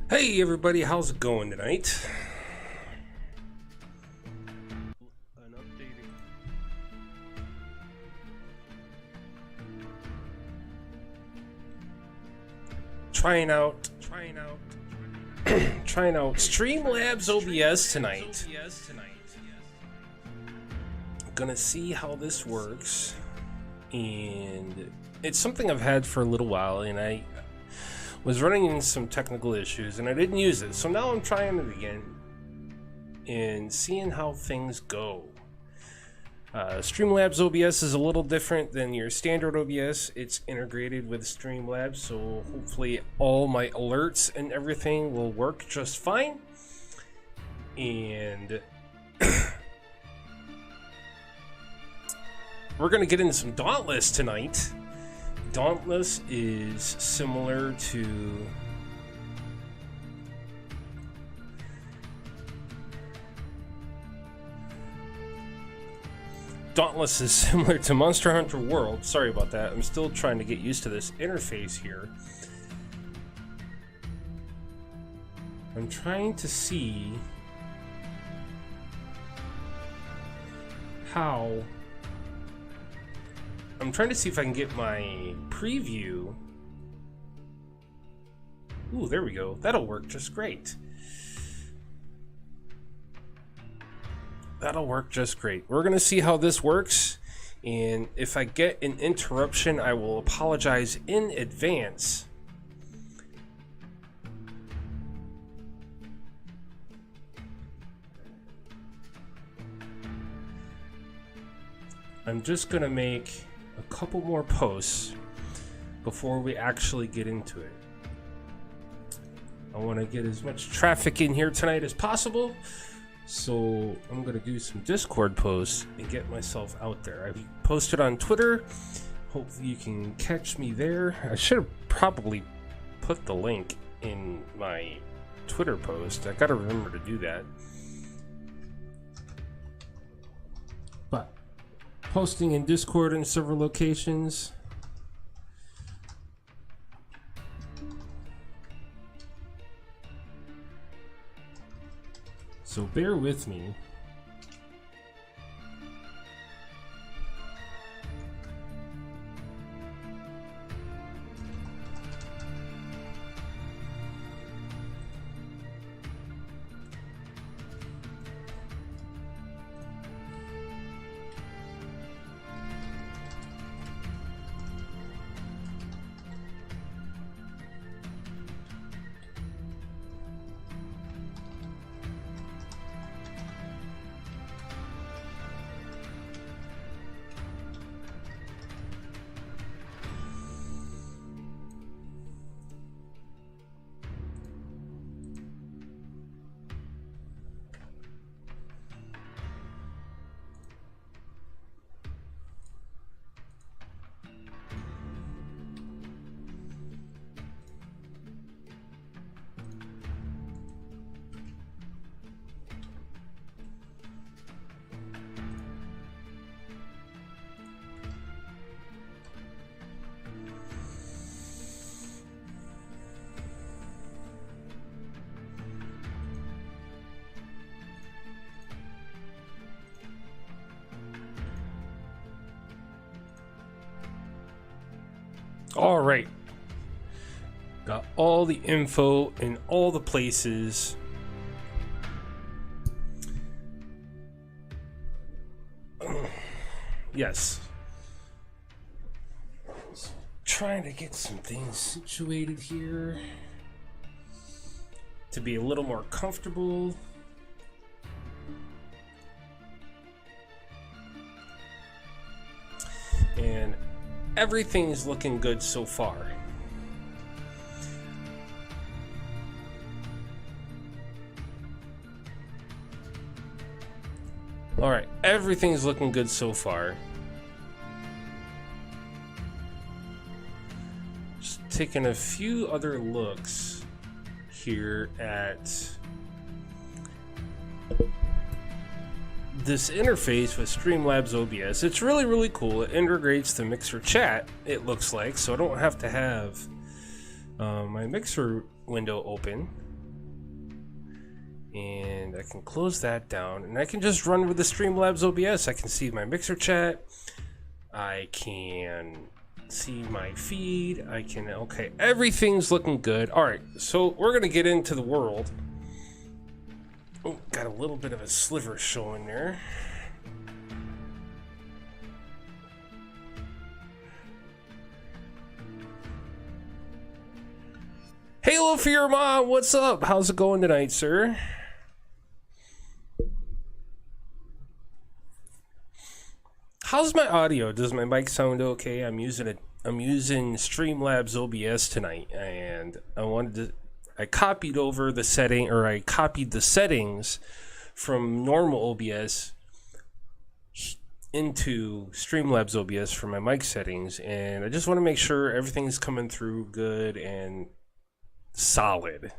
Hey everybody, how's it going tonight? An updated trying out Streamlabs OBS tonight. Gonna see how this works, and it's something I've had for a little while, and I was running into some technical issues and I didn't use it, so now I'm trying it again and seeing how things go. Streamlabs OBS is a little different than your standard OBS. It's integrated with Streamlabs, so hopefully all my alerts and everything will work just fine. And we're gonna get into some Dauntless tonight. Dauntless is similar to Monster Hunter World. Sorry about that. I'm still trying to get used to this interface here. I'm trying to see how if I can get my preview. Ooh, there we go. That'll work just great. We're gonna see how this works, and if I get an interruption, I will apologize in advance. I'm just gonna make a couple more posts before we actually get into it. I want to get as much traffic in here tonight as possible, so I'm going to do some Discord posts and get myself out there. I've posted on Twitter. Hopefully you can catch me there. I should have probably put the link in my Twitter post. I got to remember to do that. But posting in Discord in several locations. So bear with me. All right, got all the info in all the places. Yes, so trying to get some things situated here to be a little more comfortable. And everything's looking good so far. All right, everything's looking good so far. Just taking a few other looks here at this interface with Streamlabs OBS. It's really, really cool. It integrates the Mixer chat, it looks like, so I don't have to have my Mixer window open. And I can close that down, and I can just run with the Streamlabs OBS. I can see my mixer chat. I can see my feed. I can, okay, everything's looking good. All right, so we're gonna get into the world. Oh, got a little bit of a sliver showing there. Halo for your mom, what's up? How's it going tonight, sir? How's my audio? Does my mic sound okay? I'm using Streamlabs OBS tonight, and I copied the settings from normal OBS into Streamlabs OBS for my mic settings, and I just want to make sure everything's coming through good and solid.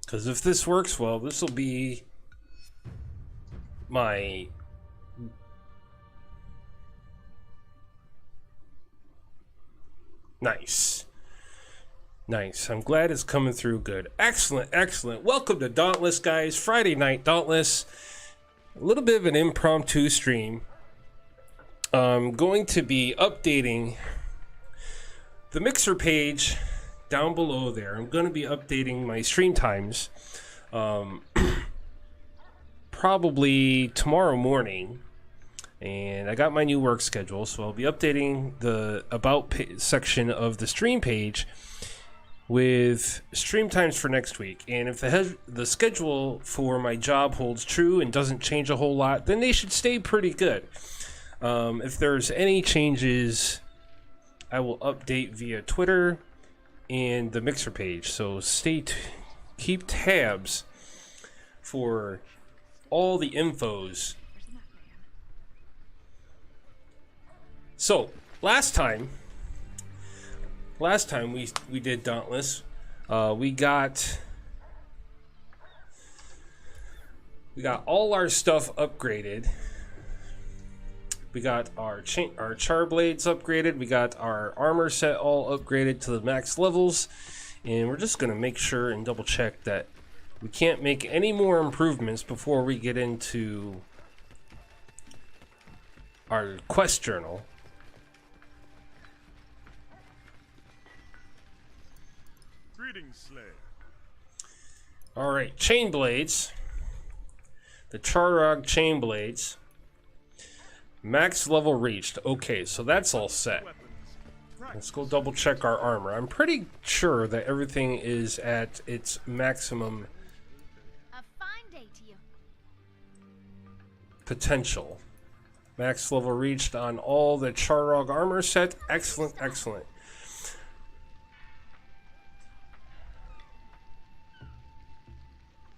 Because if this works well, this will be my nice. I'm glad it's coming through good. Excellent. Welcome to Dauntless, guys. Friday night Dauntless. A little bit of an impromptu stream. I'm going to be updating the Mixer page down below there. I'm going to be updating my stream times probably tomorrow morning, and I got my new work schedule, so I'll be updating the about section of the stream page with stream times for next week. And if the schedule for my job holds true and doesn't change a whole lot, then they should stay pretty good. If there's any changes, I will update via Twitter and the Mixer page, so keep tabs for all the infos. So last time we did Dauntless, we got all our stuff upgraded. We got our char blades upgraded. We got our armor set all upgraded to the max levels. And we're just going to make sure and double check that we can't make any more improvements before we get into our quest journal. Greetings, Slayer. Alright, chain blades. The Charog chain blades. Max level reached. Okay, so that's all set. Let's go double check our armor. I'm pretty sure that everything is at its maximum potential. Max level reached on all the Charog armor set. Excellent.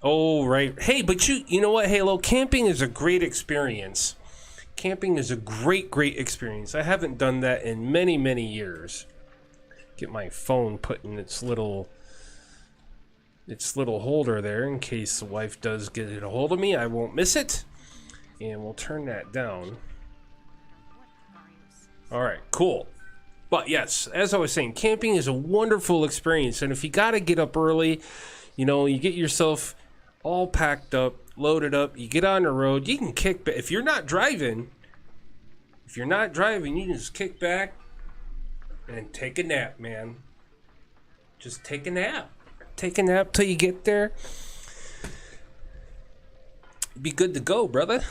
Oh, right. Hey, but you know what, Halo? Camping is a great experience. Camping is a great experience. I haven't done that in many years. Get my phone put in its little holder there in case the wife does get a hold of me. I won't miss it. And we'll turn that down. Alright, cool. But yes, as I was saying, camping is a wonderful experience. And if you gotta get up early, you get yourself all packed up, loaded up, you get on the road, you can kick back. If you're not driving, you can just kick back and take a nap, man. Just take a nap. Take a nap till you get there. Be good to go, brother.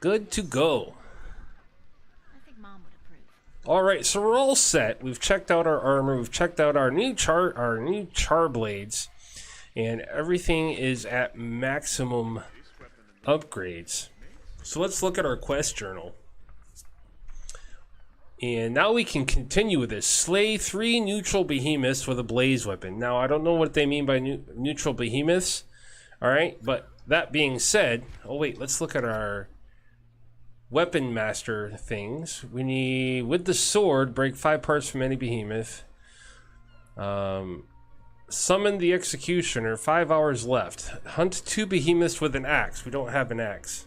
Good to go. I think Mom would approve. All right, so we're all set. We've checked out our armor. We've checked out our new char blades, and everything is at maximum upgrades. So let's look at our quest journal. And now we can continue with this. Slay 3 neutral behemoths with a blaze weapon. Now, I don't know what they mean by neutral behemoths. All right, but that being said, oh wait, let's look at our weapon master things. We need, with the sword, break 5 parts from any behemoth. Summon the Executioner. 5 hours left. Hunt 2 behemoths with an axe. We don't have an axe.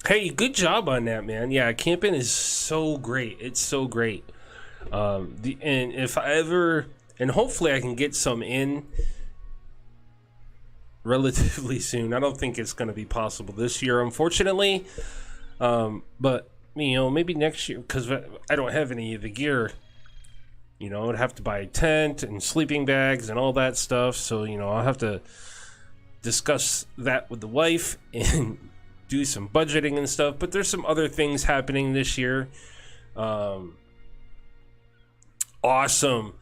Hey, good job on that, man. Yeah, camping is so great. It's so great. And if I ever, and hopefully I can get some in relatively soon. I don't think it's going to be possible this year, unfortunately. But you know, maybe next year, because I don't have any of the gear. You know, I'd have to buy a tent and sleeping bags and all that stuff. So you know, I'll have to discuss that with the wife and do some budgeting and stuff. But there's some other things happening this year. Awesome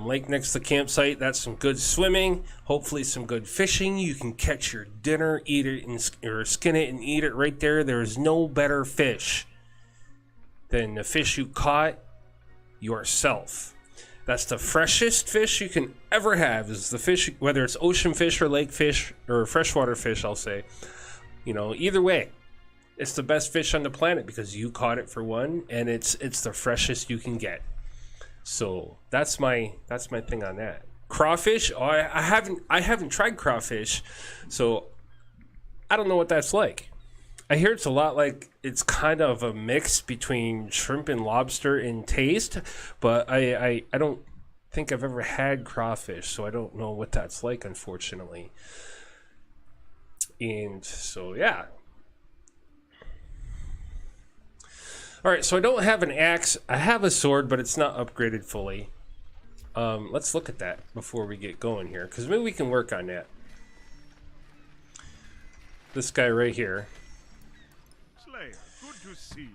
lake next to the campsite. That's some good swimming, hopefully some good fishing. You can catch your dinner, eat it, or skin it and eat it right there. There is no better fish than the fish you caught yourself. That's the freshest fish you can ever have, is the fish, whether it's ocean fish or lake fish or freshwater fish, I'll say. You know, either way, it's the best fish on the planet because you caught it for one, and it's the freshest you can get. So that's my thing on that. Crawfish, oh, I haven't tried crawfish, so I don't know what that's like. I hear it's a lot like, it's kind of a mix between shrimp and lobster in taste, but I don't think I've ever had crawfish, so I don't know what that's like, unfortunately. And so yeah. Alright, so I don't have an axe. I have a sword, but it's not upgraded fully. Let's look at that before we get going here, because maybe we can work on that. This guy right here. Slayer, good to see you.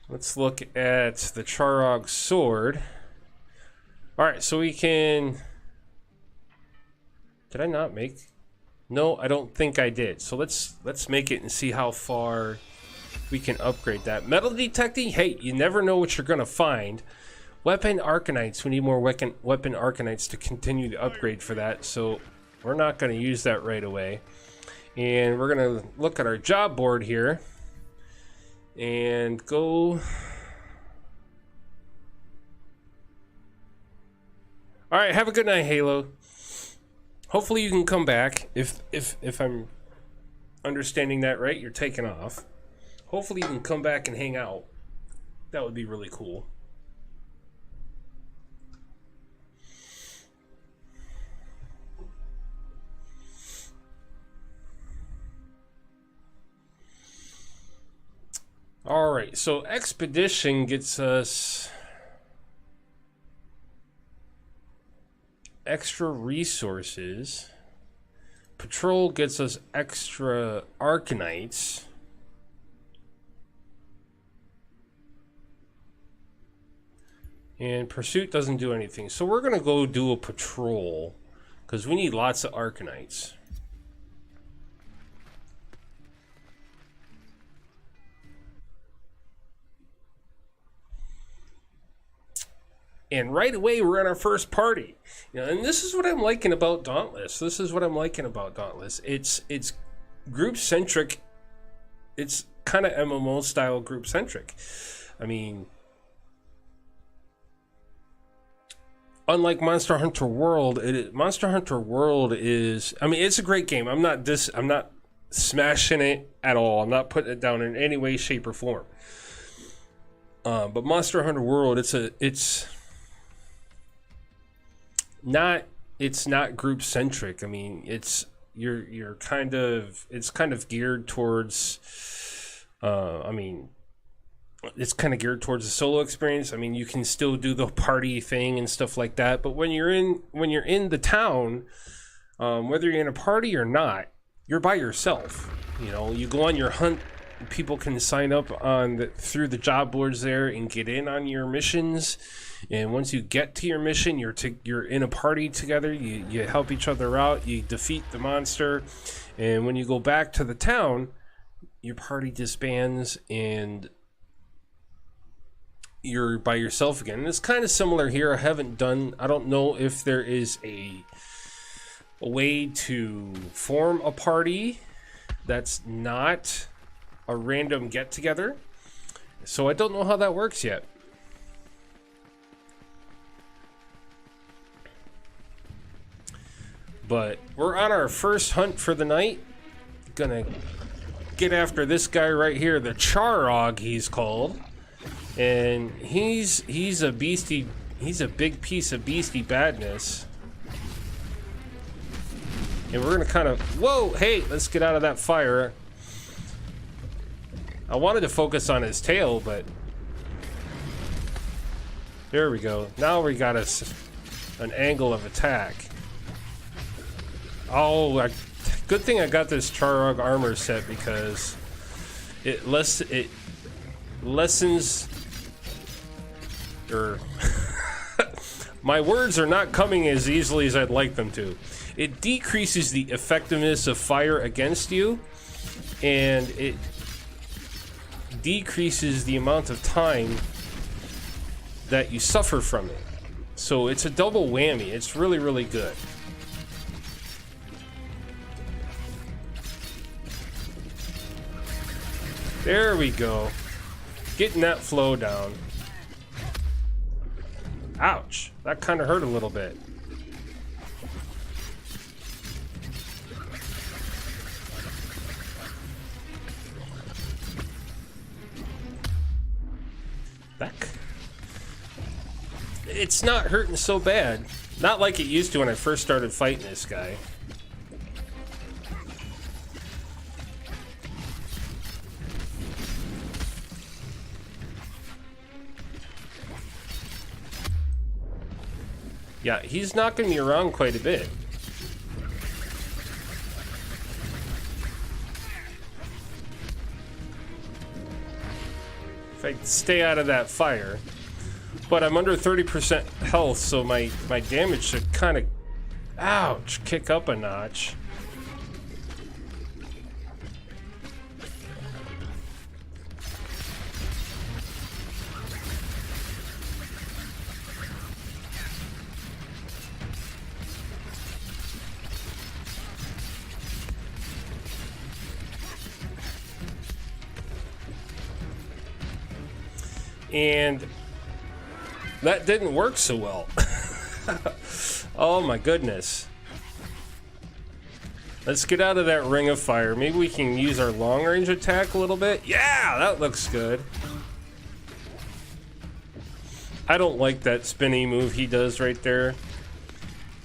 Let's look at the Charog sword. Alright, so we can... Did I not make... No, I don't think I did. So let's make it and see how far we can upgrade that. Metal detecting, hey, you never know what you're gonna find. Weapon Arcanites, we need more weapon Arcanites to continue the upgrade for that, so we're not gonna use that right away. And we're gonna look at our job board here and go. Alright, have a good night, Halo. Hopefully you can come back. If I'm understanding that right, you're taking off. Hopefully you can come back and hang out. That would be really cool. Alright, so Expedition gets us extra resources. Patrol gets us extra Arcanites. And Pursuit doesn't do anything. So we're going to go do a patrol, because we need lots of Arcanites. And right away, we're in our first party. You know, and this is what I'm liking about Dauntless. It's group-centric. It's kind of MMO-style group-centric. I mean... Unlike Monster Hunter World, Monster Hunter World is... I mean, it's a great game. I'm not smashing it at all. I'm not putting it down in any way, shape, or form. But Monster Hunter World, it's not group centric. I mean, it's kind of geared towards. It's kind of geared towards the solo experience. I mean, you can still do the party thing and stuff like that, but when you're in the town, whether you're in a party or not, you're by yourself. You know, you go on your hunt. People can sign up through the job boards there and get in on your missions. And once you get to your mission, you're in a party together. You help each other out. You defeat the monster, and when you go back to the town, your party disbands and you're by yourself again. And it's kind of similar here. I don't know if there is a way to form a party that's not a random get-together. So I don't know how that works yet. But we're on our first hunt for the night. Gonna get after this guy right here, the Charog he's called. And he's a beastie, he's a big piece of beastie badness. And we're gonna kind of, whoa, hey, let's get out of that fire. I wanted to focus on his tail, but there we go. Now we got us an angle of attack. Oh, good thing I got this Charog armor set because it lessens, or my words are not coming as easily as I'd like them to. It decreases the effectiveness of fire against you, and it decreases the amount of time that you suffer from it. So it's a double whammy. It's really, really good. There we go. Getting that flow down. Ouch. That kind of hurt a little bit. It's not hurting so bad. Not like it used to when I first started fighting this guy. Yeah, he's knocking me around quite a bit. If I stay out of that fire. But I'm under 30% health, so my damage should kind of, ouch, kick up a notch. And that didn't work so well. Oh my goodness. Let's get out of that ring of fire. Maybe we can use our long range attack a little bit. Yeah, that looks good. I don't like that spinny move he does right there.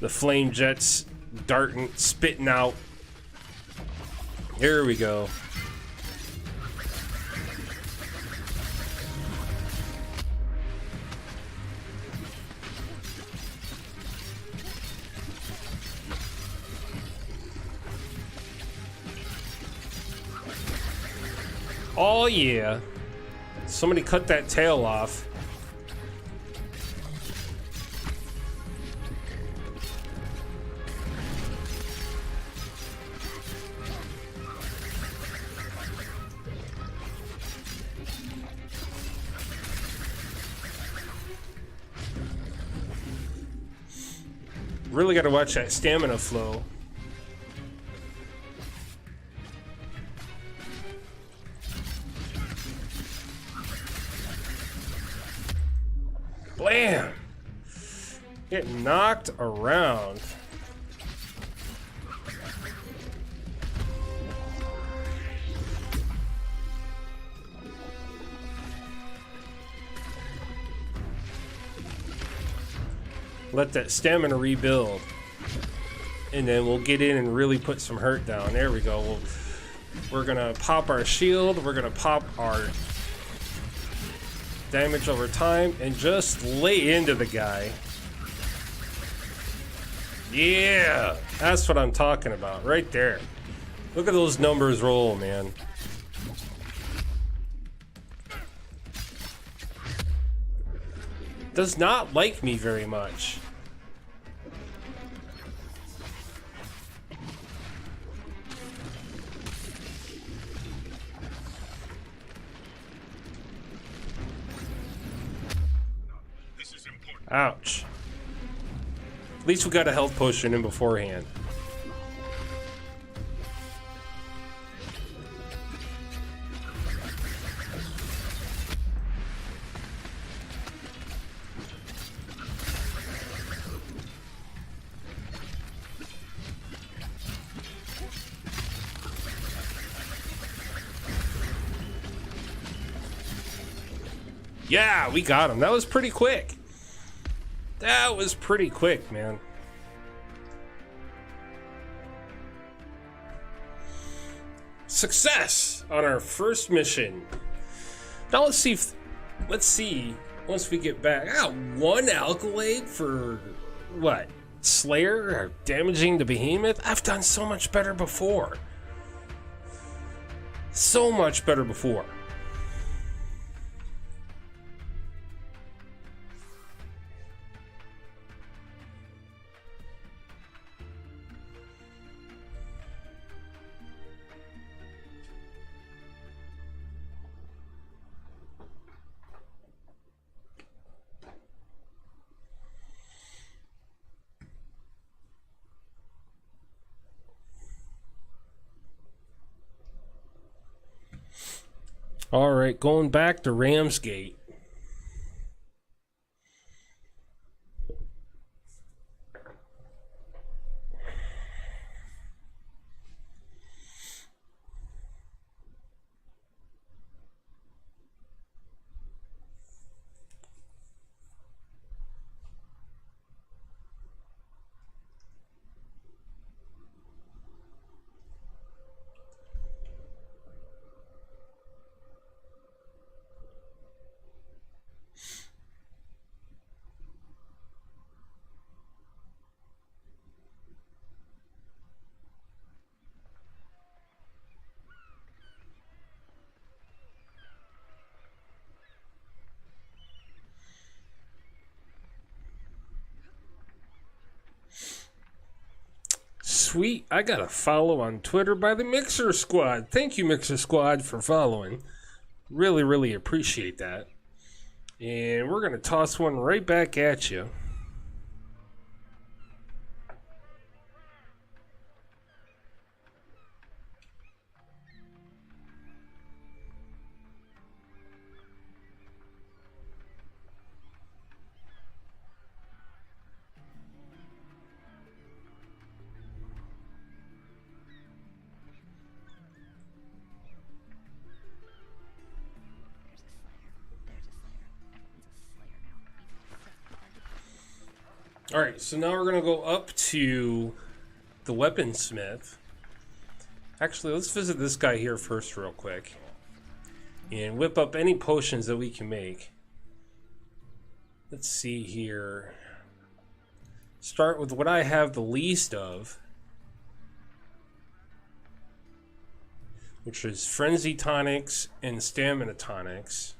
The flame jets darting, spitting out. Here we go. Oh yeah. Somebody cut that tail off. Really got to watch that stamina flow. Blam! Get knocked around. Let that stamina rebuild. And then we'll get in and really put some hurt down. There we go. We're gonna pop our shield. We're gonna pop our damage over time and just lay into the guy. Yeah, that's what I'm talking about right there. Look at those numbers roll, man. Does not like me very much. Ouch. At least we got a health potion in beforehand. Yeah, we got him. That was pretty quick. That was pretty quick, man. Success on our first mission. Now let's see once we get back. I got 1 accolade for what? Slayer or damaging the behemoth? I've done so much better before. So much better before. All right, going back to Ramsgate. Sweet, I got a follow on Twitter by the Mixer Squad. Thank you, Mixer Squad, for following. Really, really appreciate that. And we're going to toss one right back at you. Alright, so now we're going to go up to the weaponsmith. Actually, let's visit this guy here first real quick. And whip up any potions that we can make. Let's see here. Start with what I have the least of. Which is Frenzy Tonics and Stamina Tonics.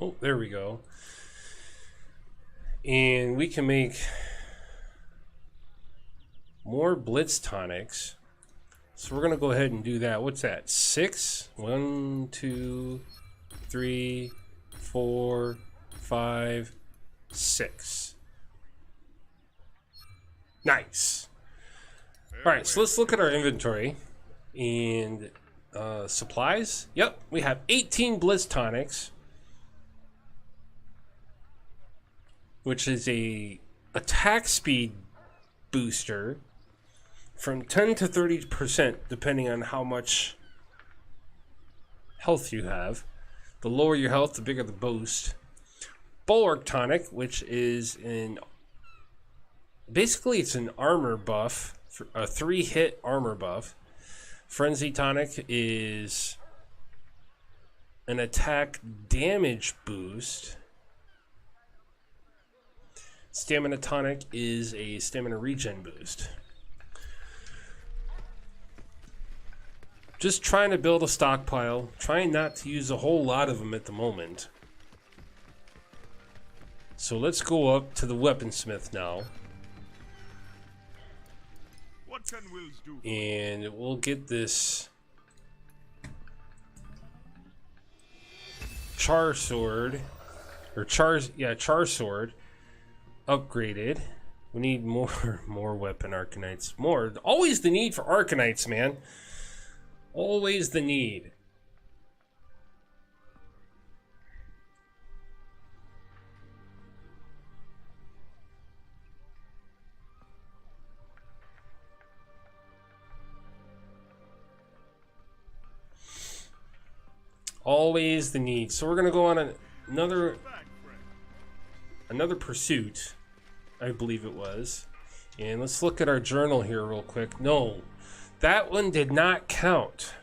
Oh, there we go. And we can make more Blitz Tonics. So we're going to go ahead and do that. What's that? 6? 1, 2, 3, 4, 5, 6. Nice. Alright, so let's look at our inventory. And supplies. Yep, we have 18 Blitz Tonics. Which is a attack speed booster from 10 to 30% depending on how much health you have. The lower your health, the bigger the boost. Bulwark Tonic, which is basically it's an armor buff, a 3-hit armor buff. Frenzy Tonic is an attack damage boost. Stamina Tonic is a stamina regen boost. Just trying to build a stockpile, trying not to use a whole lot of them at the moment. So let's go up to the weaponsmith now. What can Wills do? And we'll get this char sword, or char sword upgraded. We need more weapon Arcanites. More. Always the need for Arcanites, man. Always the need. Always the need. So we're gonna go on another pursuit, I believe it was. And let's look at our journal here real quick. No, that one did not count.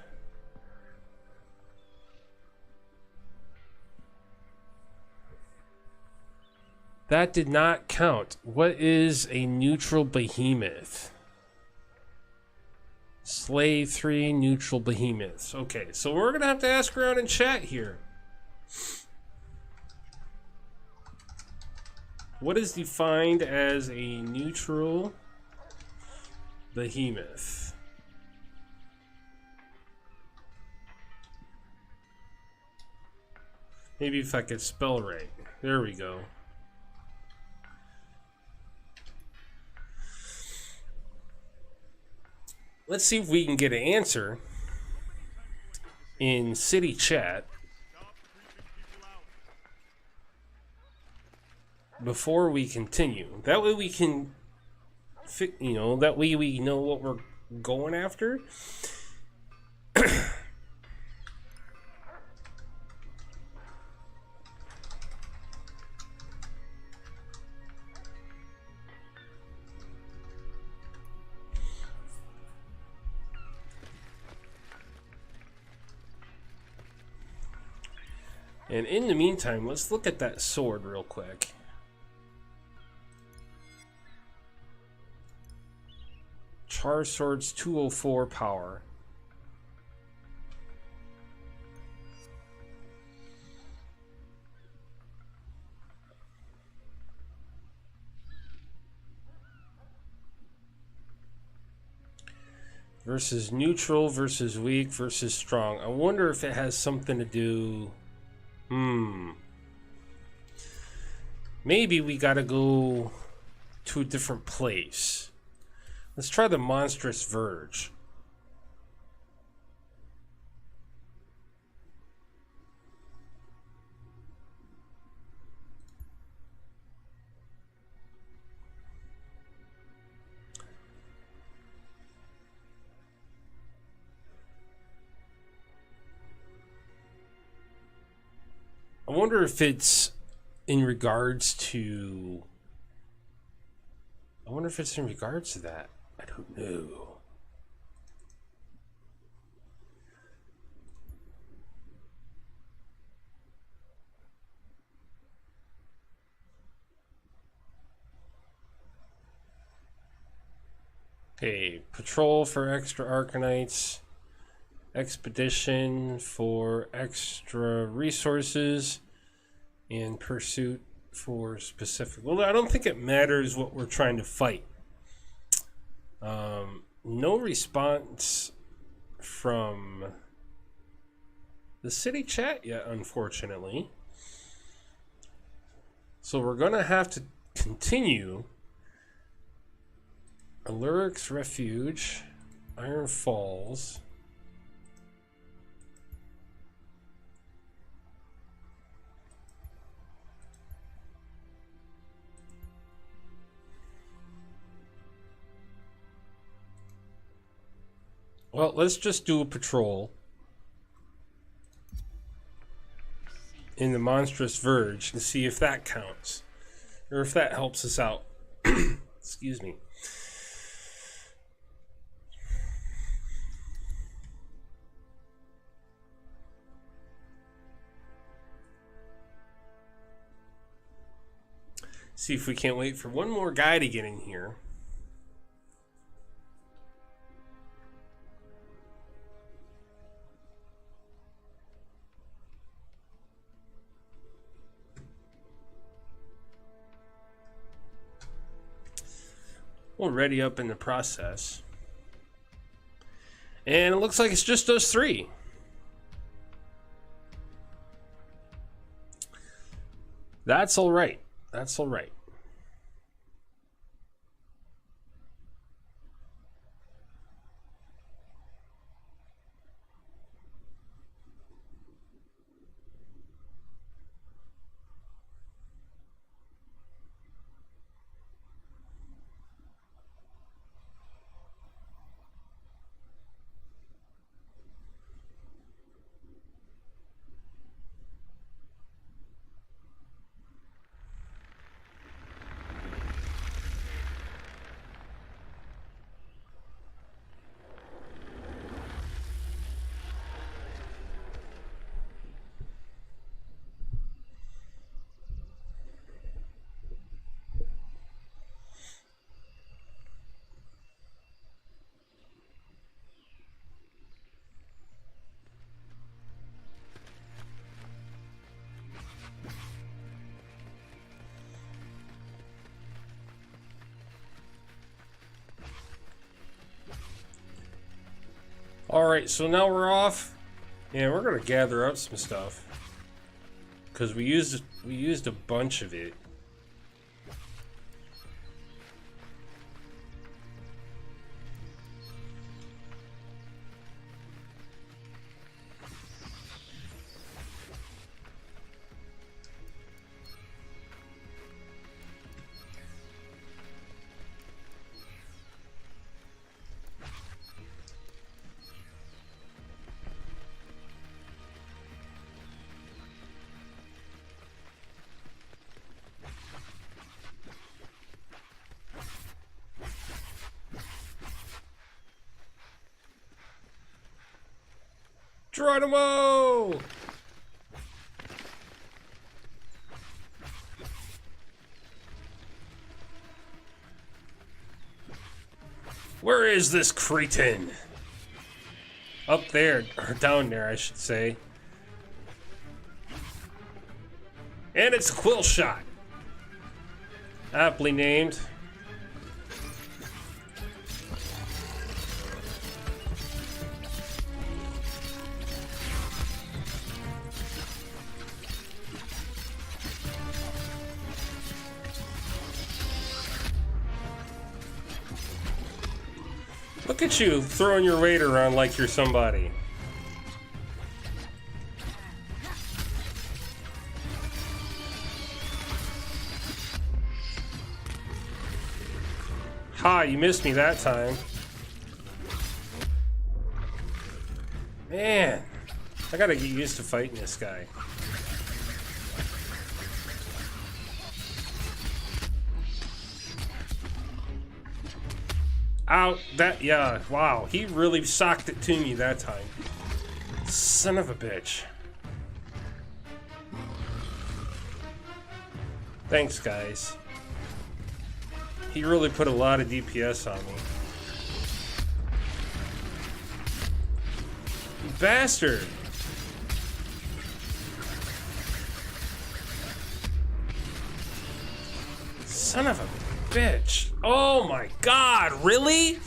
That did not count. What is a neutral behemoth? Slay 3 neutral behemoths. Okay, so we're gonna have to ask around in chat here. What is defined as a neutral behemoth? Maybe if I could spell right. There we go. Let's see if we can get an answer in city chat before we continue. That way we can, that way we know what we're going after. And in the meantime, let's look at that sword real quick. Char Sword's 204 power. Versus neutral, versus weak, versus strong. I wonder if it has something to do... Maybe we gotta go to a different place. Let's try the Monstrous Verge. I wonder if it's in regards to... I wonder if it's in regards to that. I don't know. Okay, patrol for extra Arcanites. Expedition for extra resources. And pursuit for specific... Well, I don't think it matters what we're trying to fight. No response from the city chat yet, unfortunately. So we're going to have to continue. Aluric's Refuge, Iron Falls. Well, let's just do a patrol in the Monstrous Verge to see if that counts, or if that helps us out. Excuse me. See if we can't wait for one more guy to get in here. Already up in the process. And it looks like it's just those three. That's all right. That's all right. Alright, so now we're off. And we're gonna gather up some stuff. Because we used a bunch of it. Geronimo! Where is this cretin? Up there, or down there, I should say. And it's a quill shot. Aptly named. Look at you throwing your weight around like you're somebody. Ha, you missed me that time. Man, I gotta get used to fighting this guy. Ow, that, yeah, wow, he really socked it to me that time. Son of a bitch. Thanks, guys. He really put a lot of DPS on me. You bastard! Son of a bitch. Oh my god, really?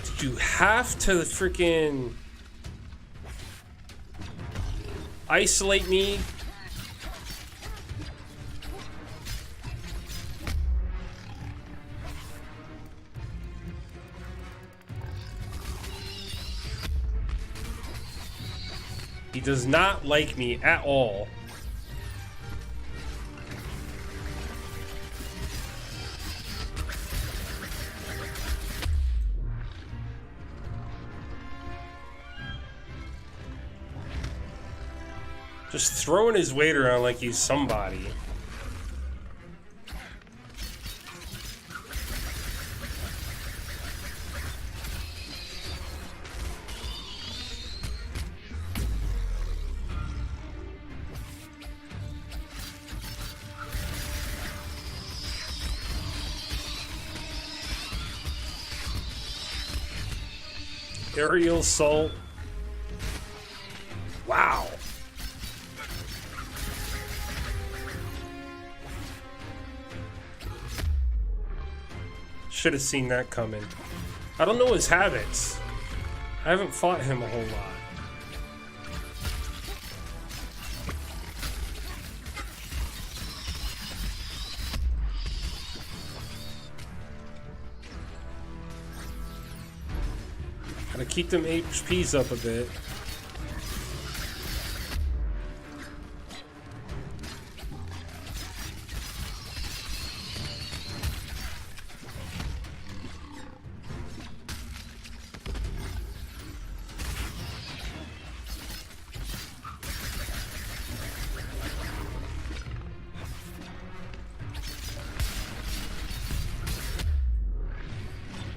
Did you have to freaking isolate me? He does not like me at all. Just throwing his weight around like he's somebody. Aerial assault. Wow. Should have seen that coming. I don't know his habits. I haven't fought him a whole lot. Gotta keep them HPs up a bit.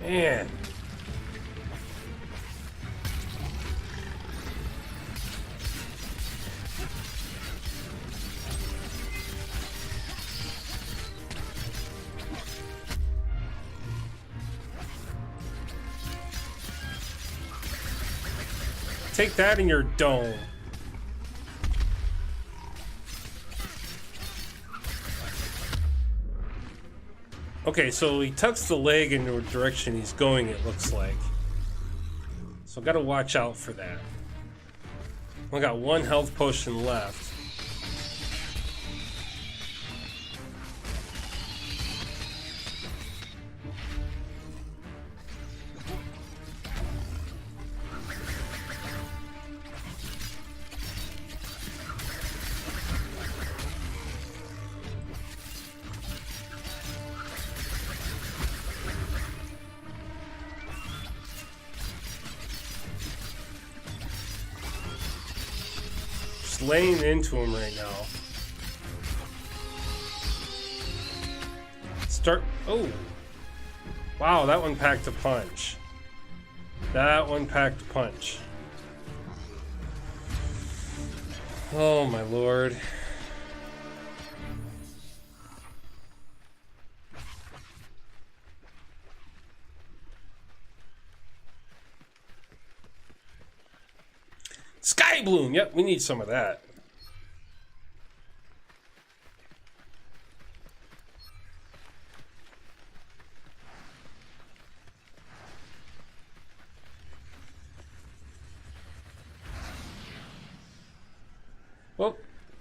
Man. Take that in your dome. Okay, so he tucks the leg in the direction he's going, it looks like. So gotta watch out for that. I got one health potion left. Laying into him right now. Start. Oh. Wow, that one packed a punch. That one packed a punch. Oh my lord. Sky Bloom! Yep, we need some of that. Oh,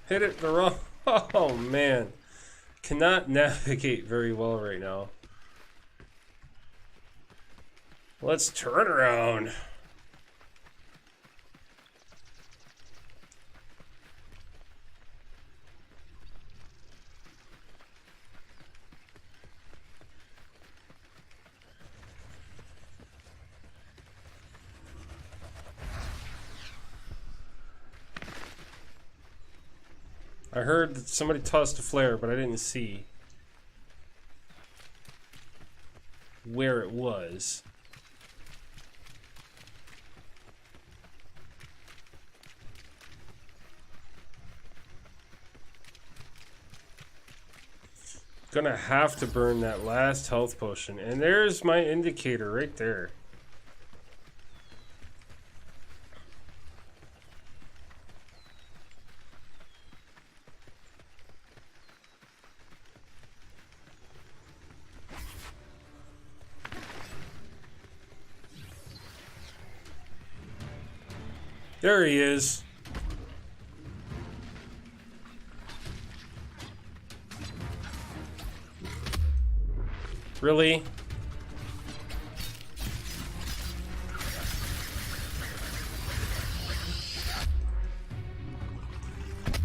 hit it the wrong... Oh, man. Cannot navigate very well right now. Let's turn around. I heard that somebody tossed a flare, but I didn't see where it was. Gonna have to burn that last health potion. And there's my indicator right there. There he is. Really?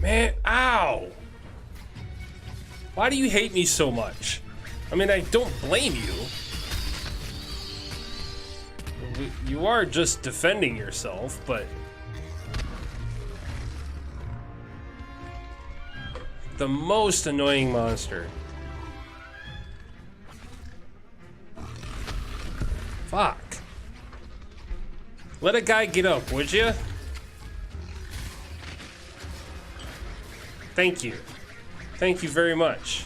Man, ow! Why do you hate me so much? I mean, I don't blame you. You are just defending yourself, but... the most annoying monster. Fuck. Let a guy get up, would you? Thank you. Thank you very much.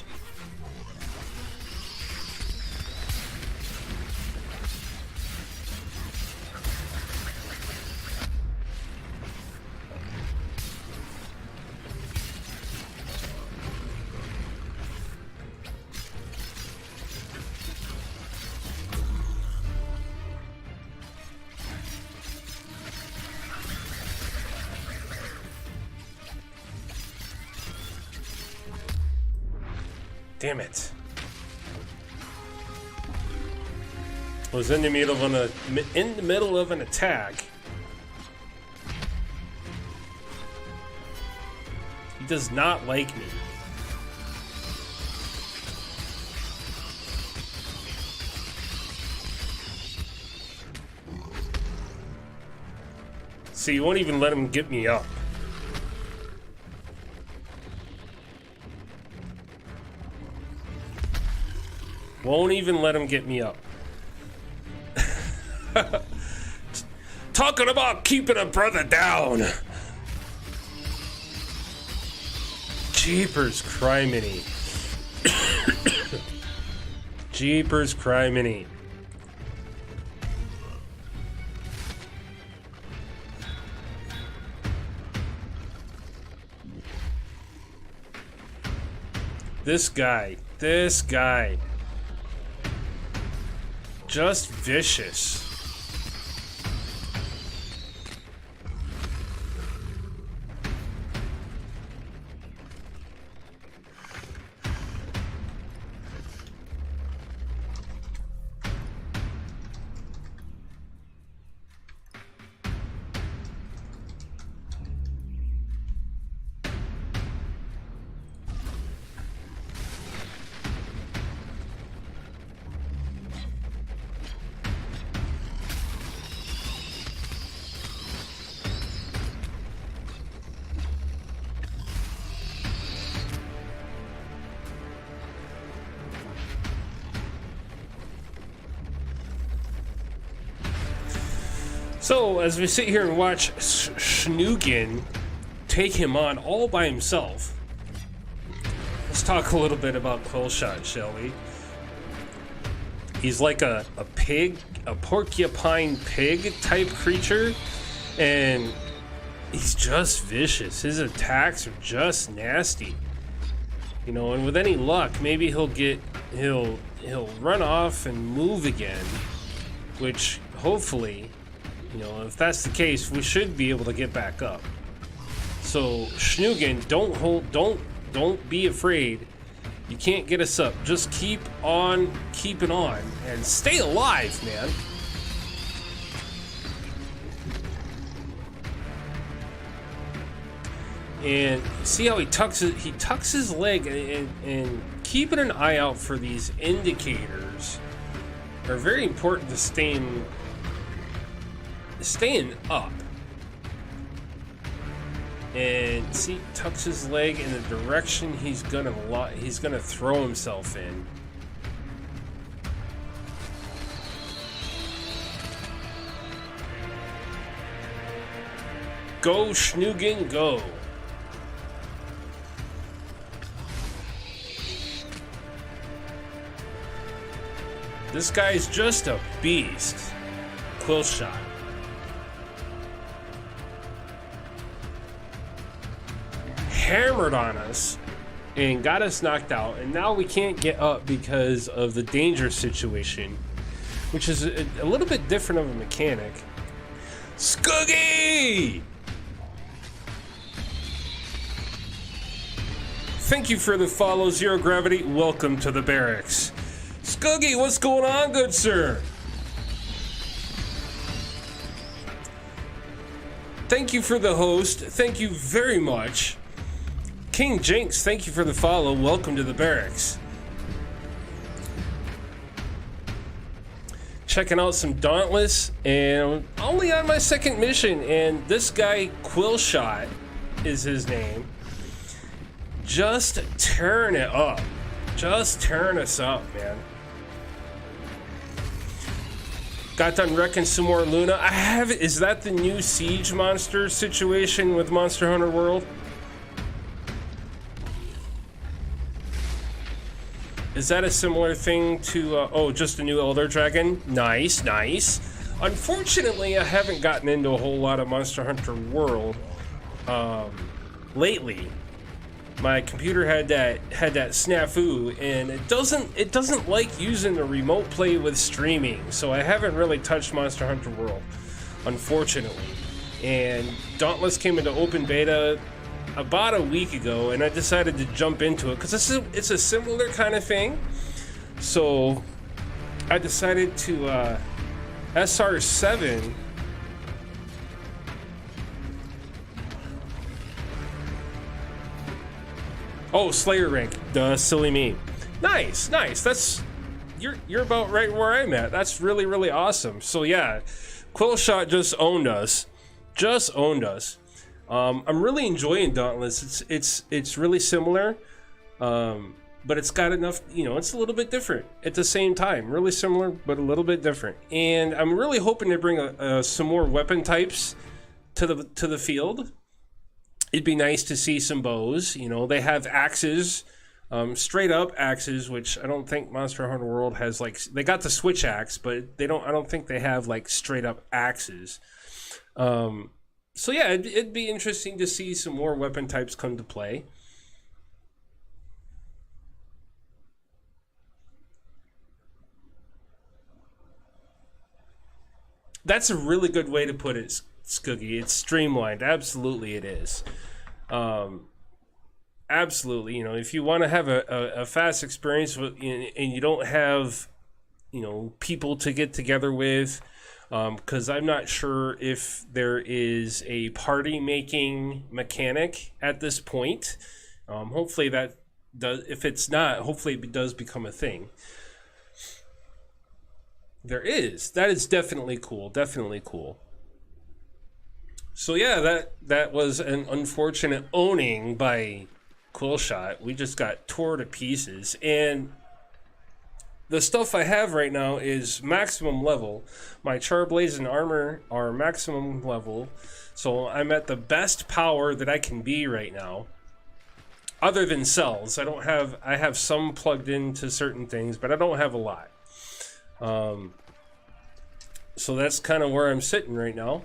Damn it. I was in the middle of an attack. He does not like me. See, you won't even let him get me up. Won't even let him get me up. Talking about keeping a brother down. Jeepers criminy. Jeepers criminy. This guy. just vicious. So, as we sit here and watch Shnugin take him on all by himself, let's talk a little bit about Quillshot, shall we? He's like a pig, a porcupine pig type creature, and he's just vicious. His attacks are just nasty. You know, and with any luck, maybe he'll run off and move again, which hopefully, you know, if that's the case, we should be able to get back up. So, Shnugin, don't be afraid. You can't get us up. Just keep on keeping on and stay alive, man. And see how he tucks his leg, and keeping an eye out for these indicators are very important to staying up. And see, tucks his leg in the direction he's gonna throw himself in. Go, Shnugin, go. This guy's just a beast. Quillshot. Hammered on us and got us knocked out, and now we can't get up because of the danger situation, which is a little bit different of a mechanic. Scuggy! Thank you for the follow, Zero Gravity. Welcome to the barracks. Scuggy, what's going on, good sir? Thank you for the host. Thank you very much. King Jinx, thank you for the follow. Welcome to the barracks. Checking out some Dauntless, and I'm only on my second mission, and this guy, Quillshot, is his name. Just tearing it up. Just tearing us up, man. Got done wrecking some more Luna. Is that the new siege monster situation with Monster Hunter World? Is that a similar thing to, just a new Elder Dragon? Nice, nice. Unfortunately, I haven't gotten into a whole lot of Monster Hunter World lately. My computer had that snafu, and it doesn't like using the remote play with streaming, so I haven't really touched Monster Hunter World, unfortunately. And Dauntless came into open beta about a week ago, and I decided to jump into it because it's a similar kind of thing. So I decided to SR7. Oh, Slayer rank. Duh, silly me. Nice, nice. That's you're about right where I'm at. That's really, really awesome. So yeah, Quillshot just owned us. Just owned us. I'm really enjoying Dauntless. It's really similar, but it's got enough. You know, it's a little bit different at the same time. Really similar, but a little bit different. And I'm really hoping to bring some more weapon types to the field. It'd be nice to see some bows. You know, they have axes, straight up axes, which I don't think Monster Hunter World has. Like, they got the switch axe, but they don't. I don't think they have like straight up axes. So yeah, it'd be interesting to see some more weapon types come to play. That's a really good way to put it, Scoogie. It's streamlined. Absolutely, it is. Absolutely. You know, if you want to have a fast experience with, and you don't have, you know, people to get together with, because I'm not sure if there is a party making mechanic at this point. Hopefully that does. If it's not, hopefully it does become a thing. There is. That is definitely cool. Definitely cool. So yeah, that was an unfortunate owning by Quillshot. We just got tore to pieces, and the stuff I have right now is maximum level. My Charblaze and armor are maximum level, so I'm at the best power that I can be right now. Other than cells, I have some plugged into certain things, but I don't have a lot. So that's kind of where I'm sitting right now.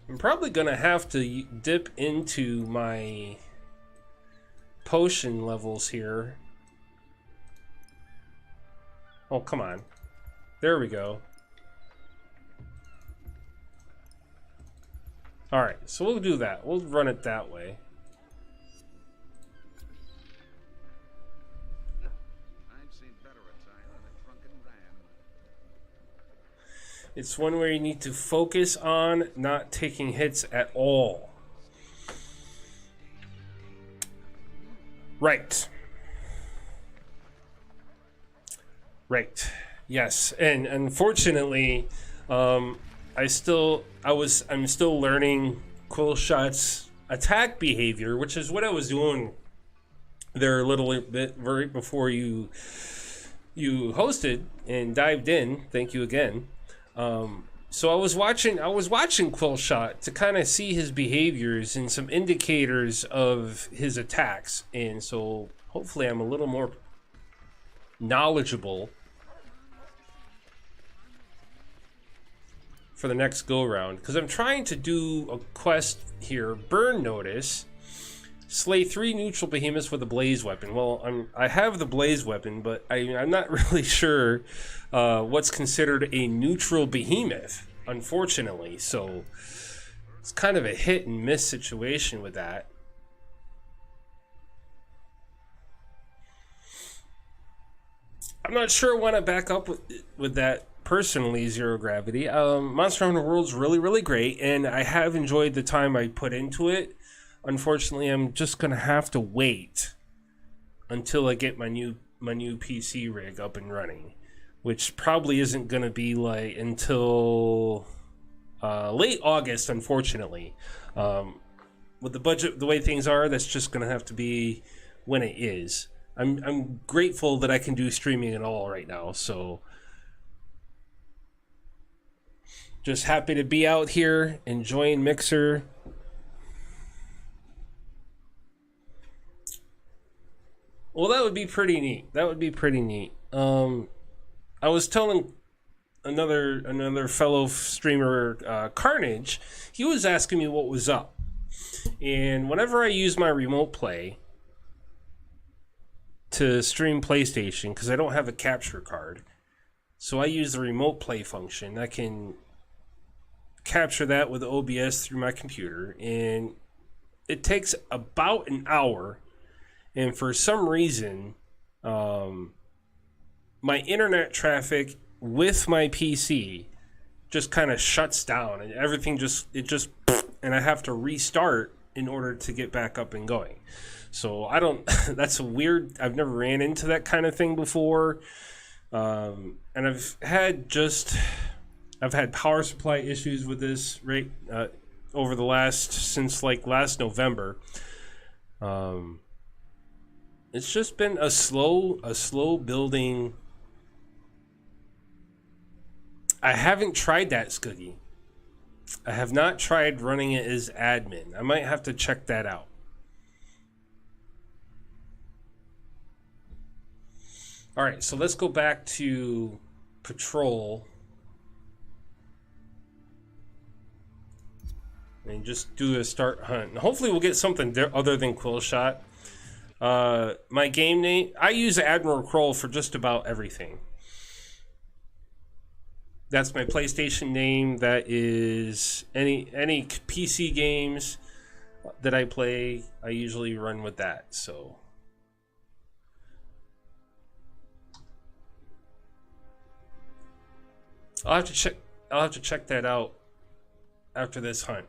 I'm probably gonna have to dip into my potion levels here. Oh, come on. There we go. Alright, so we'll do that. We'll run it that way. It's one where you need to focus on not taking hits at all. Right. Right. Yes. And unfortunately, I'm still learning Quillshot's attack behavior, which is what I was doing there a little bit right before you hosted and dived in. Thank you again. So I was watching Quillshot to kind of see his behaviors and some indicators of his attacks, and so hopefully I'm a little more knowledgeable for the next go round, because I'm trying to do a quest here, Burn Notice, slay 3 neutral behemoths with a blaze weapon. Well, I have the blaze weapon, but I'm not really sure what's considered a neutral behemoth, unfortunately. So it's kind of a hit and miss situation with that. I'm not sure when I back up with that personally, Zero Gravity. Monster Hunter World's really, really great, and I have enjoyed the time I put into it. Unfortunately, I'm just gonna have to wait until I get my new PC rig up and running, which probably isn't gonna be like until late August. Unfortunately, with the budget, the way things are, that's just gonna have to be when it is. I'm grateful that I can do streaming at all right now, so just happy to be out here enjoying Mixer. Well, that would be pretty neat. That would be pretty neat. I was telling another fellow streamer, Carnage, he was asking me what was up. And whenever I use my remote play to stream PlayStation, because I don't have a capture card, so I use the remote play function. I can capture that with OBS through my computer, and it takes about an hour. And for some reason, my internet traffic with my PC just kind of shuts down, and everything and I have to restart in order to get back up and going. So I don't. That's a weird. I've never ran into that kind of thing before, and I've had power supply issues with this over since last November. It's just been a slow building. I haven't tried that, Scoogie. I have not tried running it as admin. I might have to check that out. All right, so let's go back to patrol and just do a start hunt. And hopefully we'll get something other than Quillshot. My game name, I use AdmiralKrull for just about everything. That's my PlayStation name. That is any PC games that I play, I usually run with that. So I'll have to check that out after this hunt.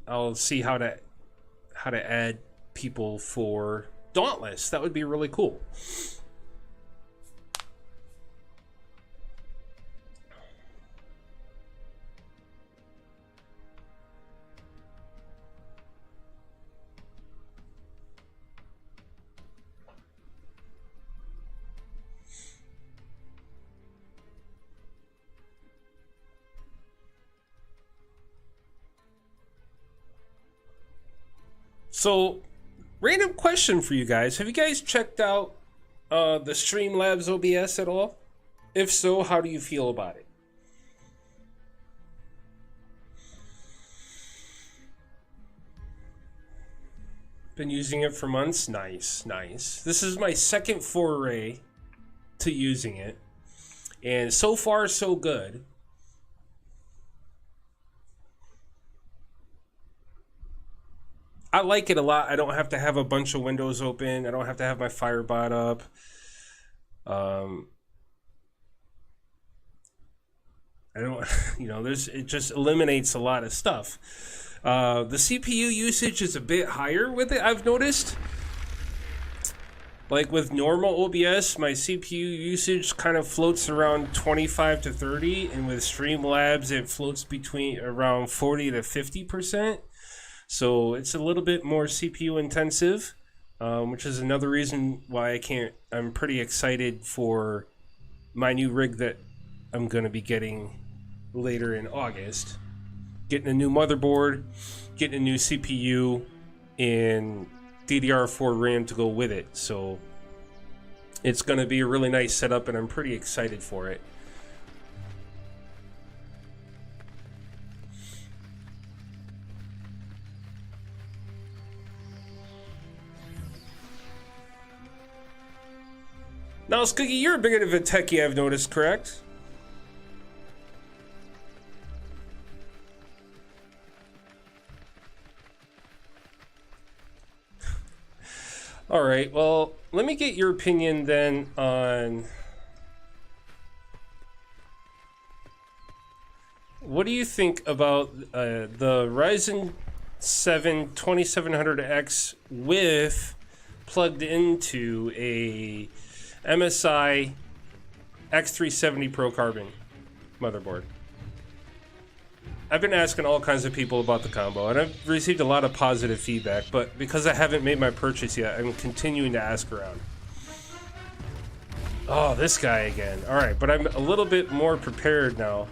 I'll see how to add people for Dauntless. That would be really cool. So, random question for you guys. Have you guys checked out the Streamlabs OBS at all? If so, how do you feel about it? Been using it for months? Nice, nice. This is my second foray to using it. And so far, so good. I like it a lot. I don't have to have a bunch of windows open. I don't have to have my Firebot up. I don't, it just eliminates a lot of stuff. The CPU usage is a bit higher with it, I've noticed. Like with normal OBS, my CPU usage kind of floats around 25 to 30, and with Streamlabs, it floats between around 40 to 50%. So it's a little bit more CPU intensive, which is another reason why I'm pretty excited for my new rig that I'm going to be getting later in August. Getting a new motherboard, getting a new CPU, and DDR4 RAM to go with it. So it's going to be a really nice setup, and I'm pretty excited for it. Now, Skuggy, you're a bit of a techie, I've noticed, correct? All right, well, let me get your opinion then on what do you think about the Ryzen 7 2700X with plugged into a MSI X370 Pro Carbon motherboard? I've been asking all kinds of people about the combo, and I've received a lot of positive feedback, but because I haven't made my purchase yet, I'm continuing to ask around. Oh, this guy again. All right, but I'm a little bit more prepared now.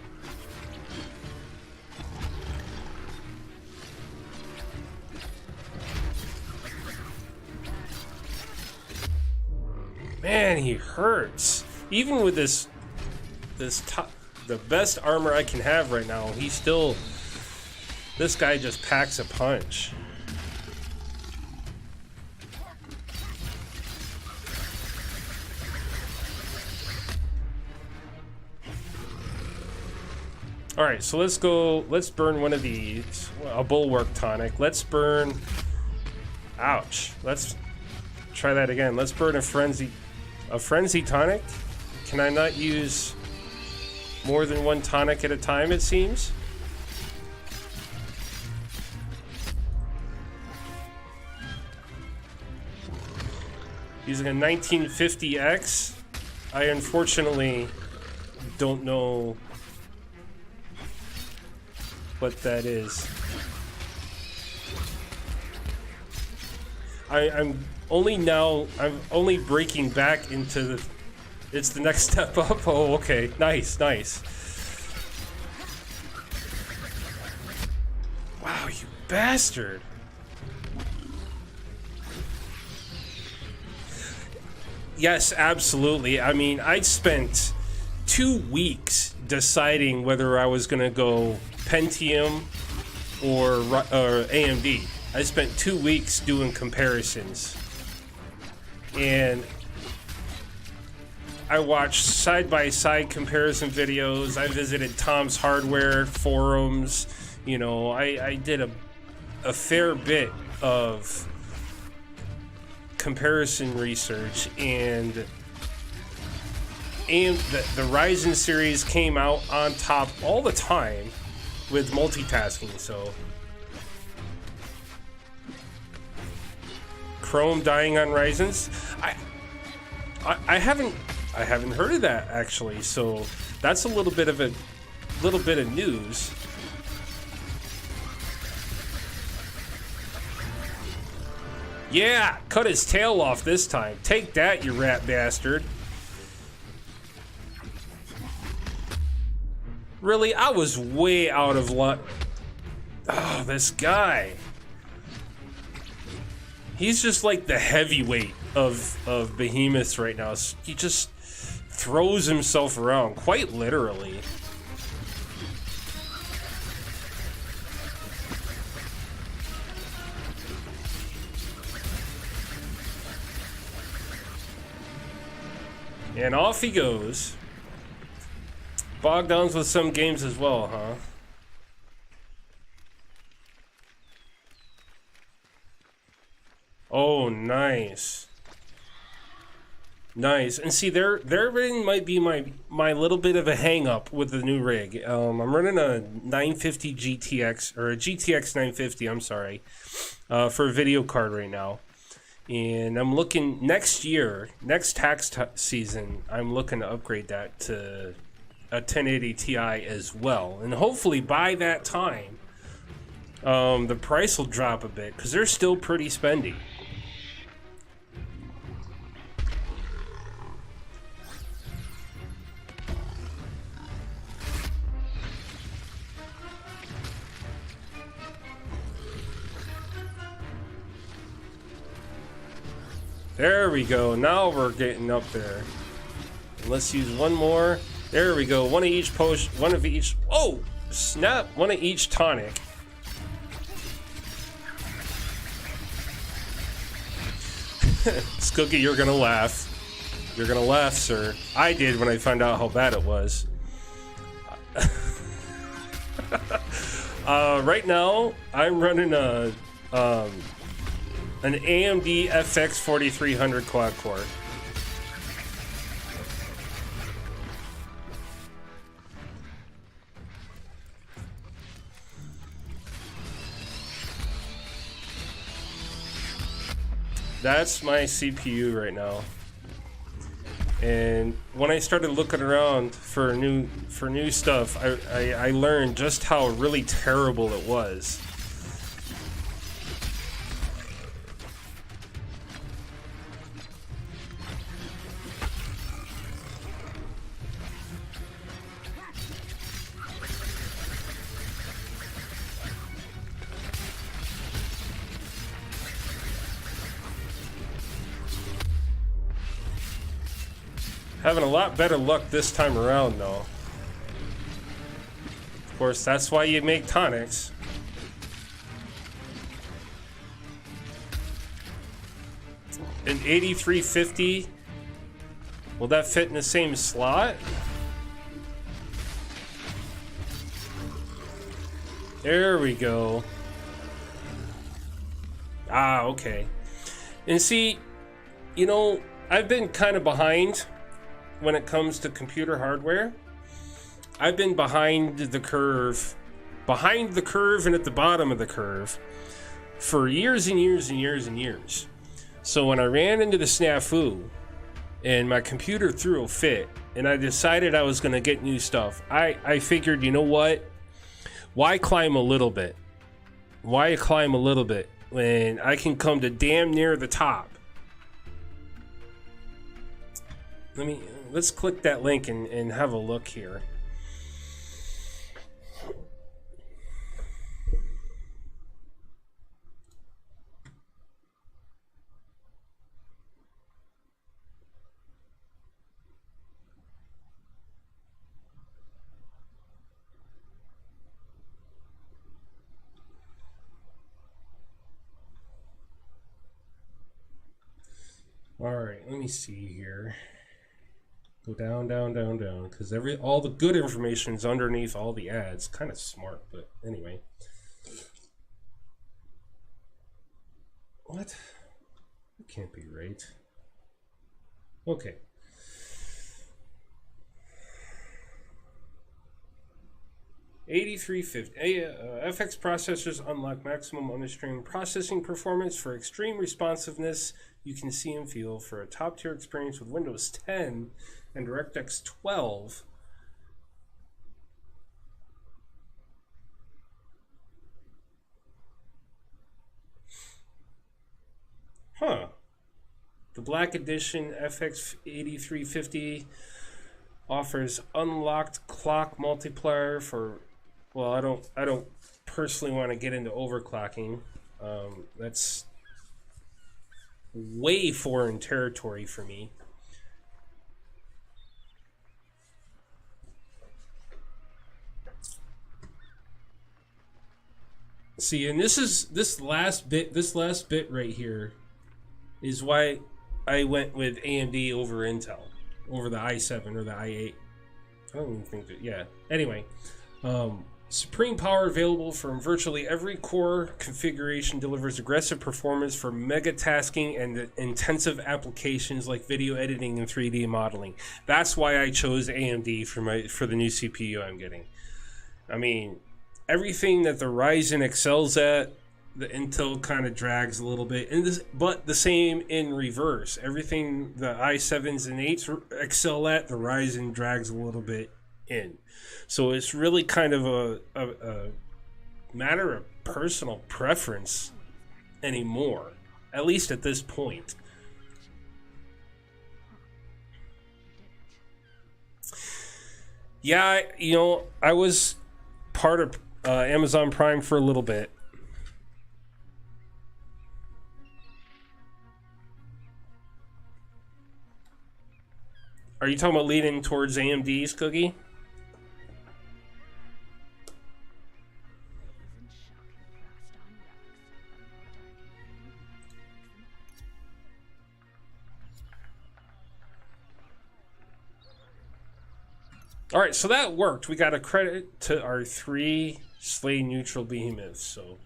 Man, he hurts. Even with this top, the best armor I can have right now, this guy just packs a punch. All right, so let's burn one of these, a bulwark tonic. Let's burn, ouch. Let's try that again. Let's burn a frenzy tonic. Can I not use more than one tonic at a time, it seems? Using a 1950X, I unfortunately don't know what that is. I'm only breaking back into the... It's the next step up. Oh, okay. Nice, nice. Wow, you bastard. Yes, absolutely. I mean, I spent 2 weeks deciding whether I was going to go Pentium or AMD. I spent 2 weeks doing comparisons. And I watched side-by-side comparison videos. I visited Tom's Hardware forums. You know, I did a fair bit of comparison research, and the Ryzen series came out on top all the time with multitasking. So Chrome dying on Ryzen's, I haven't heard of that actually. So that's a little bit of news. Yeah, cut his tail off this time. Take that, you rat bastard. Really? I was way out of luck. Oh, this guy. He's just like the heavyweight of behemoths right now. He just throws himself around, quite literally. And off he goes. Bogged down with some games as well, huh? Oh, nice. Nice. And see, their rig might be my little bit of a hang-up with the new rig. I'm running a 950 GTX, or a GTX 950, I'm sorry, for a video card right now. And I'm looking next year, next tax season, I'm looking to upgrade that to a 1080 Ti as well. And hopefully by that time, the price will drop a bit, because they're still pretty spendy. There we go. Now we're getting up there. Let's use one more. There we go. One of each potion. One of each. Oh, snap! One of each tonic. Skookie, you're gonna laugh. You're gonna laugh, sir. I did when I found out how bad it was. Right now, I'm running an AMD FX 4300 quad core. That's my CPU right now. And when I started looking around for new stuff, I learned just how really terrible it was. Having a lot better luck this time around, though. Of course, that's why you make tonics. An 8350. Will that fit in the same slot? There we go. Ah, okay. And see, you know, I've been kind of behind when it comes to computer hardware. I've been behind the curve and at the bottom of the curve for years and years and years and years. So when I ran into the snafu and my computer threw a fit and I decided I was going to get new stuff, I figured, you know what? Why climb a little bit? Why climb a little bit when I can come to damn near the top? Let's click that link and have a look here. All right, let me see here. Go down, down, down, down, because all the good information is underneath all the ads. Kind of smart, but anyway. What? It can't be right. Okay. FX processors unlock maximum on-the-stream processing performance for extreme responsiveness. You can see and feel for a top-tier experience with Windows 10 and DirectX 12. Huh. The Black Edition FX 8350 offers unlocked clock multiplier for, well, I don't personally want to get into overclocking. That's way foreign territory for me. See, and this last bit right here is why I went with AMD over Intel, over the i7 or the i8. I don't even think that, yeah. Anyway, supreme power available from virtually every core configuration, delivers aggressive performance for megatasking and intensive applications like video editing and 3D modeling. That's why I chose AMD for the new CPU I'm getting. I mean, everything that the Ryzen excels at, the Intel kind of drags a little bit, but the same in reverse. Everything the i7s and 8s excel at, the Ryzen drags a little bit in. So it's really kind of a matter of personal preference anymore, at least at this point. Yeah, I was part of Amazon Prime for a little bit. Are you talking about leaning towards AMD's, Cookie? All right, so that worked. We got a credit to our 3 slay neutral behemoths. So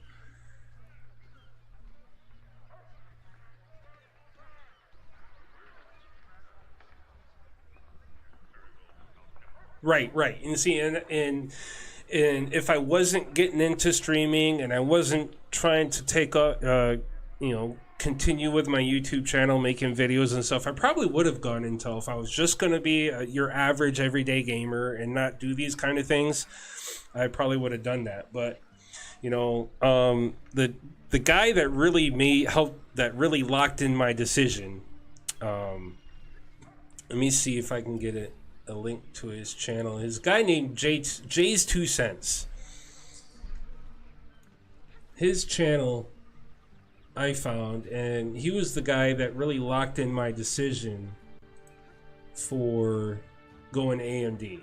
right. And see, and if I wasn't getting into streaming and I wasn't trying to take up, continue with my YouTube channel, making videos and stuff, I probably would have gone Intel. If I was just going to be your average everyday gamer and not do these kind of things, I probably would have done that. But, the guy that really that really locked in my decision, let me see if I can get a link to his channel. His guy named Jay's 2 Cents. His channel I found, and he was the guy that really locked in my decision for going AMD.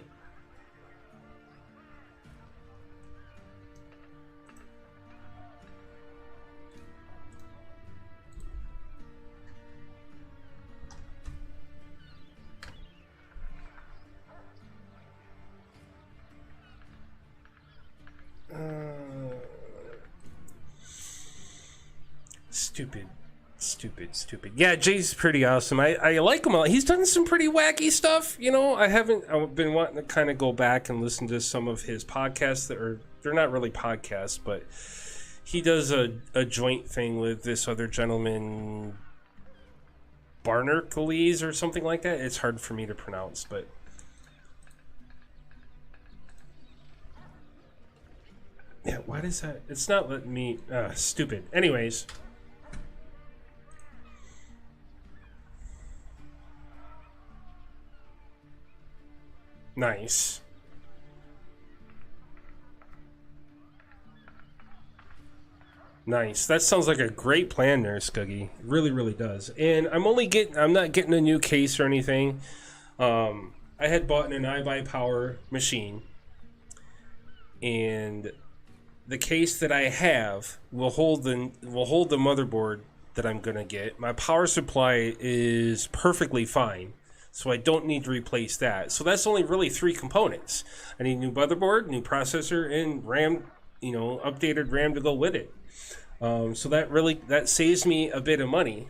Stupid. Yeah, Jay's pretty awesome. I like him a lot. He's done some pretty wacky stuff. I've been wanting to kind of go back and listen to some of his podcasts they're not really podcasts, but he does a joint thing with this other gentleman, AdmiralKrull or something like that. It's hard for me to pronounce, but yeah, why does that? It's not letting me. Stupid. Anyways. Nice. That sounds like a great plan there, Scuggy. Really, really does. And I'm not getting a new case or anything. I had bought an iBuyPower machine, and the case that I have will hold the motherboard that I'm gonna get. My power supply is perfectly fine. So I don't need to replace that. So that's only really 3 components. I need a new motherboard, new processor, and RAM, updated RAM to go with it. So that saves me a bit of money,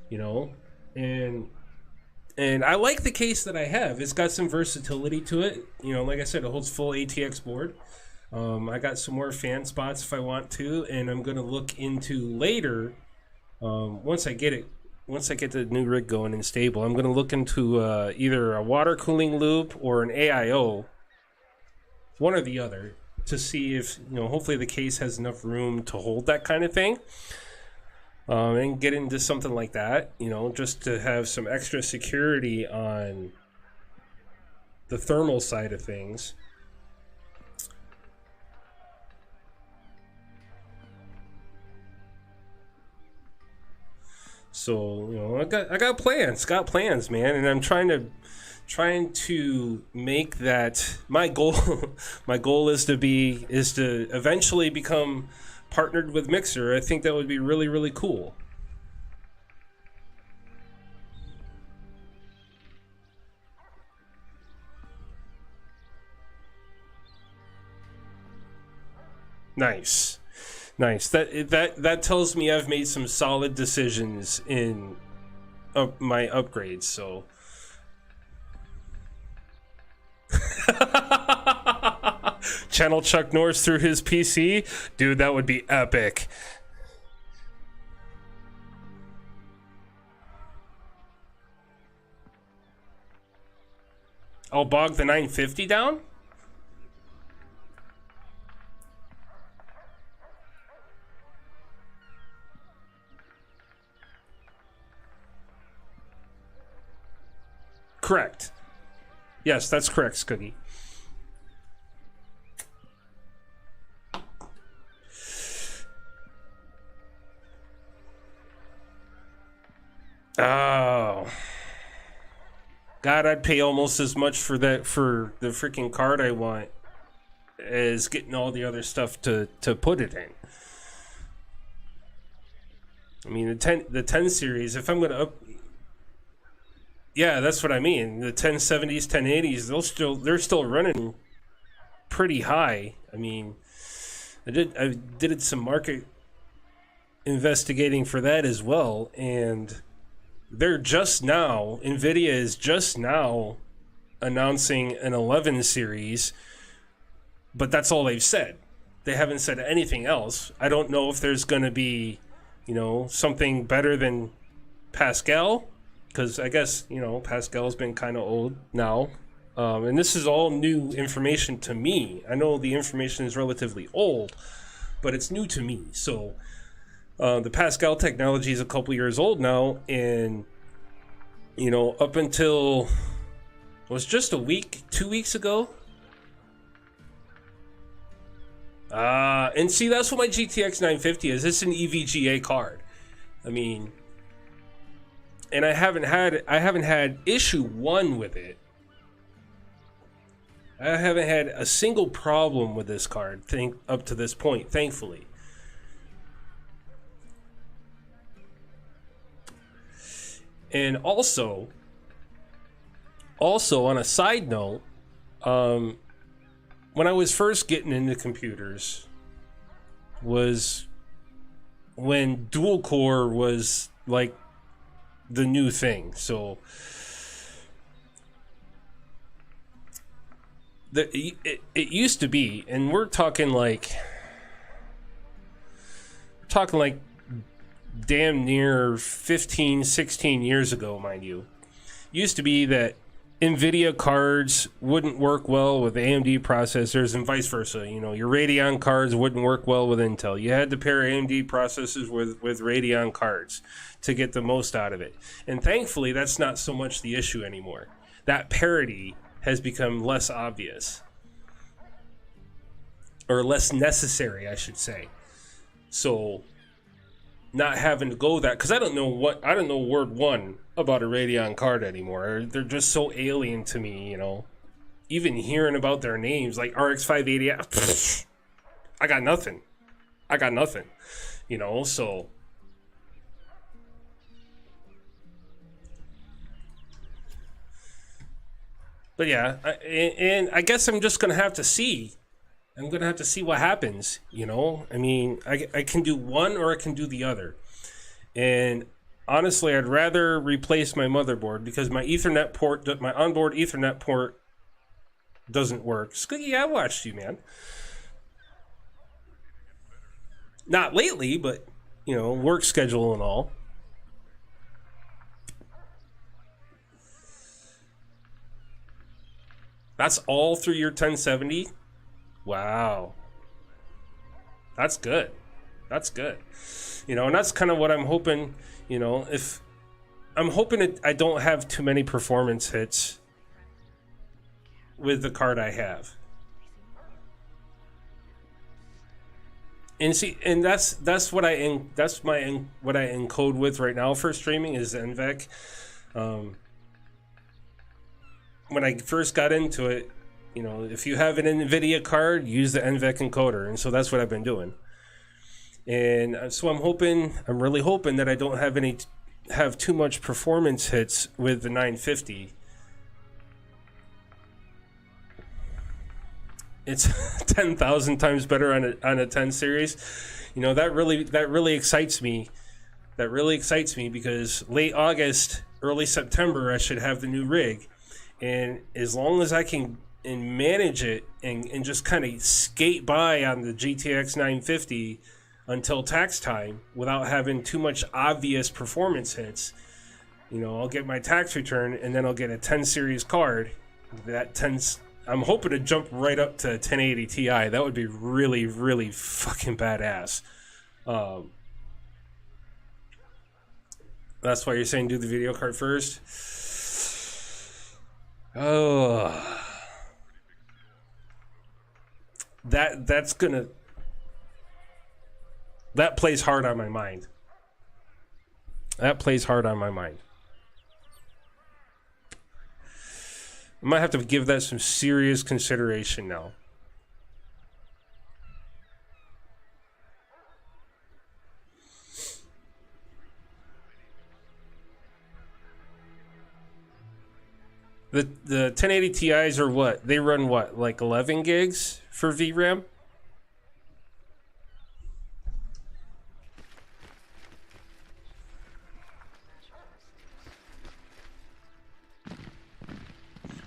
and I like the case that I have. It's got some versatility to it. Like I said, it holds full ATX board. I got some more fan spots if I want to, and I'm going to look into later, once I get the new rig going and stable, I'm going to look into either a water cooling loop or an AIO, one or the other, to see if, hopefully the case has enough room to hold that kind of thing. And get into something like that, just to have some extra security on the thermal side of things. So, I got plans, man, and I'm trying to make that my goal. My goal is to eventually become partnered with Mixer. I think that would be really, really cool. Nice. That tells me I've made some solid decisions in my upgrades. So. Channel Chuck Norris through his PC, dude. That would be epic. I'll bog the 950 down. Correct. Yes, that's correct, Scoogie. Oh. God, I'd pay almost as much for the freaking card I want as getting all the other stuff to put it in. I mean, the 10 series, if I'm going to yeah, that's what I mean. The 1070s, 1080s, they're still running pretty high. I mean, I did some market investigating for that as well, and NVIDIA is just now announcing an 11 series, but that's all they've said. They haven't said anything else. I don't know if there's going to be, something better than Pascal, because I guess, Pascal's been kind of old now. And this is all new information to me. I know the information is relatively old, but it's new to me. So the Pascal technology is a couple years old now, and up until it was just 2 weeks ago. And see, that's what my GTX 950 is. It's an EVGA card. I mean, and I haven't had issue 1 with it. I haven't had a single problem with this card up to this point, thankfully. And also on a side note, when I was first getting into computers was when dual core was like the new thing. So it used to be, and we're talking like damn near 15, 16 years ago, mind you. Used to be that NVIDIA cards wouldn't work well with AMD processors and vice versa. Your Radeon cards wouldn't work well with Intel. You had to pair AMD processors with Radeon cards to get the most out of it. And thankfully, that's not so much the issue anymore. That parity has become less obvious. Or less necessary, I should say. So not having to go that, because I don't know word one about a Radeon card anymore. They're just so alien to me, Even hearing about their names, like RX 580, I got nothing, so But yeah, and I guess I'm just gonna have to see. I'm gonna have to see what happens. You know, I mean, I can do one or I can do the other. And honestly, I'd rather replace my motherboard because my Ethernet port, my onboard Ethernet port, doesn't work. Skuggy, I watched you, man. Not lately, but you know, work schedule and all. That's all through your 1070? Wow. That's good. That's good. You know, and that's kind of what I'm hoping, you know, if I'm hoping I don't have too many performance hits with the card I have. And see, and that's what what I encode with right now for streaming is NVEC. When I first got into it, you know, if you have an NVIDIA card, use the NVEC encoder, and so that's what I've been doing. And so I'm really hoping that I don't have too much performance hits with the 950. It's 10,000 times better on a 10 series. You know, that really excites me. That really excites me because late August, early September, I should have the new rig. And as long as I can manage it and just kind of skate by on the GTX 950 until tax time without having too much obvious performance hits, you know, I'll get my tax return and then I'll get a 10 series card. I'm hoping to jump right up to 1080 Ti. That would be really, really fucking badass. That's why you're saying do the video card first. Oh, that plays hard on my mind. That plays hard on my mind. I might have to give that some serious consideration now. The 1080 Ti's are what? They run what? Like 11 gigs for VRAM?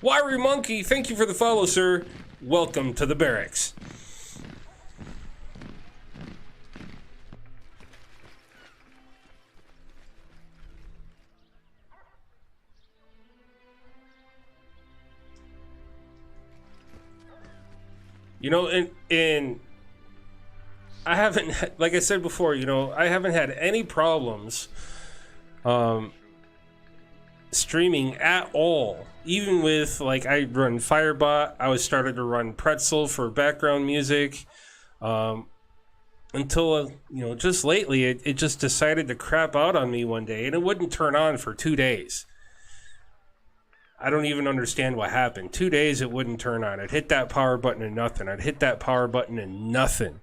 Wiry Monkey, thank you for the follow, sir. Welcome to the barracks. You know, and I haven't, like I said before, you know, I haven't had any problems streaming at all. Even with, like, I run Firebot, I was started to run Pretzel for background music, until, you know, just lately, it just decided to crap out on me one day, and it wouldn't turn on for 2 days. I don't even understand what happened. 2 days, it wouldn't turn on. I'd hit that power button and nothing. I'd hit that power button and nothing.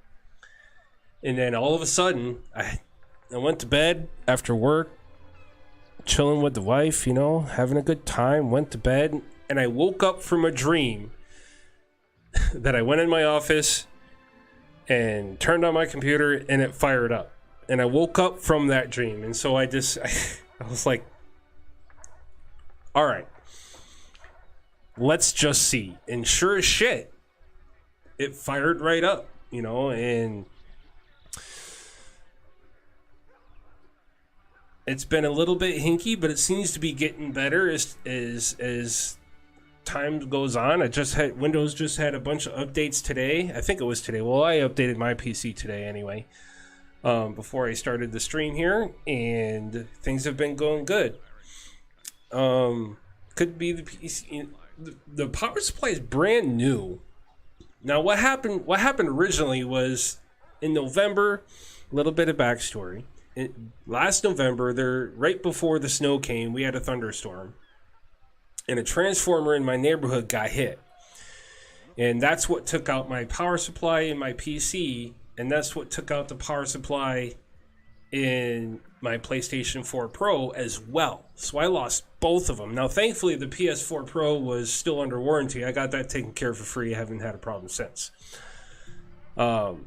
And then all of a sudden, I went to bed after work, chilling with the wife, you know, having a good time, went to bed, and I woke up from a dream that I went in my office and turned on my computer and it fired up. And I woke up from that dream. And so I was like, all right, let's just see. And sure as shit, it fired right up, you know, and it's been a little bit hinky, but it seems to be getting better as time goes on. Windows just had a bunch of updates today. I think it was today. Well, I updated my PC today anyway, before I started the stream here, and things have been going good. Could be the PC. The power supply is brand new. Now, what happened originally was in November. A little bit of backstory. Last November, right before the snow came, we had a thunderstorm, and a transformer in my neighborhood got hit, and that's what took out my power supply in my PC, and that's what took out the power supply in my PlayStation 4 Pro as well. So I lost both of them. Now, thankfully, the PS4 Pro was still under warranty. I got that taken care of for free. I haven't had a problem since. So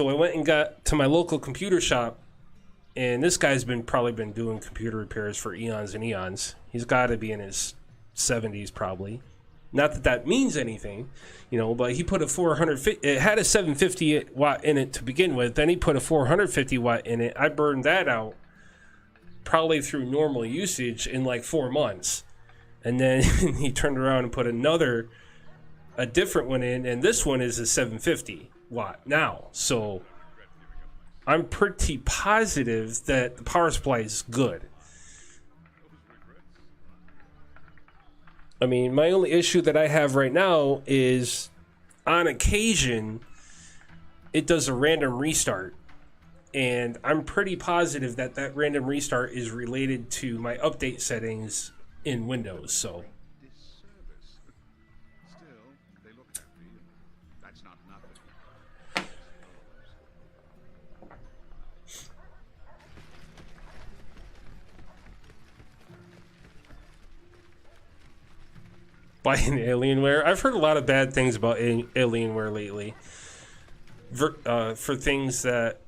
I went and got to my local computer shop, and this guy's probably been doing computer repairs for eons and eons. He's got to be in his 70s probably. Not that that means anything, you know, but he put a 450, it had a 750 watt in it to begin with. Then he put a 450 watt in it. I burned that out probably through normal usage in like 4 months. And then he turned around and put a different one in, and this one is a 750 watt now. So I'm pretty positive that the power supply is good. I mean, my only issue that I have right now is on occasion it does a random restart, and I'm pretty positive that that random restart is related to my update settings in Windows. So buying Alienware. I've heard a lot of bad things about Alienware lately. For things that,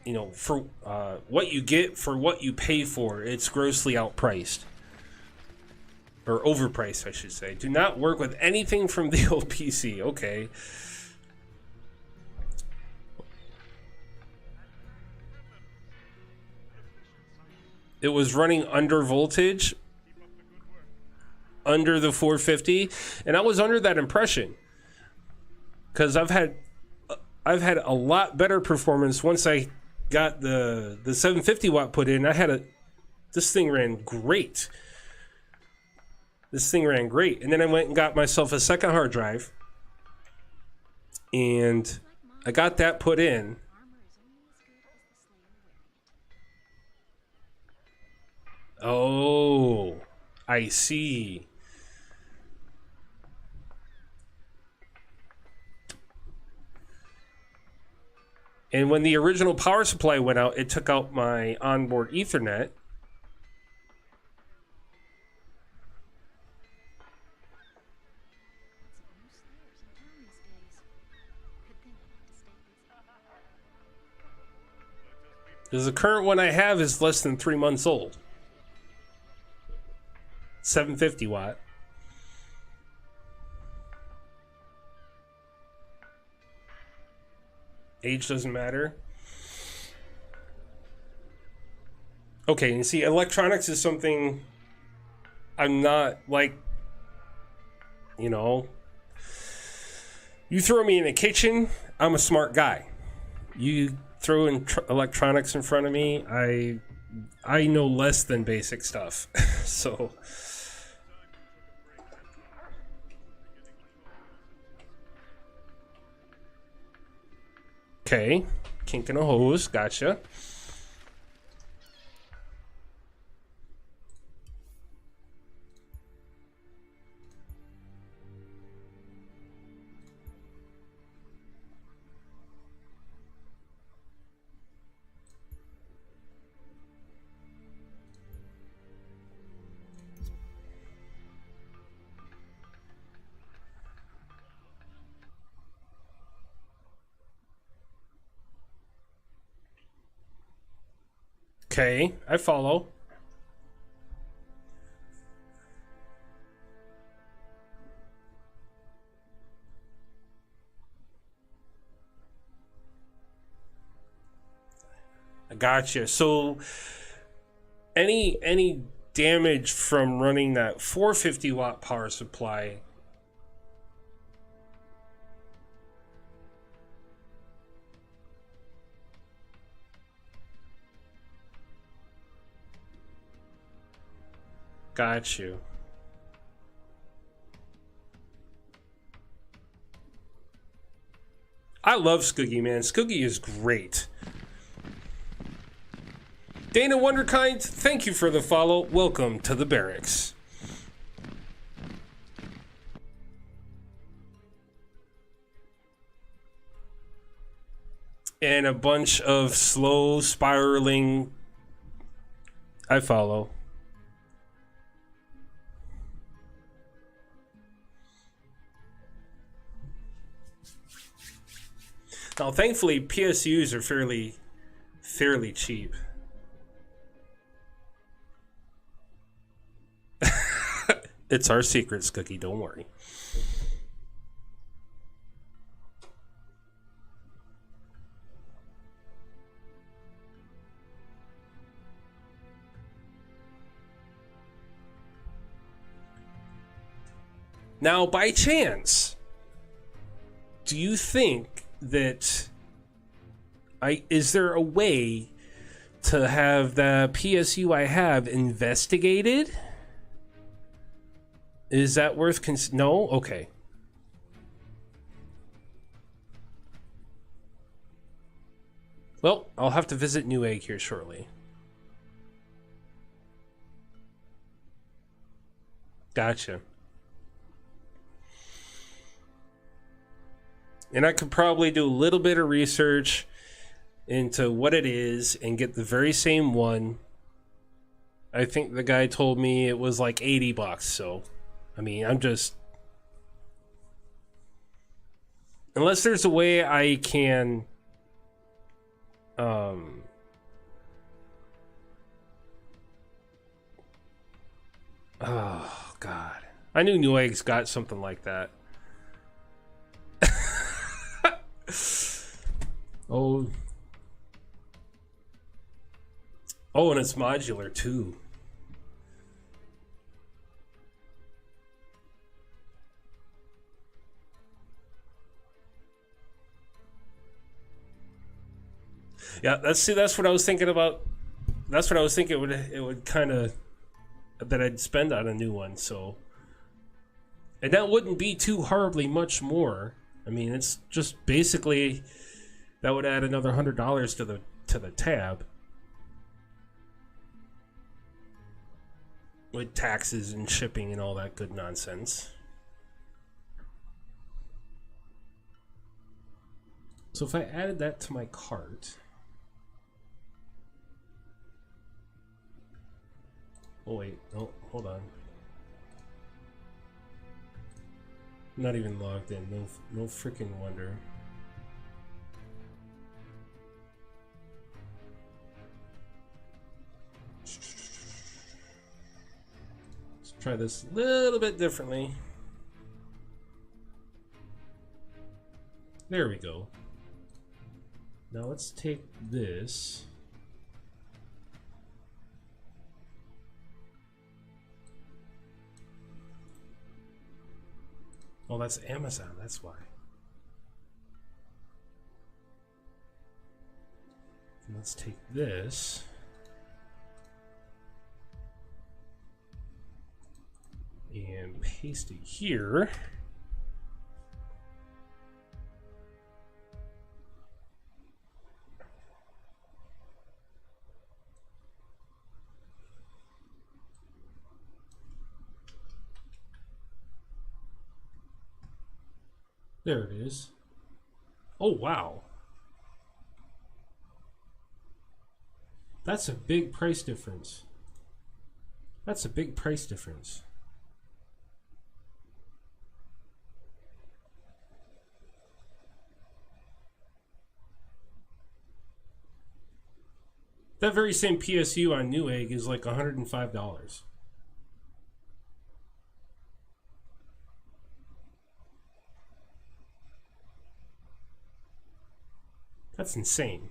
you know, for what you get for what you pay for, it's grossly outpriced. Or overpriced, I should say. Do not work with anything from the old PC. Okay. It was running under voltage, under the 450, and I was under that impression because I've had a lot better performance once I got the 750 watt put in. This thing ran great. And then I went and got myself a second hard drive, and I got that put in. Oh, I see. And when the original power supply went out, it took out my onboard Ethernet. Because the current one I have is less than 3 months old. 750 watt. Age doesn't matter. Okay, you see, electronics is something I'm not like, you know, you throw me in a kitchen, I'm a smart guy. You throw in electronics in front of me, I know less than basic stuff. So okay, kink in a hose, gotcha. Okay, I follow. I gotcha. So any damage from running that 450 watt power supply, got you. I love Skoogie, man. Skoogie is great. Dana Wonderkind, thank you for the follow. Welcome to the barracks. and a bunch of slow spiraling. I follow. Now, thankfully, PSUs are fairly cheap. It's our secrets, Cookie. Don't worry. Now, by chance, do you think that is there a way to have the PSU I have investigated? Is that worth no? Okay. Well, I'll have to visit Newegg here shortly. Gotcha. And I could probably do a little bit of research into what it is and get the very same one. I think the guy told me it was like $80, so I mean, I'm just, unless there's a way I can oh God, I knew Newegg's got something like that. Oh, and it's modular too. Yeah, that's what I was thinking about. That's what I was thinking it would kind of that I'd spend on a new one. So, and that wouldn't be too horribly much more. I mean, it's just basically that would add another $100 to the tab with taxes and shipping and all that good nonsense. So if I added that to my cart. Oh wait, no, hold on. I'm not even logged in. No freaking wonder. Let's try this a little bit differently. There we go. Now let's take this. Oh, that's Amazon, that's why. And let's take this. And paste it here. There it is. Oh, wow. That's a big price difference. That's a big price difference. That very same PSU on Newegg is like $105. That's insane.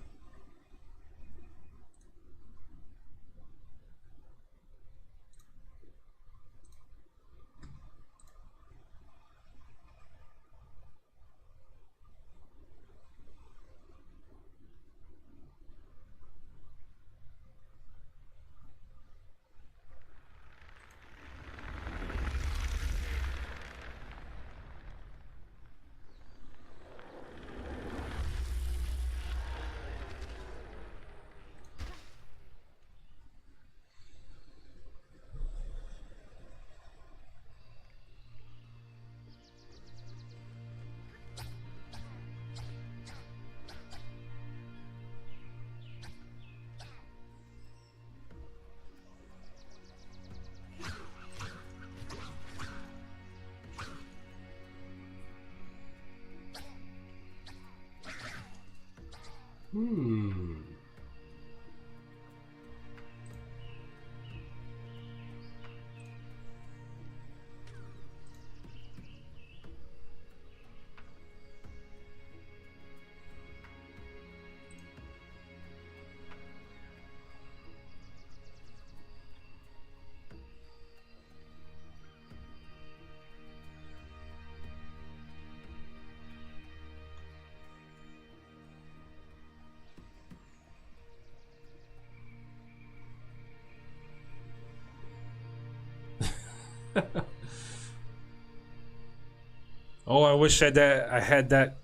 Oh, I wish I had that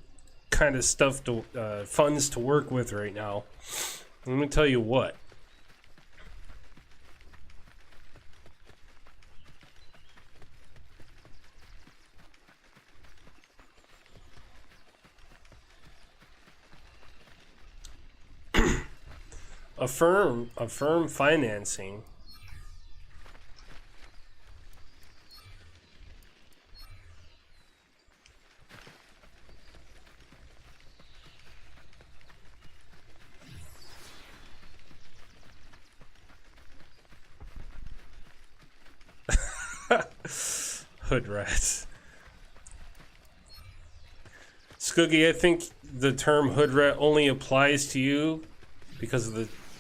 kind of stuff to funds to work with right now. Let me tell you what. Affirm financing. Hood rats. Scoogie, I think the term hood rat only applies to you because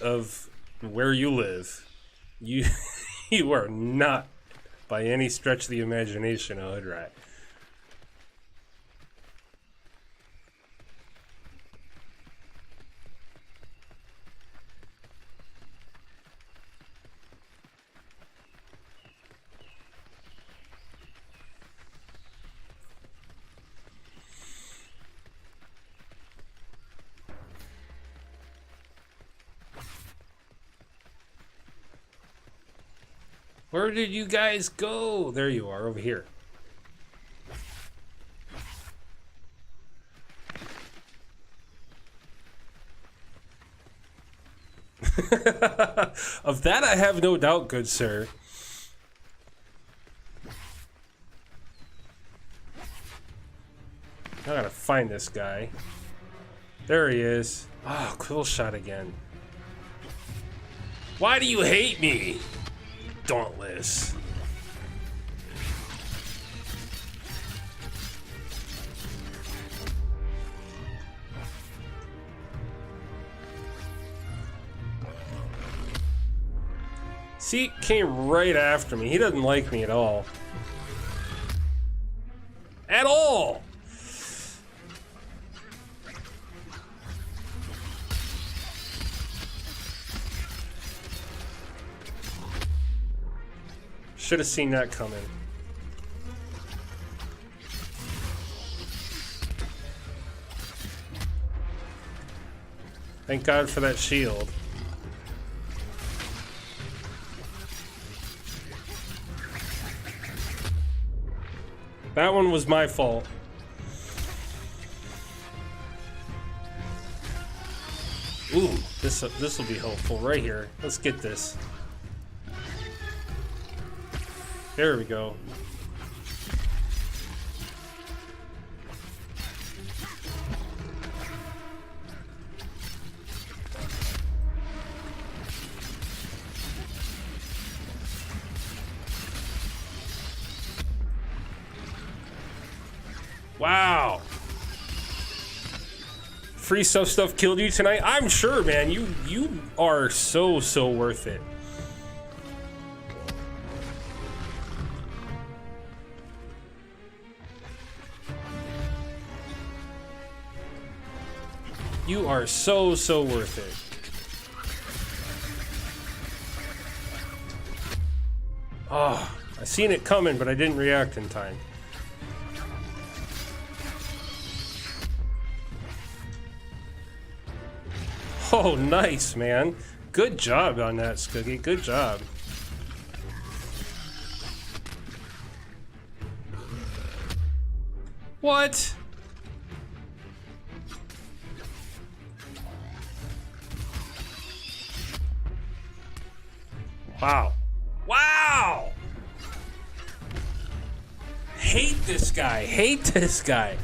of where you live. You you are not by any stretch of the imagination a hood rat. Where did you guys go? There you are, over here. Of that I have no doubt, good sir. I gotta find this guy. There he is. Oh, cool shot again. Why do you hate me? Dauntless. See, came right after me. He doesn't like me at all. At all! Should have seen that coming. Thank God for that shield. That one was my fault. Ooh, this will be helpful right here. Let's get this. There we go. Wow. Free stuff killed you tonight? I'm sure, man. You are so worth it. You are so worth it. Oh, I seen it coming, but I didn't react in time. Oh, nice, man. Good job on that, Scoogie. Good job. What? Wow. Wow! Hate this guy. Hate this guy.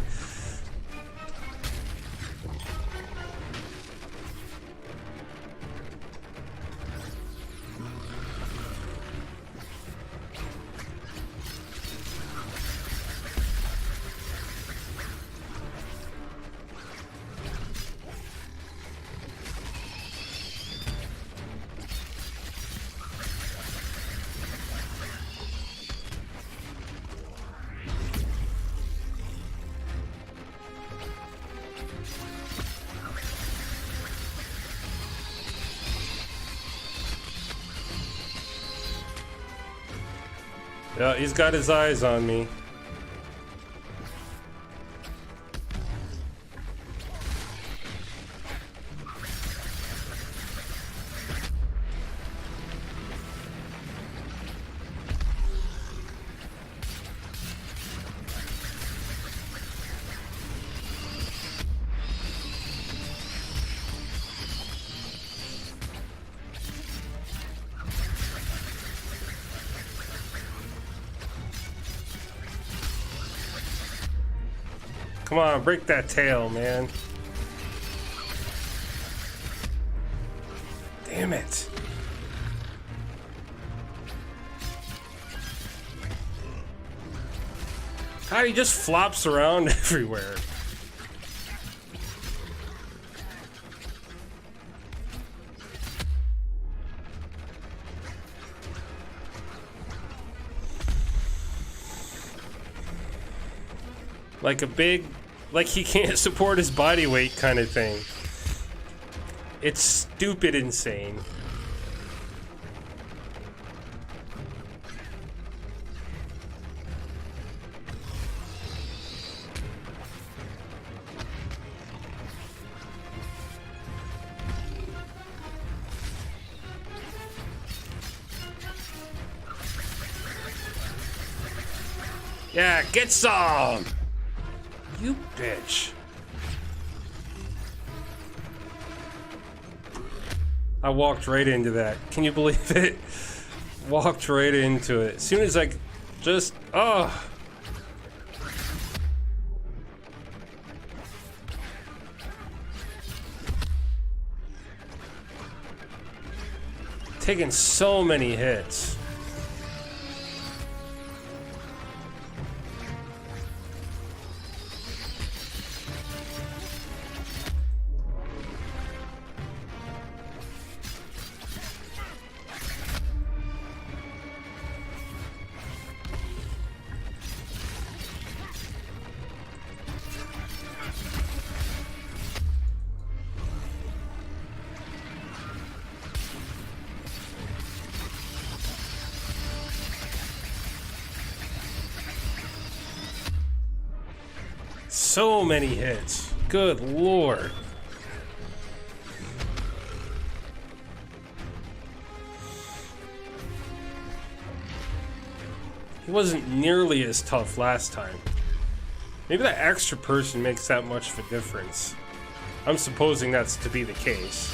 Yeah, he's got his eyes on me. Come on, break that tail, man. Damn it. God, he just flops around everywhere. Like a big, like he can't support his body weight kind of thing. It's stupid insane. Yeah, get some! You bitch. I walked right into that. Can you believe it? Walked right into it. As soon as I just... Oh! Taking so many hits. So many hits. Good lord. He wasn't nearly as tough last time. Maybe that extra person makes that much of a difference. I'm supposing that's to be the case.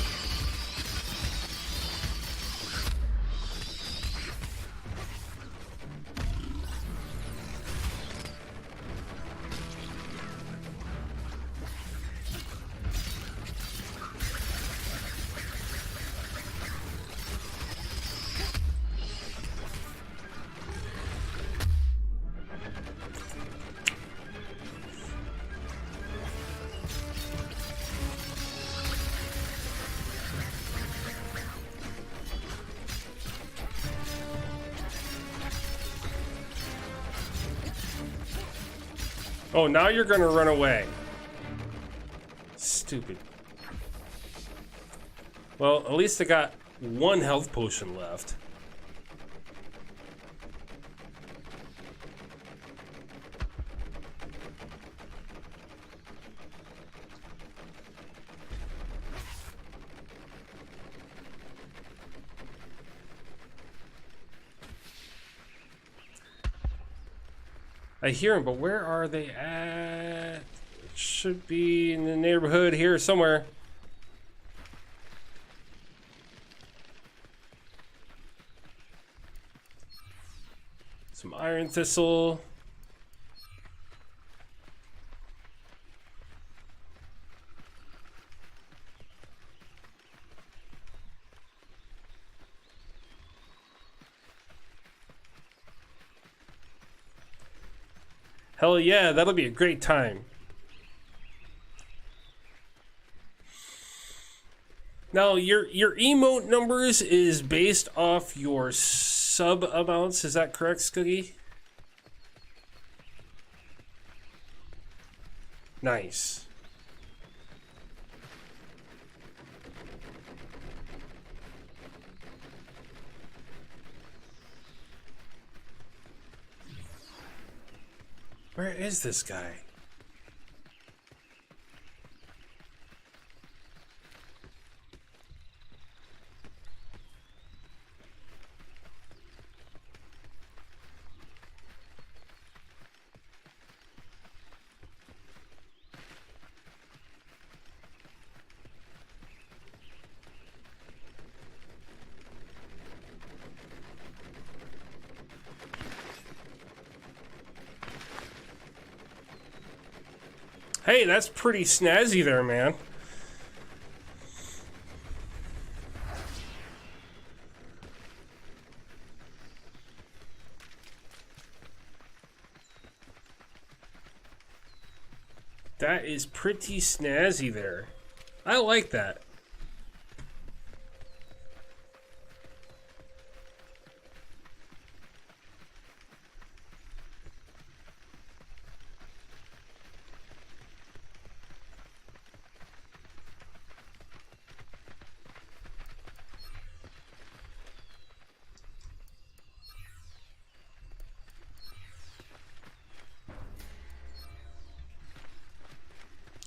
Oh, now you're gonna run away. Stupid. Well, at least I got one health potion left. I hear them, but where are they at? It should be in the neighborhood here somewhere. Some iron thistle. Hell yeah, that'll be a great time. Now, your emote numbers is based off your sub amounts, is that correct, Scoogie? Nice. Where is this guy? Hey, that's pretty snazzy there, man. That is pretty snazzy there. I like that.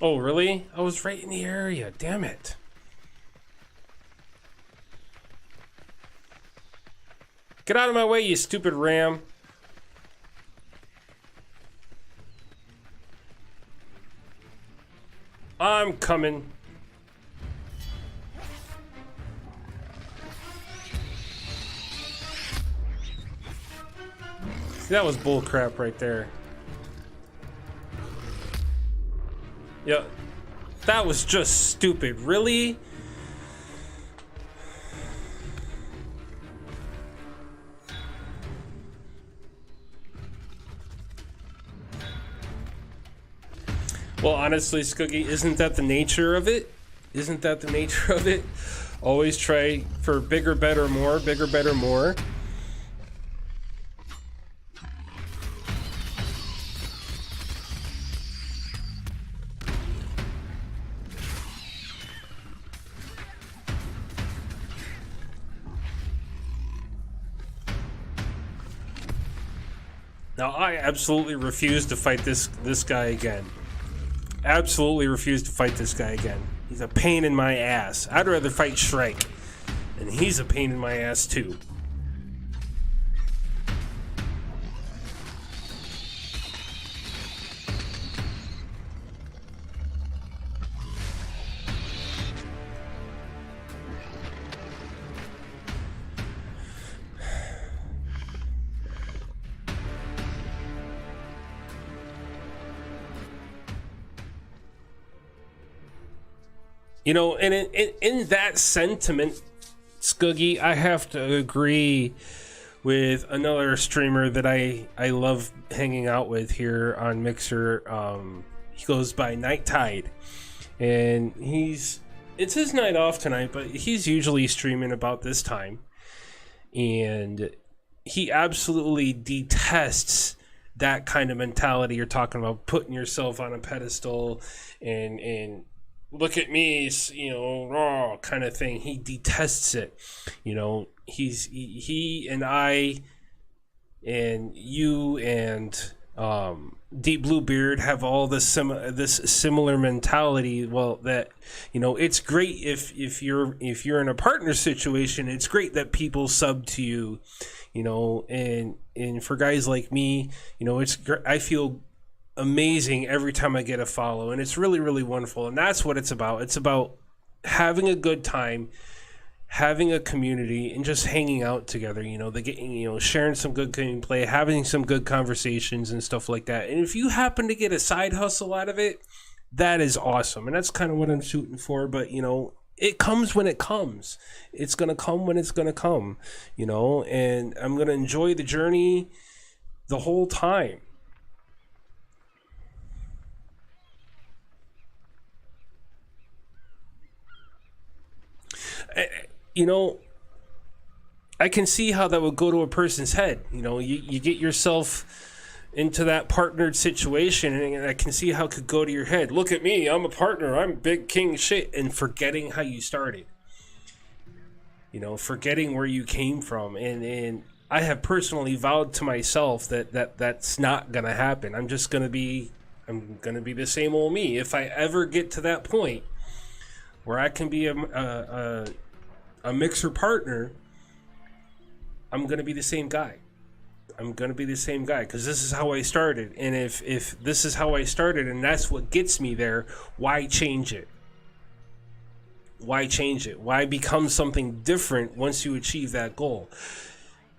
Oh, really? I was right in the area. Damn it. Get out of my way, you stupid ram. I'm coming. See, that was bullcrap right there. Yeah, that was just stupid. Really? Well, honestly, Skoogie, isn't that the nature of it? Isn't that the nature of it? Always try for bigger, better, more, bigger, better, more. Now, I absolutely refuse to fight this guy again. Absolutely refuse to fight this guy again. He's a pain in my ass. I'd rather fight Shrike. And he's a pain in my ass, too. You know, and in that sentiment, Skoogie, I have to agree with another streamer that I love hanging out with here on Mixer. He goes by Night Tide, and it's his night off tonight, but he's usually streaming about this time, and he absolutely detests that kind of mentality you're talking about, putting yourself on a pedestal and look at me, you know, raw kind of thing. He detests it. You know, he and I and you and Deep Bluebeard have all this similar mentality. Well, that, you know, it's great if you're in a partner situation. It's great that people sub to you, you know, and for guys like me, you know, I feel amazing every time I get a follow, and it's really, really wonderful. And that's what it's about. It's about having a good time, having a community, and just hanging out together. You know, sharing some good gameplay, having some good conversations and stuff like that. And if you happen to get a side hustle out of it, that is awesome. And that's kind of what I'm shooting for. But, you know, it comes when it comes. It's gonna come when it's gonna come. You know, and I'm gonna enjoy the journey the whole time. You know, I can see how that would go to a person's head. You know, you get yourself into that partnered situation, and I can see how it could go to your head. Look at me, I'm a partner, I'm big king shit, and forgetting how you started. You know, forgetting where you came from. And I have personally vowed to myself that's not gonna happen. I'm gonna be the same old me. If I ever get to that point where I can be a mixer partner, I'm gonna be the same guy. I'm gonna be the same guy because this is how I started. And if this is how I started and that's what gets me there, why change it? Why change it? Why become something different once you achieve that goal?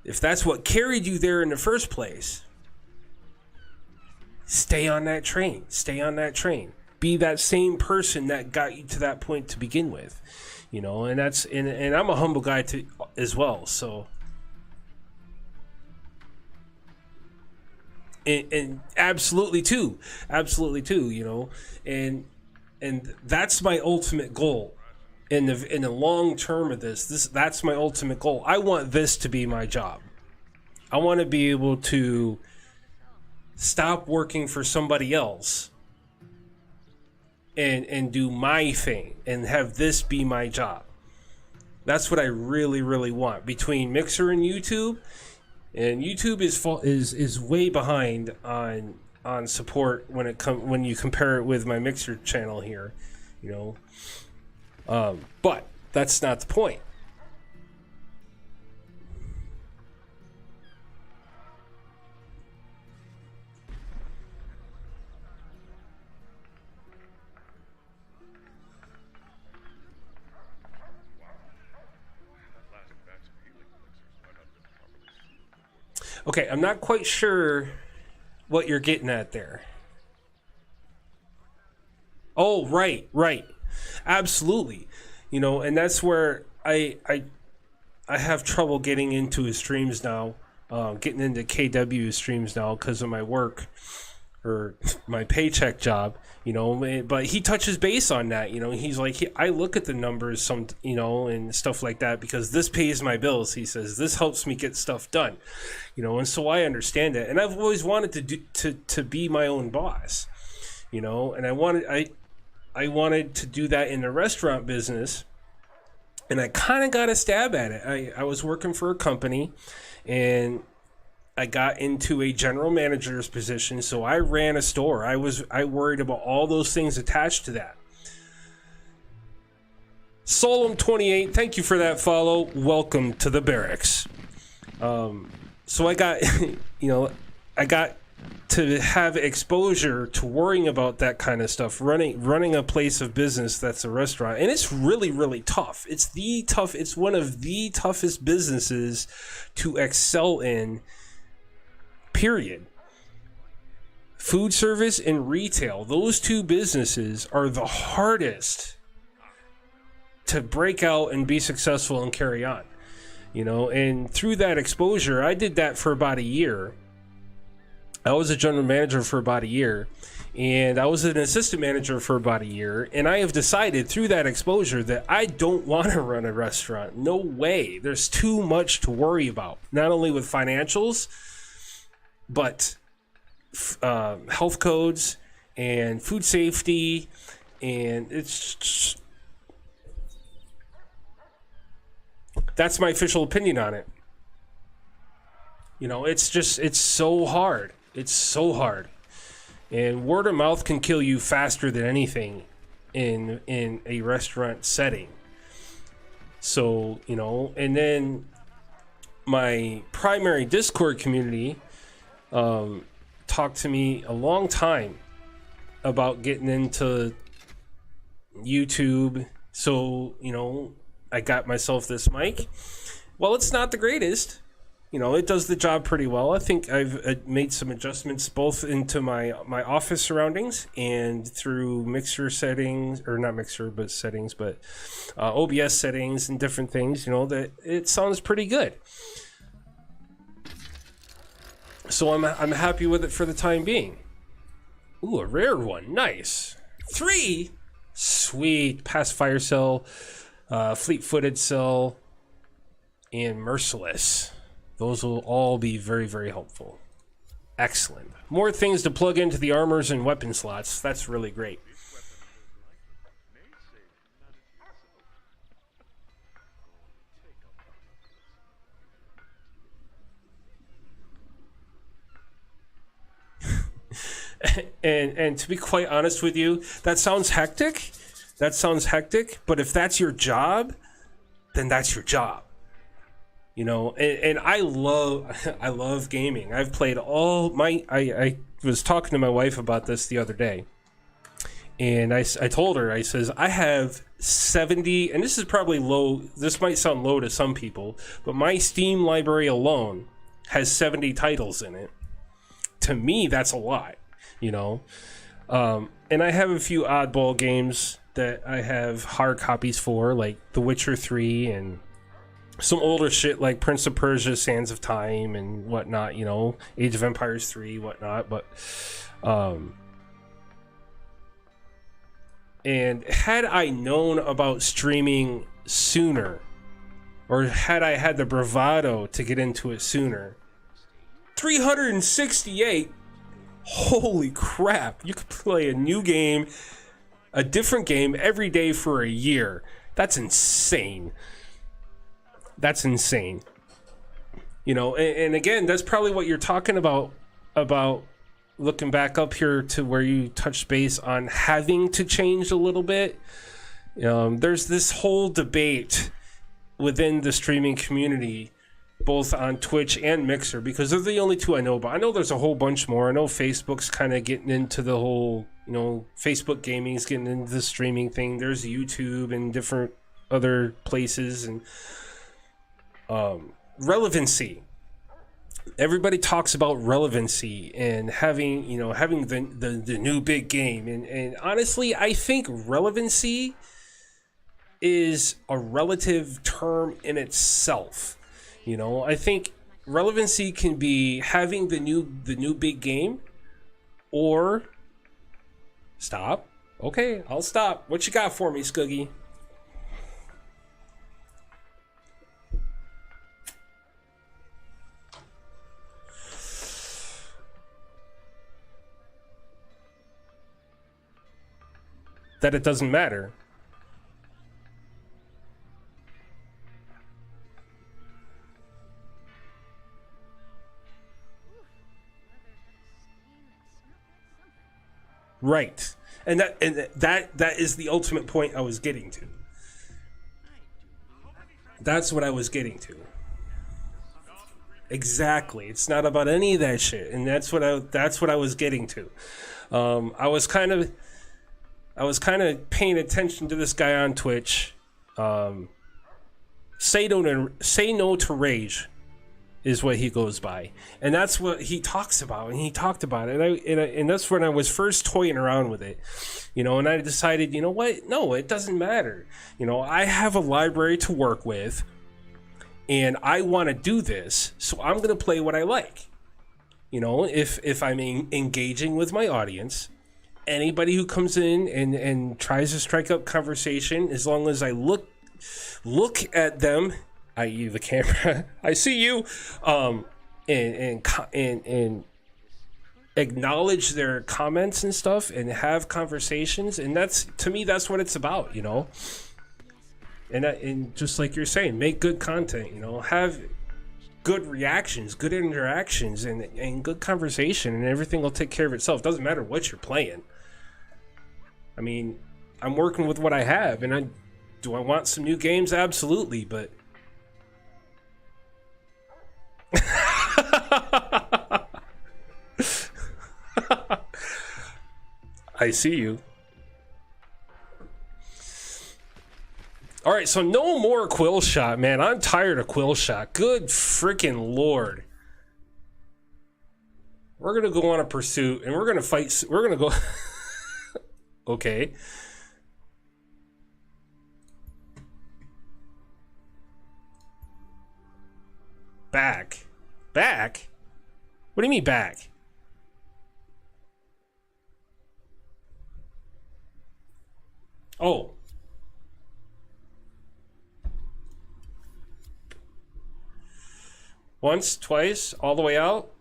If that's what carried you there in the first place, stay on that train. Stay on that train. Be that same person that got you to that point to begin with. You know, and that's and I'm a humble guy as well, so and absolutely too, you know, and that's my ultimate goal. In the long term of that's my ultimate goal. I want this to be my job. I want to be able to stop working for somebody else and do my thing and have this be my job. That's what I really, really want. Between Mixer and YouTube YouTube is way behind on support when you compare it with my Mixer channel here, you know. But that's not the point. Okay, I'm not quite sure what you're getting at there. Oh, right. Absolutely. You know, and that's where I have trouble getting into his streams now, getting into KW streams now because of my work or my paycheck job, you know, but he touches base on that, you know. He's like, I look at the numbers you know, and stuff like that because this pays my bills. He says, this helps me get stuff done, you know, and so I understand that. And I've always wanted to be my own boss, you know, and I wanted to do that in the restaurant business, and I kind of got a stab at it. I was working for a company, and I got into a general manager's position, so I ran a store. I worried about all those things attached to that. Solom28, thank you for that follow. Welcome to the barracks. So I got, you know, I got to have exposure to worrying about that kind of stuff, running a place of business that's a restaurant, and it's really, really tough. It's one of the toughest businesses to excel in, period. Food service and retail, those two businesses are the hardest to break out and be successful and carry on, you know. And through that exposure, I did that for about a year. I was a general manager for about a year, and I was an assistant manager for about a year, and I have decided through that exposure that I don't want to run a restaurant. No way. There's too much to worry about, not only with financials, but health codes and food safety, and that's my official opinion on it. You know, it's so hard. It's so hard. And word of mouth can kill you faster than anything in a restaurant setting. So, you know, and then my primary Discord community talked to me a long time about getting into YouTube. So, you know, I got myself this mic. Well, it's not the greatest. You know, it does the job pretty well. I think I've made some adjustments both into my office surroundings and through mixer settings, or not mixer, but settings, but OBS settings and different things, you know, that it sounds pretty good. So I'm happy with it for the time being. Ooh, a rare one. Nice. 3. Sweet. Past fire cell, fleet-footed cell, and merciless. Those will all be very, very helpful. Excellent. More things to plug into the armors and weapon slots. That's really great. and to be quite honest with you, that sounds hectic. But if that's your job, then that's your job. You know, and I love gaming. I've played all my. I was talking to my wife about this the other day, and I told her, I says, I have 70, and this is probably low. This might sound low to some people, but my Steam library alone has 70 titles in it. To me, that's a lot, you know. And I have a few oddball games that I have hard copies for, like The Witcher 3 and some older shit like Prince of Persia, Sands of Time and whatnot, you know, Age of Empires 3, whatnot. But and had I known about streaming sooner, or had I had the bravado to get into it sooner, 368, holy crap, you could play a new game, a different game every day for a year. That's insane. That's insane. You know, and again, that's probably what you're talking about looking back up here to where you touched base on having to change a little bit. There's this whole debate within the streaming community, both on Twitch and Mixer, because they're the only two I know about. I know there's a whole bunch more. I know Facebook's kind of getting into the whole, you know, Facebook gaming is getting into the streaming thing. There's YouTube and different other places, and relevancy. Everybody talks about relevancy and having the new big game, and honestly, I think relevancy is a relative term in itself. You know, I think relevancy can be having the new big game, or stop. Okay, I'll stop. What you got for me, Scoogie? That it doesn't matter. Right. And that is the ultimate point I was getting to. That's what I was getting to. Exactly. It's not about any of that shit, and that's what I was getting to. I was kind of paying attention to this guy on Twitch. Say no to rage is what he goes by, and that's what he talks about. And he talked about it, and that's when I was first toying around with it, you know. And I decided, you know what? No, it doesn't matter. You know, I have a library to work with, and I want to do this, so I'm gonna play what I like. You know, if I'm engaging with my audience. Anybody who comes in and tries to strike up conversation, as long as I look at them, i.e. the camera, I see you, and acknowledge their comments and stuff, and have conversations, and that's, to me, that's what it's about, you know. And just like you're saying, make good content, you know, have good reactions, good interactions, and good conversation, and everything will take care of itself. Doesn't matter what you're playing. I mean, I'm working with what I have, and do I want some new games? Absolutely, but I see you. All right, so no more Quill Shot, man. I'm tired of Quill Shot. Good freaking Lord. We're going to go on a pursuit, and we're going to fight. We're going to go... Okay. Back? What do you mean back? Oh. Once, twice, all the way out?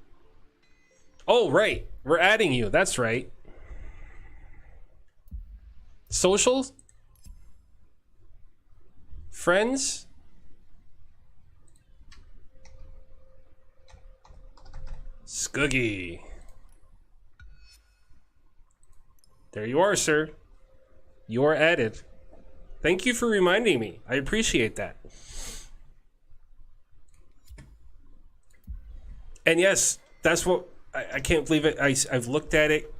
Oh, right. We're adding you. That's right. Socials? Friends? Scoogie. There you are, sir. You are added. Thank you for reminding me. I appreciate that. And yes, that's what I can't believe it. I've looked at it.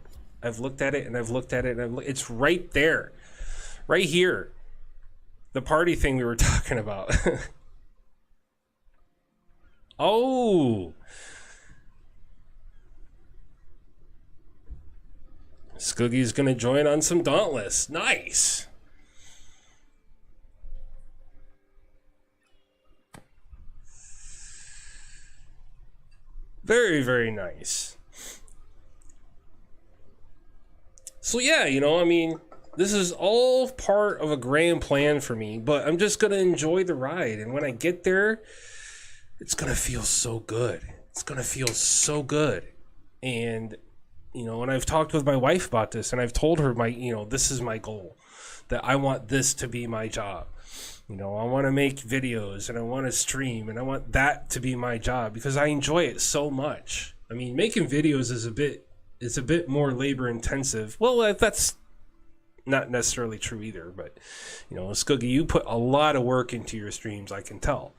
I've looked at it and I've looked at it and it's right there. Right here. The party thing we were talking about. Oh. Skoogie's going to join on some Dauntless. Nice. Very, very nice. So yeah, you know, I mean, this is all part of a grand plan for me, but I'm just going to enjoy the ride. And when I get there, it's going to feel so good. It's going to feel so good. And, you know, and I've talked with my wife about this, and I've told her this is my goal, that I want this to be my job. You know, I want to make videos and I want to stream and I want that to be my job because I enjoy it so much. I mean, making videos is a bit more labor intensive. Well, that's not necessarily true either, but you know, Skoogie, you put a lot of work into your streams, I can tell.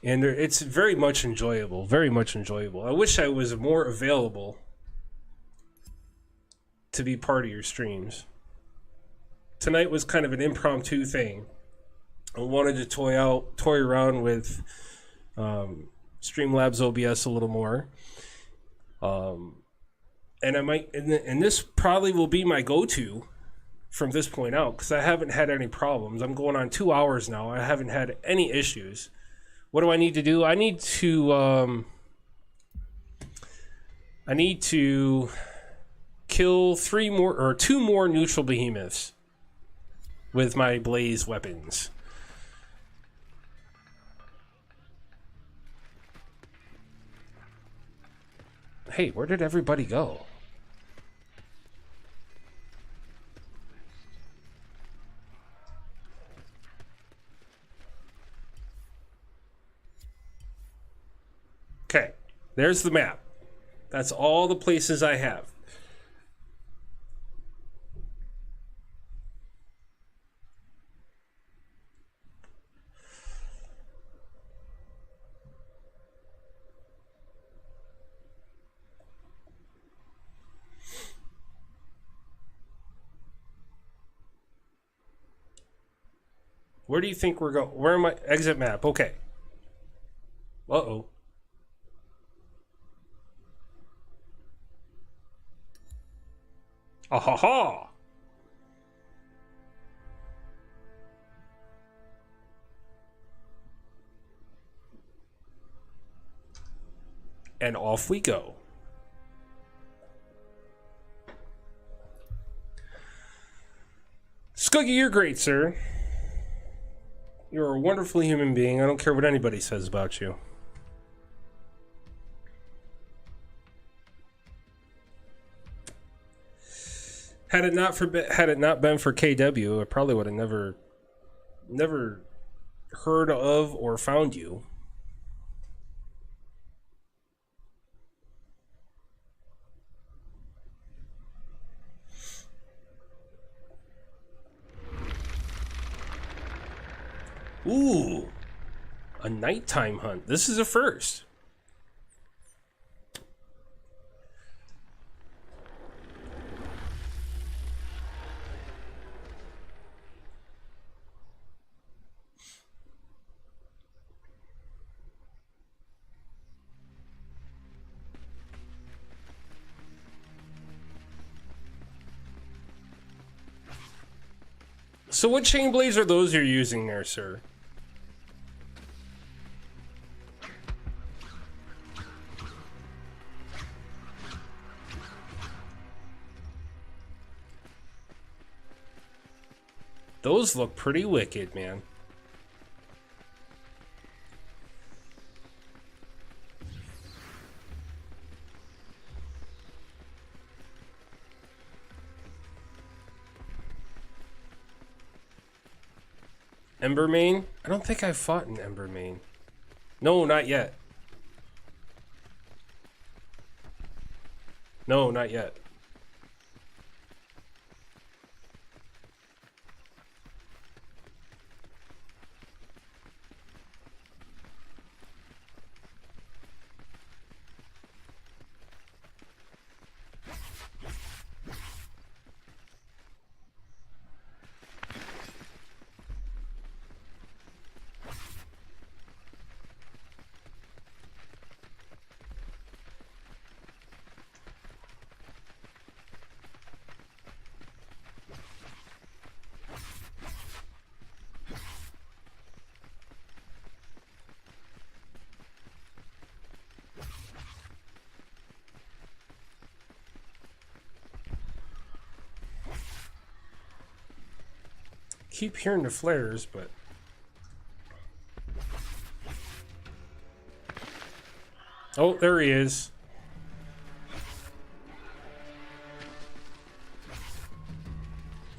And it's very much enjoyable, very much enjoyable. I wish I was more available to be part of your streams. Tonight was kind of an impromptu thing. I wanted to toy around with Streamlabs OBS a little more. And I might, and this probably will be my go-to from this point out, because I haven't had any problems. I'm going on 2 hours now. I haven't had any issues. What do I need to do? I need to kill 2 more neutral behemoths with my blaze weapons. Hey, where did everybody go? Okay, there's the map. That's all the places I have. Where do you think we're going? Where am I? Exit map. Okay. Uh-oh. Ah-ha-ha! And off we go. Skoogie, you're great, sir. You're a wonderful human being. I don't care what anybody says about you. Had it not been for KW, I probably would have never heard of or found you. Ooh, a nighttime hunt. This is a first. So what chain blades are those you're using there, sir? Those look pretty wicked, man. Embermane? I don't think I've fought an Embermane. No, not yet. No, not yet. keep hearing the flares, but... Oh, there he is.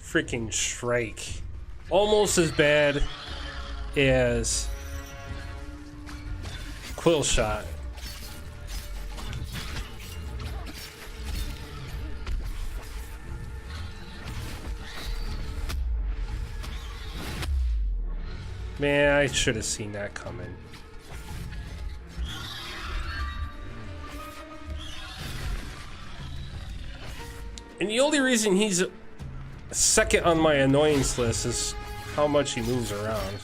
Freaking Shrike. Almost as bad as Quill Shot. Man, I should have seen that coming. And the only reason he's second on my annoyance list is how much he moves around.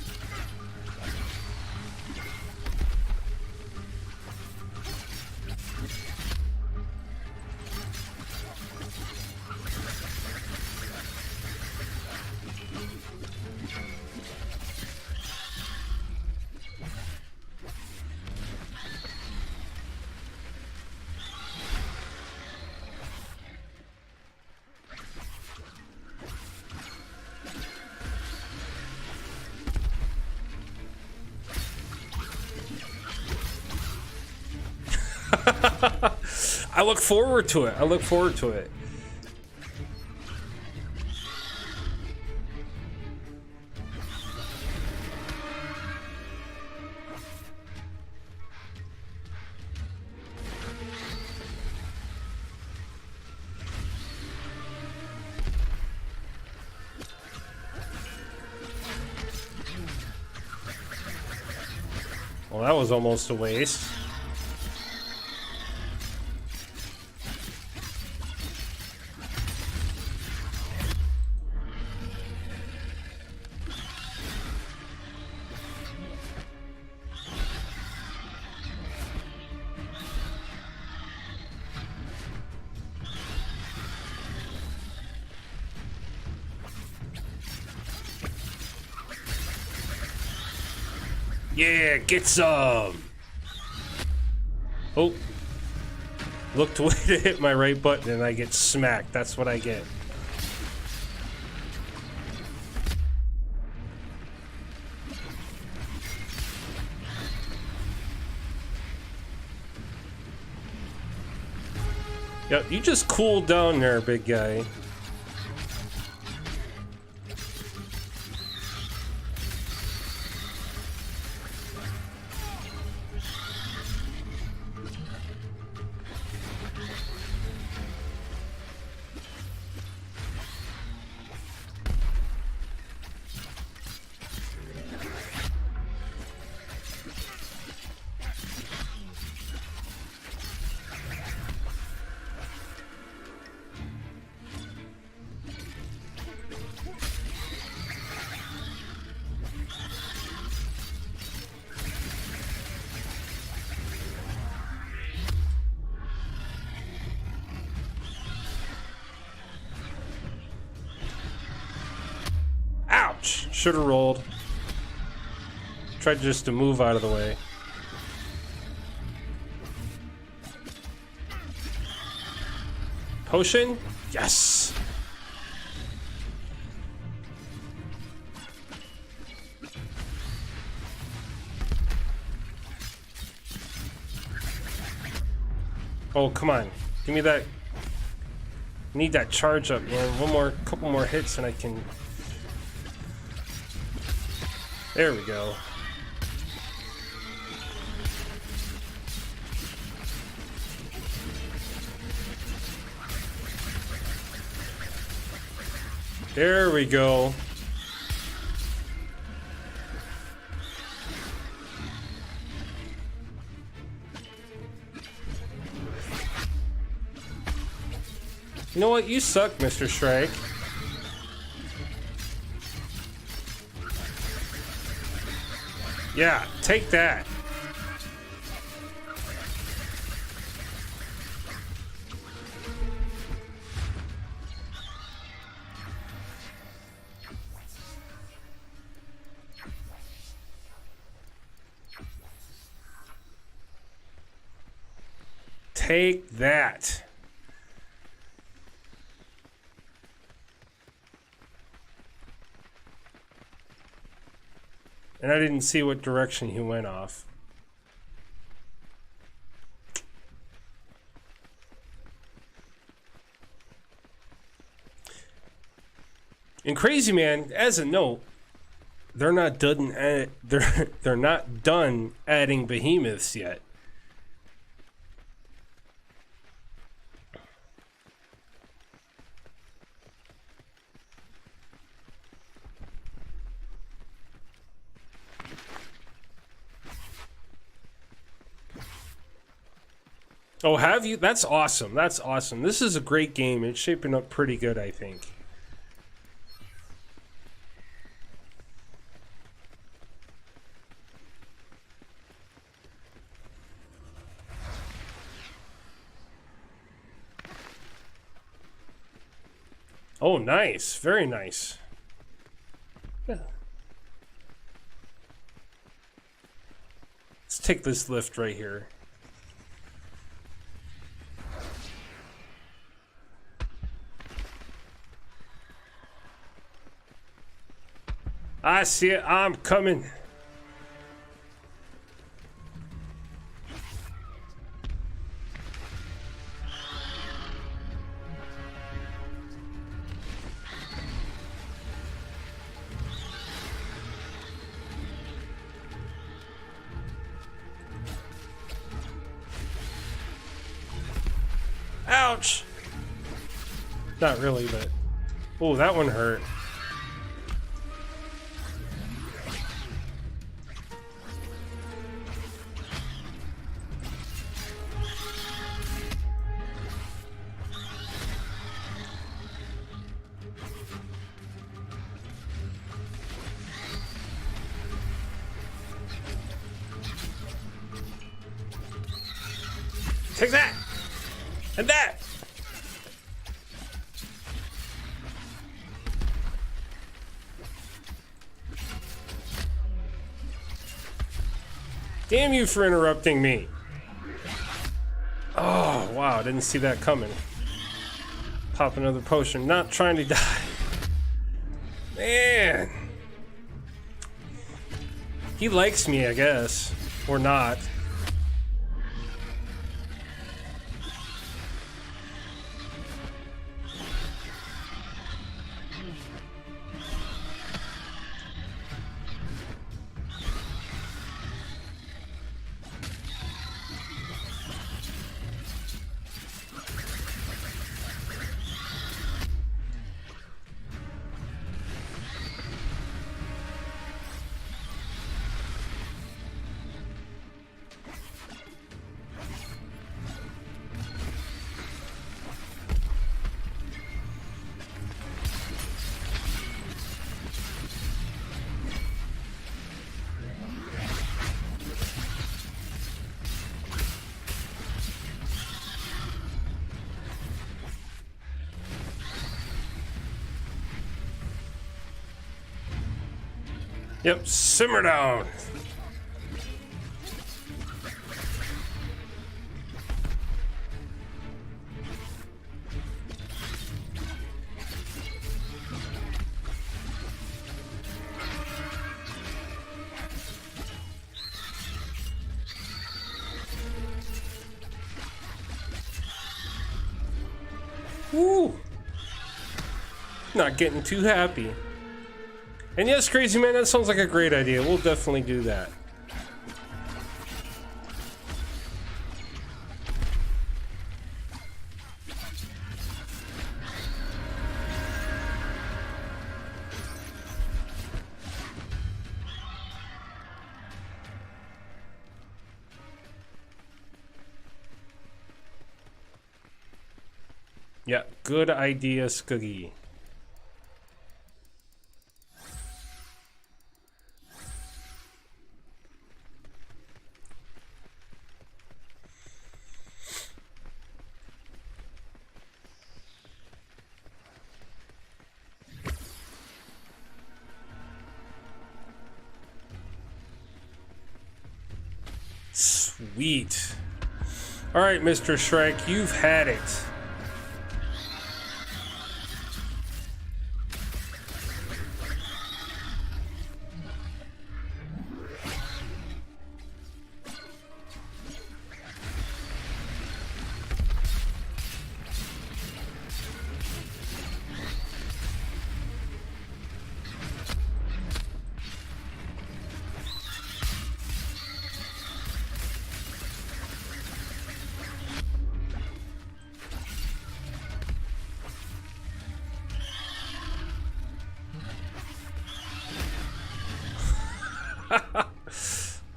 I look forward to it. I look forward to it. Well, that was almost a waste. Yeah, get some! Oh. Looked away to hit my right button and I get smacked. That's what I get. Yep, you just cooled down there, big guy. Should have rolled. Tried just to move out of the way. Potion? Yes! Oh, come on. Give me that. Need that charge up, man. Couple more hits and I can... There we go. There we go. You know what? You suck, Mr. Shrike. Yeah, take that. Take that. And I didn't see what direction he went off. And Crazy Man, as a note, they're not done. They're not done adding behemoths yet. Oh, have you? That's awesome. That's awesome. This is a great game. It's shaping up pretty good, I think. Oh, nice. Very nice. Yeah. Let's take this lift right here. I see it. I'm coming. Ouch! Not really, but... Oh, that one hurt. Take that! And that! Damn you for interrupting me. Oh, wow, didn't see that coming. Pop another potion, not trying to die. Man. He likes me, I guess. Or not. Yep, simmer down. Woo! Not getting too happy. And yes, Crazy Man, that sounds like a great idea. We'll definitely do that. Yeah, good idea, Scuggy. Sweet. All right, Mr. Shrek, you've had it.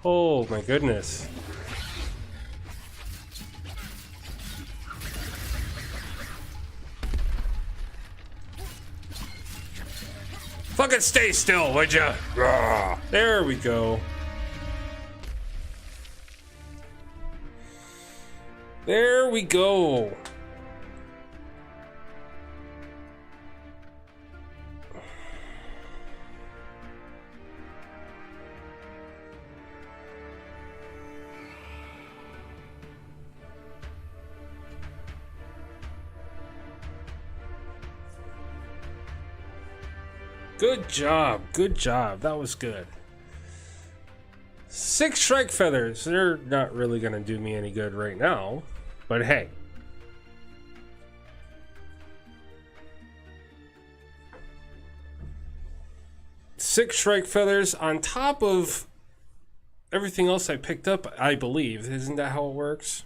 Oh my goodness. Fucking stay still, would ya? Rawr. There we go. There we go. Good job. Good job. That was good. 6 strike feathers. They're not really going to do me any good right now. But hey. Six strike feathers on top of everything else I picked up, I believe. Isn't that how it works?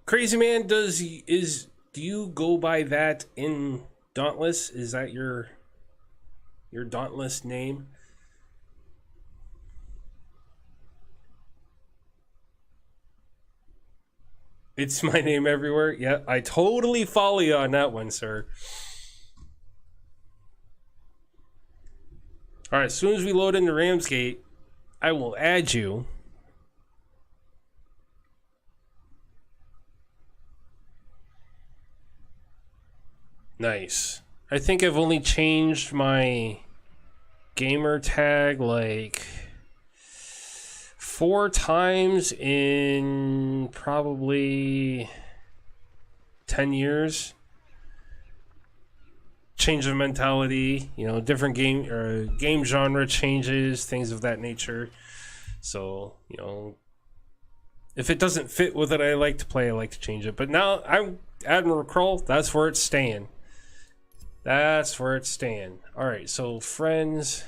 Crazy Man, do you go by that in Dauntless? Is that your Dauntless name? It's my name everywhere. Yeah, I totally follow you on that one, sir. All right, as soon as we load into Ramsgate, I will add you. Nice. I think I've only changed my gamer tag like 4 times in probably 10 years. Change of mentality, you know, different game genre changes, things of that nature. So, you know, if it doesn't fit with it I like to play, I like to change it. But now I'm AdmiralKrull, that's where it's staying. That's where it's staying. Alright, so friends.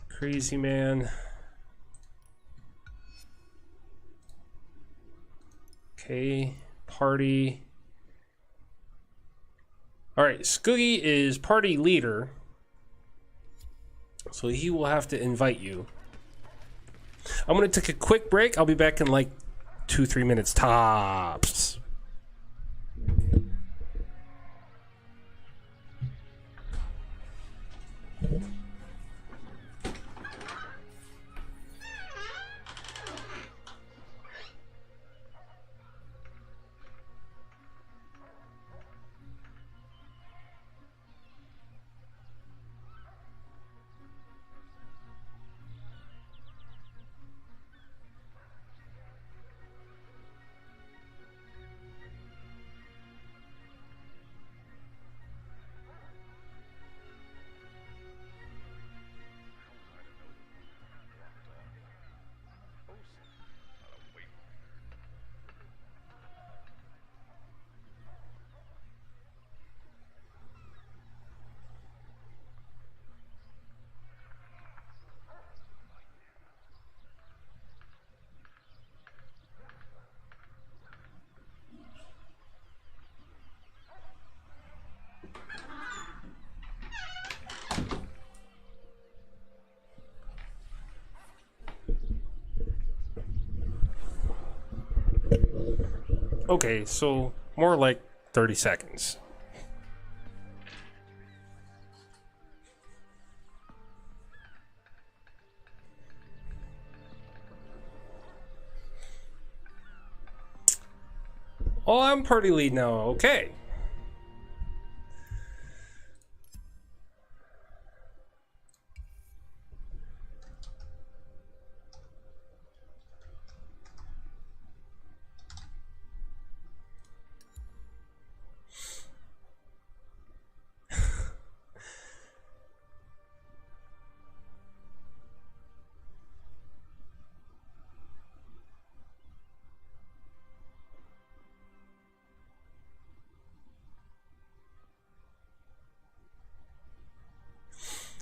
Crazy Man. Okay, party. Alright, Scoogie is party leader. So he will have to invite you. I'm going to take a quick break. I'll be back in like 2-3 minutes tops. Okay, so more like 30 seconds. Oh, I'm party lead now. Okay.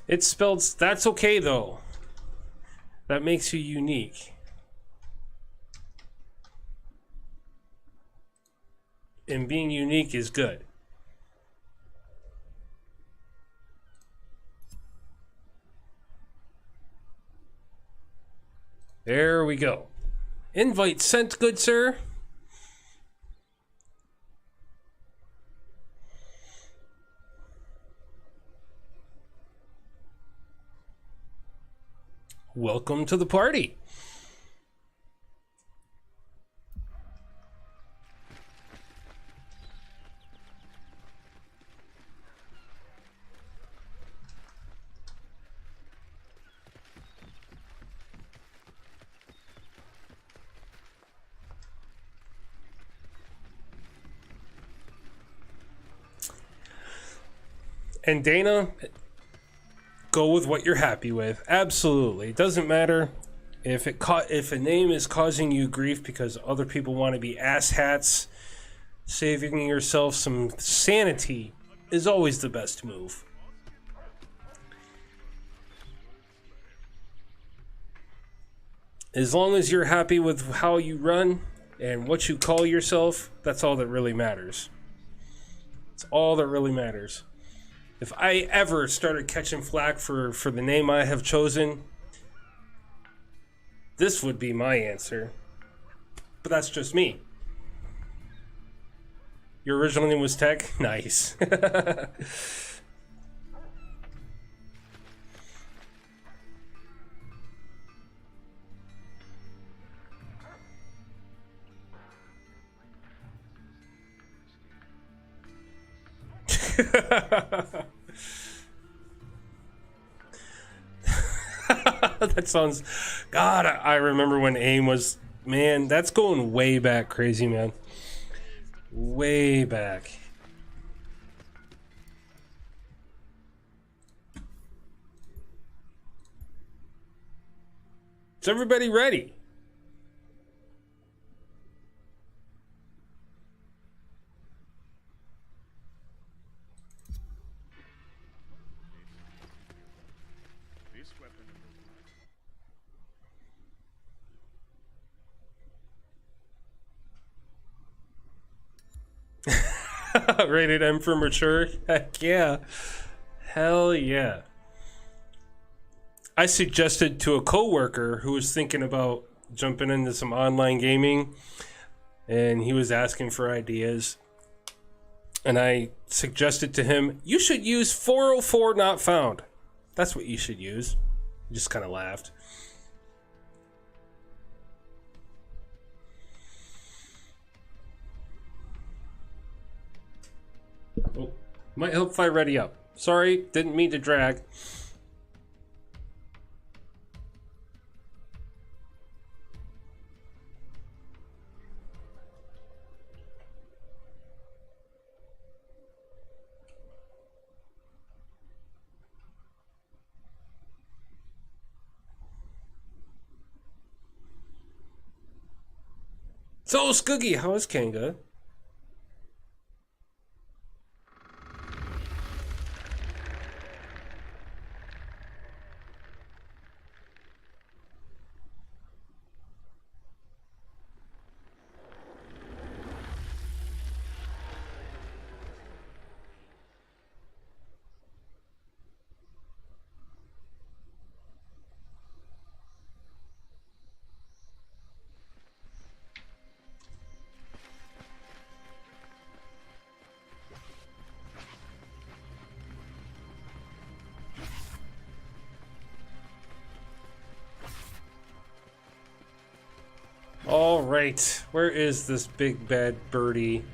It's spelled, that's okay though. That makes you unique. And being unique is good. There we go. Invite sent, good sir. Welcome to the party. And Dana, go with what you're happy with. Absolutely. It doesn't matter if if a name is causing you grief because other people want to be asshats. Saving yourself some sanity is always the best move. As long as you're happy with how you run and what you call yourself, that's all that really matters. It's all that really matters. If I ever started catching flack for the name I have chosen, this would be my answer. But that's just me. Your original name was Tech? Nice. That sounds... God, I remember when AIM was... Man, that's going way back crazy, man. Way back. Is everybody ready? This weapon. Rated M for mature? Heck yeah. Hell yeah. I suggested to a coworker who was thinking about jumping into some online gaming, and he was asking for ideas. And I suggested to him, you should use 404 not found. That's what you should use. He just kind of laughed. Oh, might help if I ready up. Sorry, didn't mean to drag. So, Skoogie, how is Kanga? All right, where is this big bad birdie?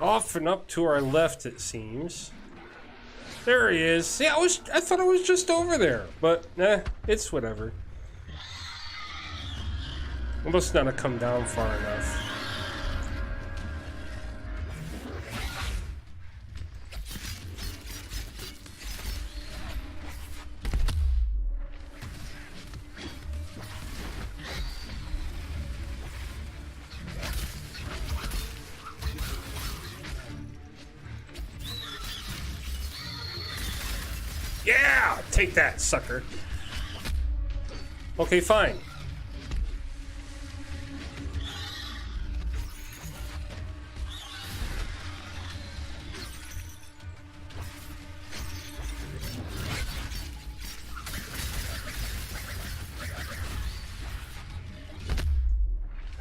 Off and up to our left, it seems. There he is. Yeah, I thought I was just over there, but it's whatever. I must not have come down far enough. Yeah! Take that, sucker. Okay, fine.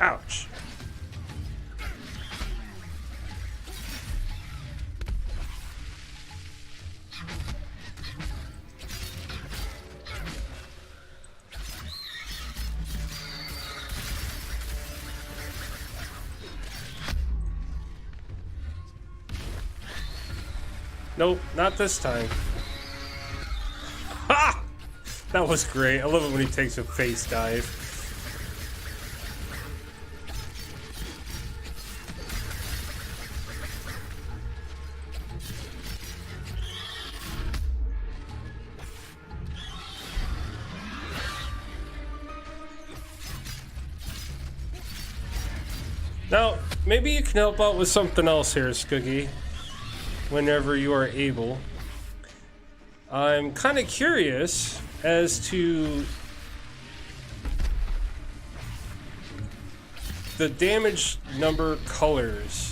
Ouch. Nope, not this time. Ha! That was great. I love it when he takes a face dive. Now, maybe you can help out with something else here, Skoogie, whenever you are able. I'm kind of curious as to the damage number colors.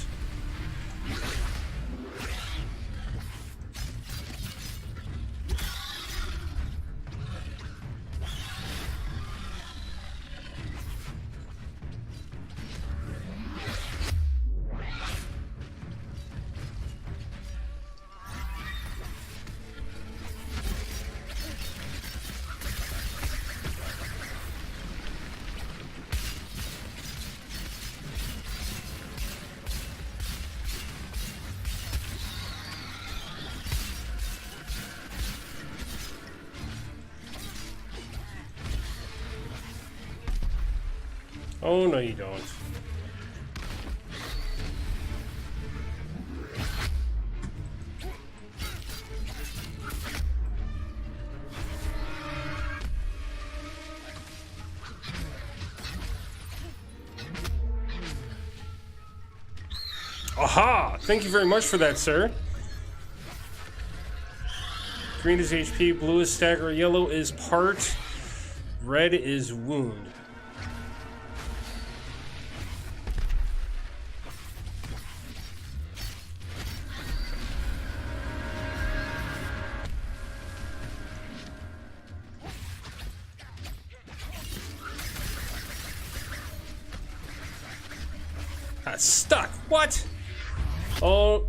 Oh, no, you don't. Aha! Thank you very much for that, sir. Green is HP, blue is stagger, yellow is part, red is wound. Stuck. What? Oh.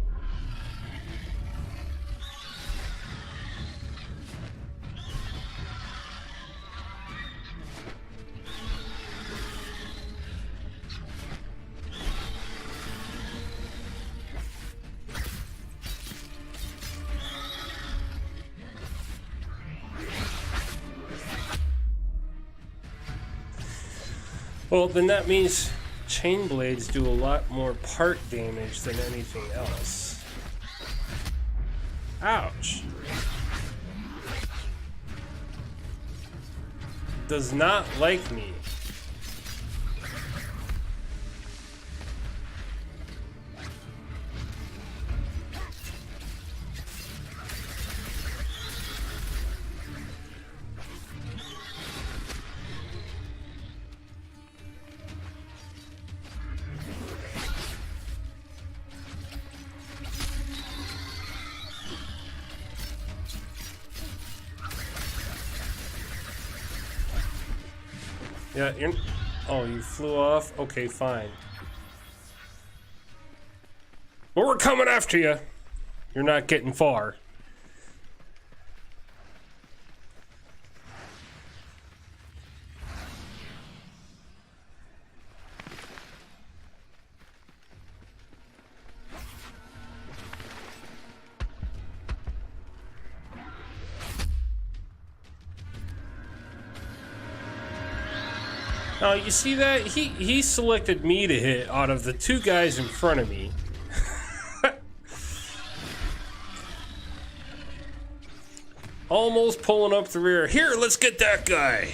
Well, then that means chain blades do a lot more part damage than anything else. Ouch. Does not like me. Yeah, oh, you flew off? Okay, fine. But we're coming after you. You're not getting far. Now, you see that? He selected me to hit out of the two guys in front of me. Almost pulling up the rear. Here, let's get that guy.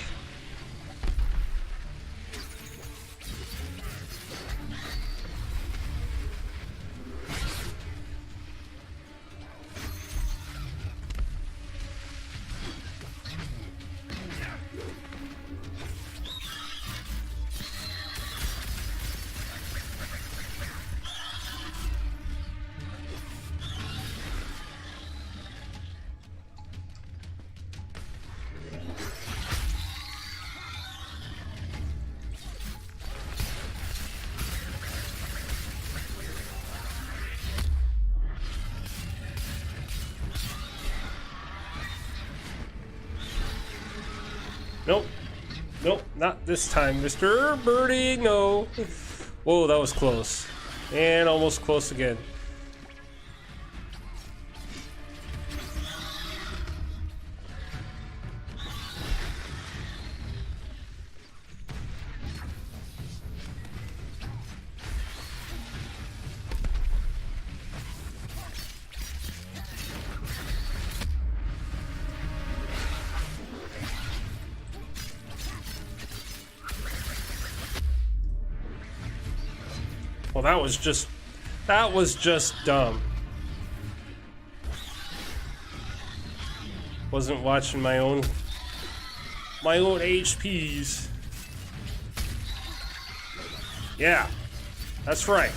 Nope. Nope, not this time, Mr. Birdie, no. Whoa, that was close. And almost close again. Well, that was just dumb. Wasn't watching my own HPs. Yeah, that's right.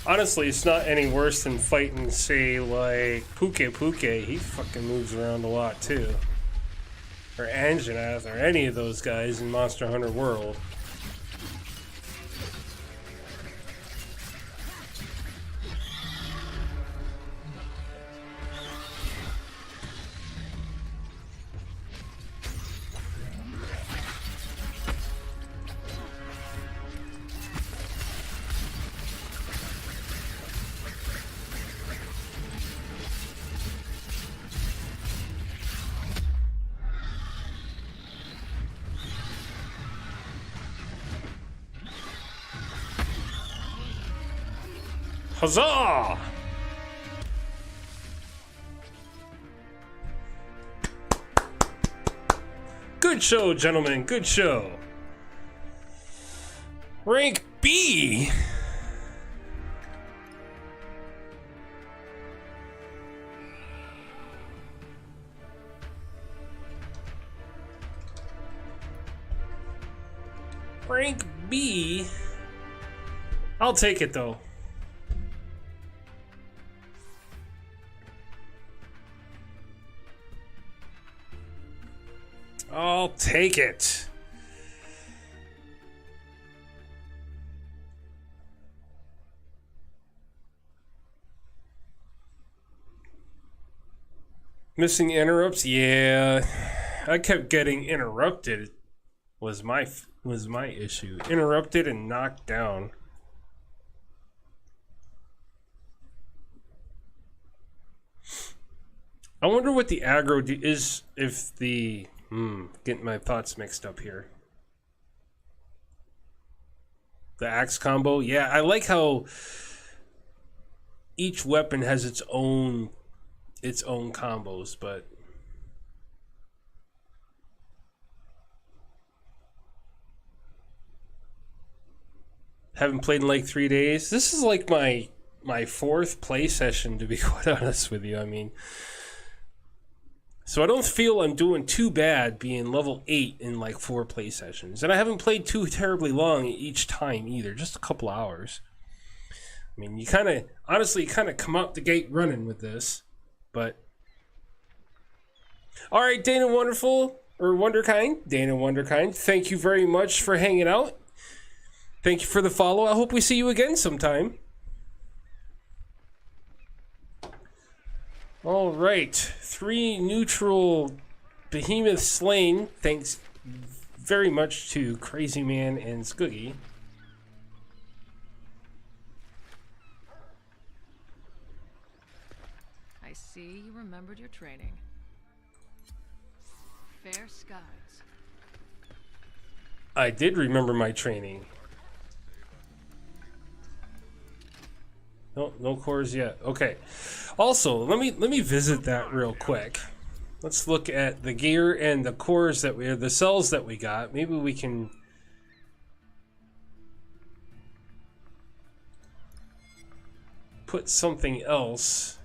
Honestly, it's not any worse than fighting, say, like, Puke. He fucking moves around a lot, too. Or Anjanath, or any of those guys in Monster Hunter World. Huzzah! Good show, gentlemen. Good show. Rank B. Rank B. I'll take it though. I'll take it. Missing interrupts? Yeah. I kept getting interrupted was my issue. Interrupted and knocked down. I wonder what the aggro is if the getting my thoughts mixed up here. The axe combo, yeah, I like how each weapon has its own combos, but haven't played in like 3 days. This is like my fourth play session, to be quite honest with you. I mean, so I don't feel I'm doing too bad being level 8 in like 4 play sessions. And I haven't played too terribly long each time either, just a couple hours. I mean, you kind of, honestly, come out the gate running with this. But, alright, Dana Wonderful, or Wonderkind, Dana Wonderkind, thank you very much for hanging out. Thank you for the follow. I hope we see you again sometime. All right, 3 neutral behemoths slain. Thanks very much to Crazy Man and Skoogie. I see you remembered your training. Fair skies. I did remember my training. No cores yet. Okay. Also, let me visit that real quick. Let's look at the gear and the cores that the cells that we got. Maybe we can put something else.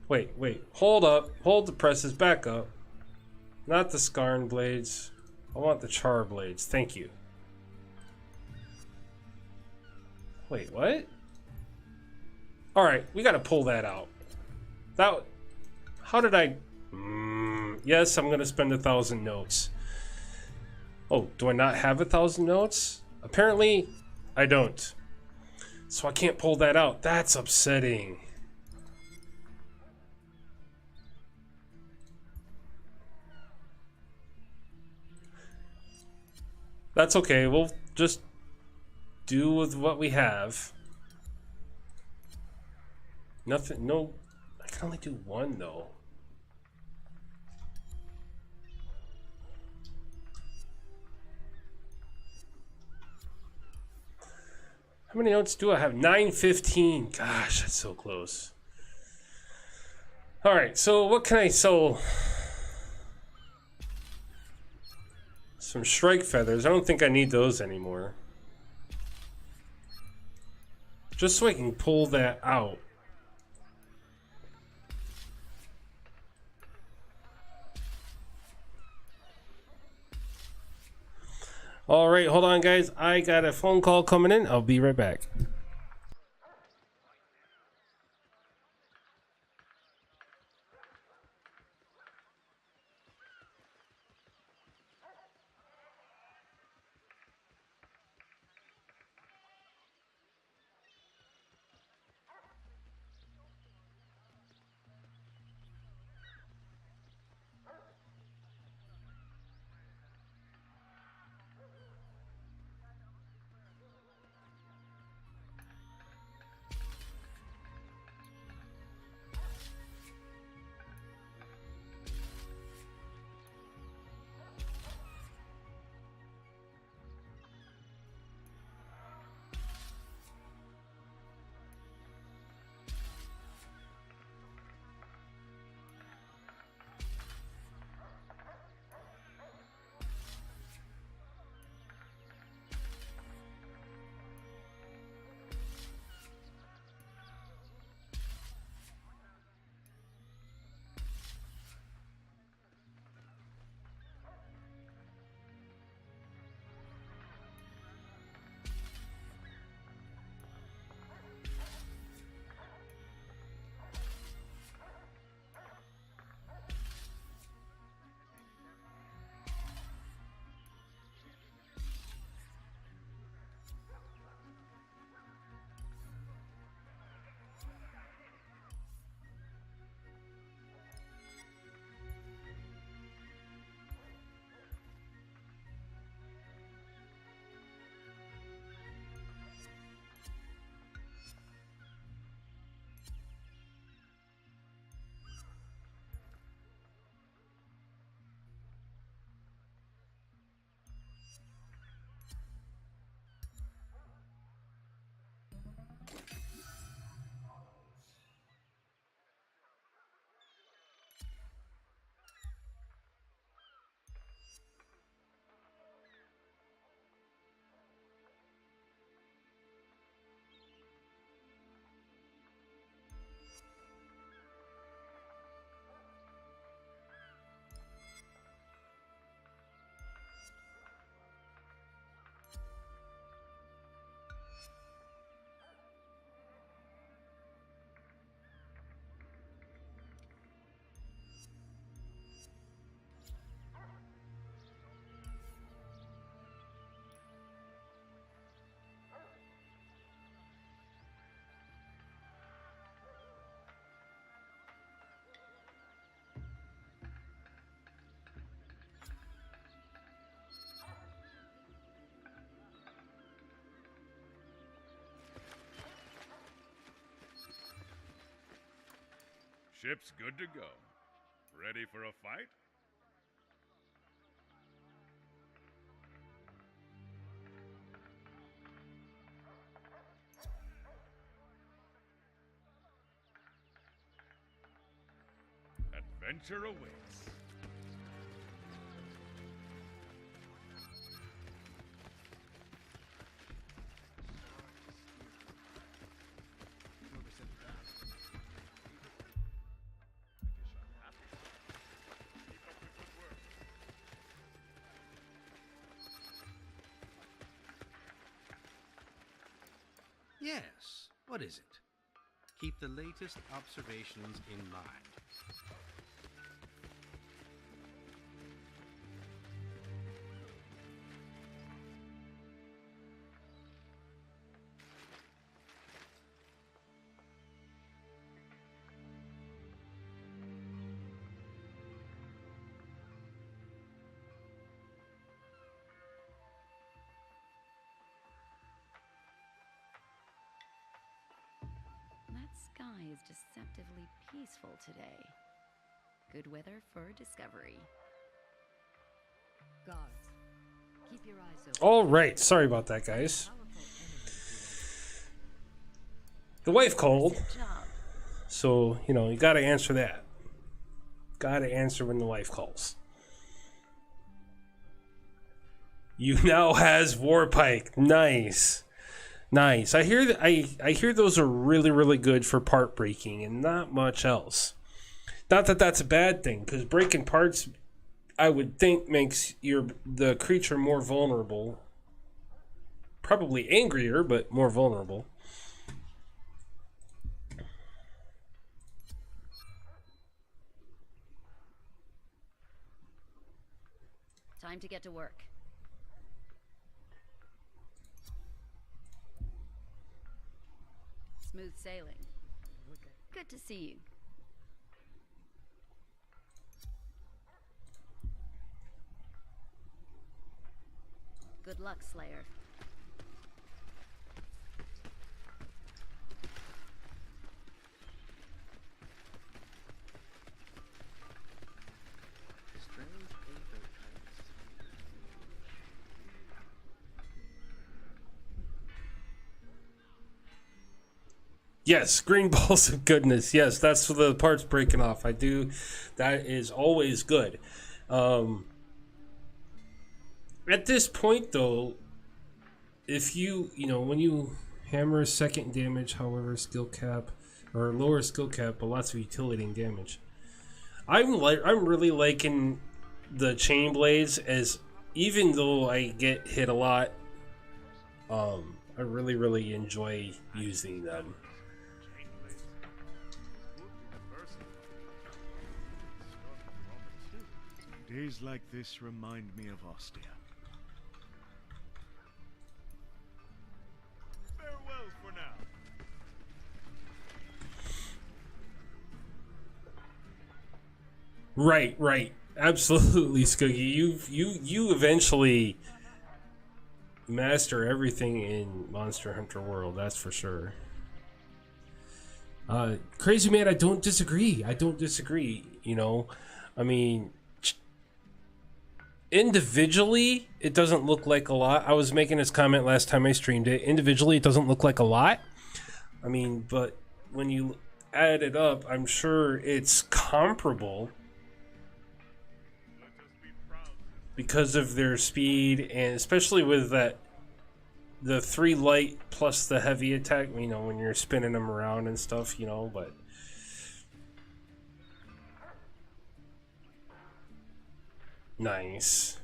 Wait. Hold up. Hold the presses back up. Not the Skarn blades. I want the Char blades. Thank you. Wait, what? Alright, we gotta pull that out. How did I... yes, I'm gonna spend 1,000 notes. Oh, do I not have 1,000 notes? Apparently, I don't. So I can't pull that out. That's upsetting. That's okay, we'll just do with what we have. Nothing, no, I can only do 1 though. How many notes do I have? 915. Gosh, that's so close. All right, so what can I sell? Some strike feathers. I don't think I need those anymore. Just so I can pull that out. All right, hold on, guys. I got a phone call coming in. I'll be right back. Ship's good to go. Ready for a fight? Adventure awaits. Yes, what is it? Keep the latest observations in mind. That sky is deceptively peaceful today. Good weather for discovery. Guards, keep your eyes open. All right, sorry about that, guys. The wife called, Job. so you know you got to answer that. Got to answer when the wife calls. You now has Warpike. Nice. Nice. I hear that I hear those are really good for part breaking and not much else. Not that that's a bad thing, because breaking parts, I would think, makes the creature more vulnerable. Probably angrier, but more vulnerable. Time to get to work. Smooth sailing. Good to see you. Good luck, Slayer. Yes, green balls of goodness. Yes, that's for the parts breaking off. I do. That is always good. At this point, though, if when you hammer second damage, however, skill cap or lower skill cap, but lots of utility and damage. I'm really liking the chain blades, as even though I get hit a lot, I really enjoy using them. Days like this remind me of Ostia. Farewell for now. Right. Absolutely, Skuggy. You eventually master everything in Monster Hunter World, that's for sure. Crazy Man, I don't disagree. I mean, individually, it doesn't look like a lot. I was making this comment last time I streamed it. Individually, it doesn't look like a lot. I mean, but when you add it up, I'm sure it's comparable because of their speed, and especially with the 3 light plus the heavy attack, when you're spinning them around and stuff, but nice.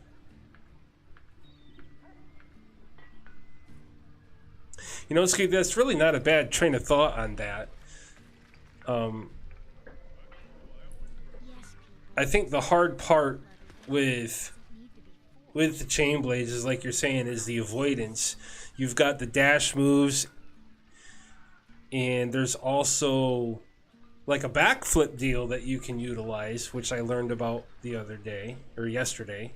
Skate, that's really not a bad train of thought on that. I think the hard part with the chain blades is, like you're saying, is the avoidance. You've got the dash moves, and there's also like a backflip deal that you can utilize, which I learned about the other day, or yesterday.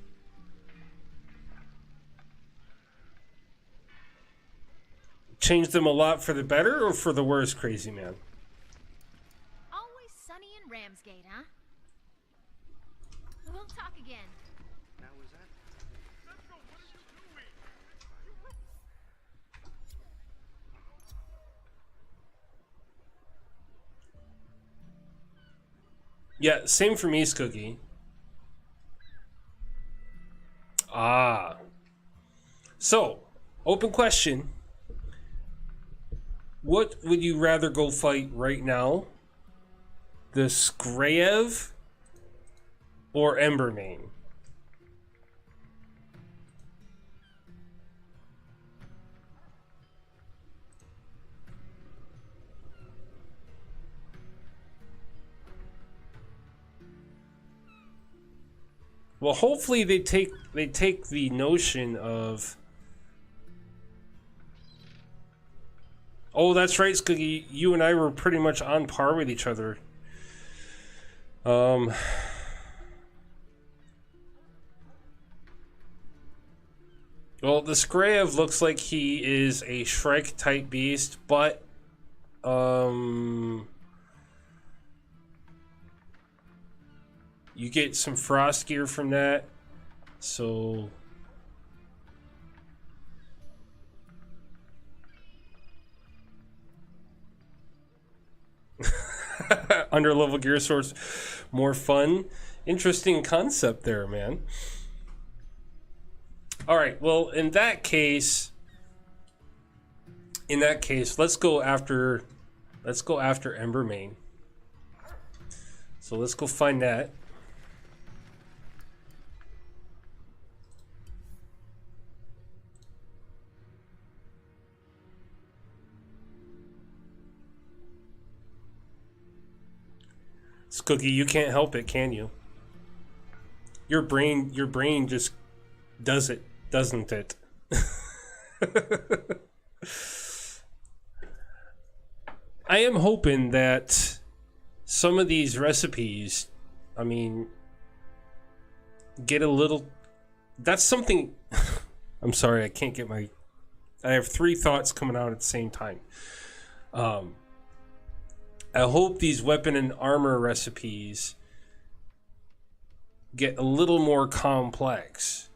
Changed them a lot for the better or for the worse, Crazy Man? Always sunny and Ramsgate, huh? We'll talk again. Now is that? Central, what are you doing? Yeah, same for me, Skookie. Ah. So, open question. What would you rather go fight right now? The Skraev or Embermane? Well, hopefully they take the notion of. Oh, that's right, Skookie. You and I were pretty much on par with each other. Well, the Skraev looks like he is a Shrike type beast, but you get some frost gear from that, so under level gear source, more fun. Interesting concept there, man. All right, well, in that case, let's go after Embermane. So let's go find that. Skookie, you can't help it, can you? Your brain just does it, doesn't it? I am hoping that some of these recipes, I mean, get a little. That's something. I'm sorry, I can't get my. I have 3 thoughts coming out at the same time. I hope these weapon and armor recipes get a little more complex.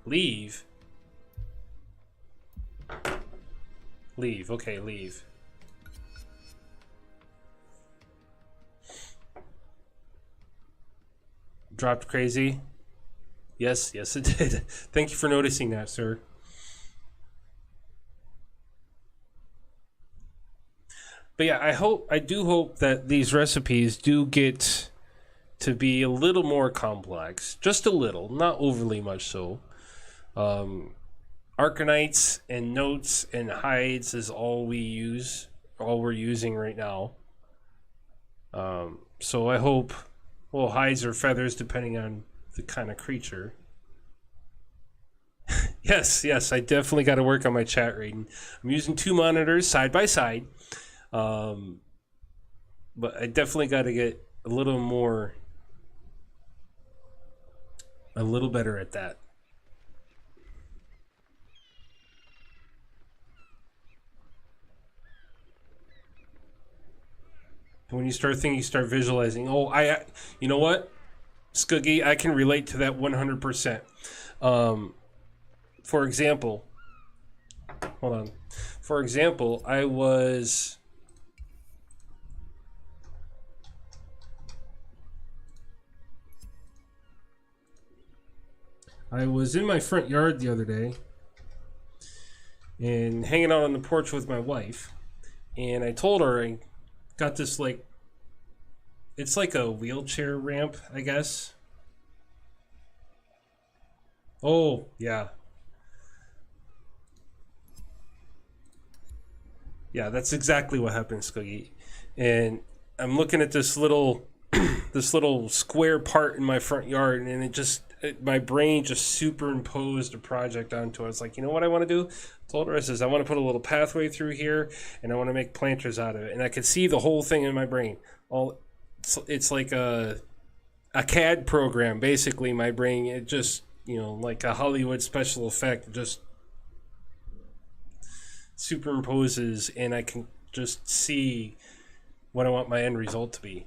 Leave. Leave. Okay, leave. Dropped crazy? Yes, yes it did. Thank you for noticing that, sir. But yeah, I do hope that these recipes do get to be a little more complex. Just a little, not overly much so. Arcanites and notes and hides is all we use, all we're using right now. So I hope, well, hides or feathers depending on the kind of creature. Yes, I definitely got to work on my chat rating. I'm using 2 monitors side by side. But I definitely got to get a little better at that. When you start thinking, you start visualizing. Oh, you know what, Skookie, I can relate to that 100%. For example, hold on. For example, I was in my front yard the other day and hanging out on the porch with my wife, and I told her I got this, like, it's like a wheelchair ramp, I guess. Oh, yeah. Yeah, that's exactly what happened, Skookie. And I'm looking at this little this little square part in my front yard, and my brain just superimposed a project onto it. It's like, you know what I want to do? I told her, I says, I want to put a little pathway through here, and I want to make planters out of it. And I could see the whole thing in my brain. It's like a CAD program, basically. My brain, it just, like a Hollywood special effect, just superimposes, and I can just see what I want my end result to be.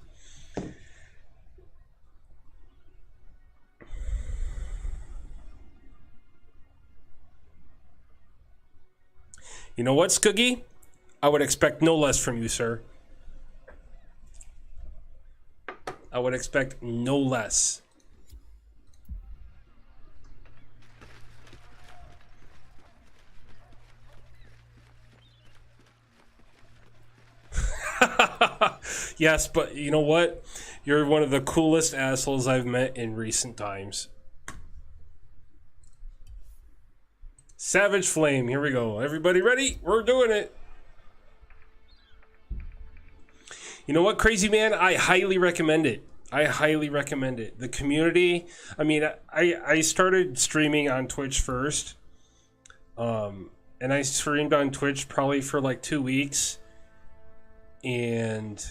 You know what, Skoogie? I would expect no less from you, sir. I would expect no less. Yes, but you know what? You're one of the coolest assholes I've met in recent times. Savage Flame, here we go. Everybody ready? We're doing it. You know what, Crazy Man? I highly recommend it. I highly recommend it. The community, I mean, I started streaming on Twitch first. And I streamed on Twitch probably for like 2 weeks. And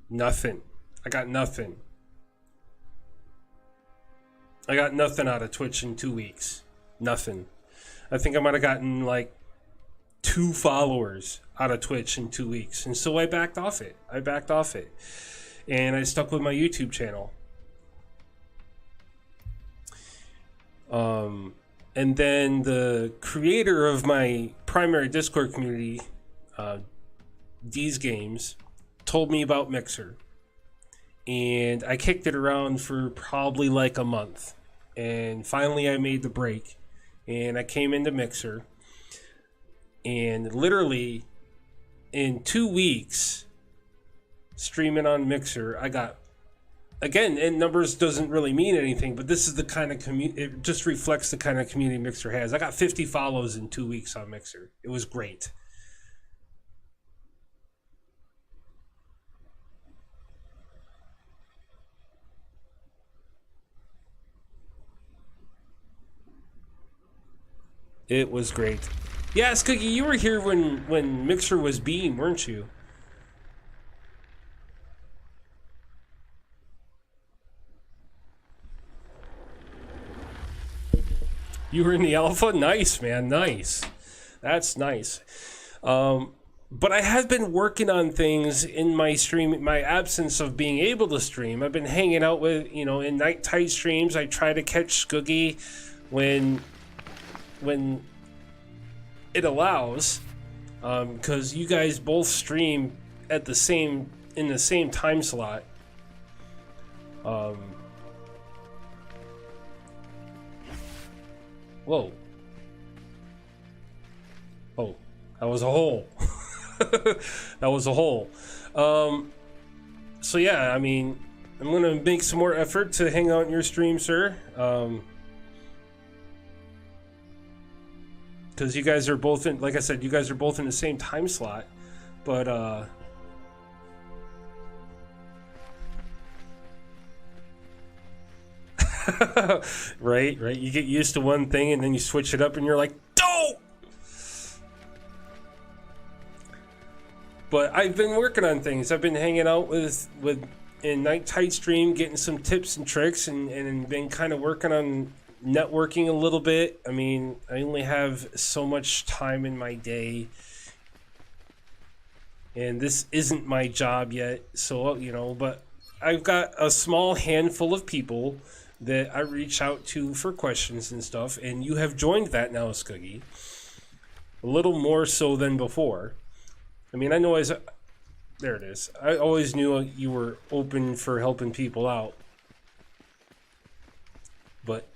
nothing. I got nothing. I got nothing out of Twitch in 2 weeks. Nothing. I think I might have gotten like 2 followers out of Twitch in 2 weeks. And so I backed off it. And I stuck with my YouTube channel. And then the creator of my primary Discord community, D's Games, told me about Mixer. And I kicked it around for probably like a month. And finally I made the break. And I came into Mixer. And literally in 2 weeks streaming on Mixer, I got, again, and numbers doesn't really mean anything, but this is the kind of community, it just reflects the kind of community Mixer has. I got 50 follows in 2 weeks on Mixer. It was great. It was great. Yes, Cookie, you were here when Mixer was Beam, weren't you? You were in the alpha? Nice, man. Nice. That's nice. But I have been working on things in my stream, my absence of being able to stream. I've been hanging out with, you know, in night tide streams. I try to catch Skoogie when it allows, because you guys both stream at the same, in the same time slot. Whoa. Oh, that was a hole. That was a hole. So yeah, I mean, I'm gonna make some more effort to hang out in your stream, sir. Because you guys are both in, like I said, you guys are both in the same time slot, but right, you get used to one thing and then you switch it up and you're like, don't. But I've been working on things. I've been hanging out with in Night Tide stream, getting some tips and tricks, and been kind of working on networking a little bit. I mean, I only have so much time in my day, and this isn't my job yet, so, you know, but I've got a small handful of people that I reach out to for questions and stuff, and you have joined that now, Skoogie. A little more so than before. I mean, I know as there it is. I always knew you were open for helping people out, but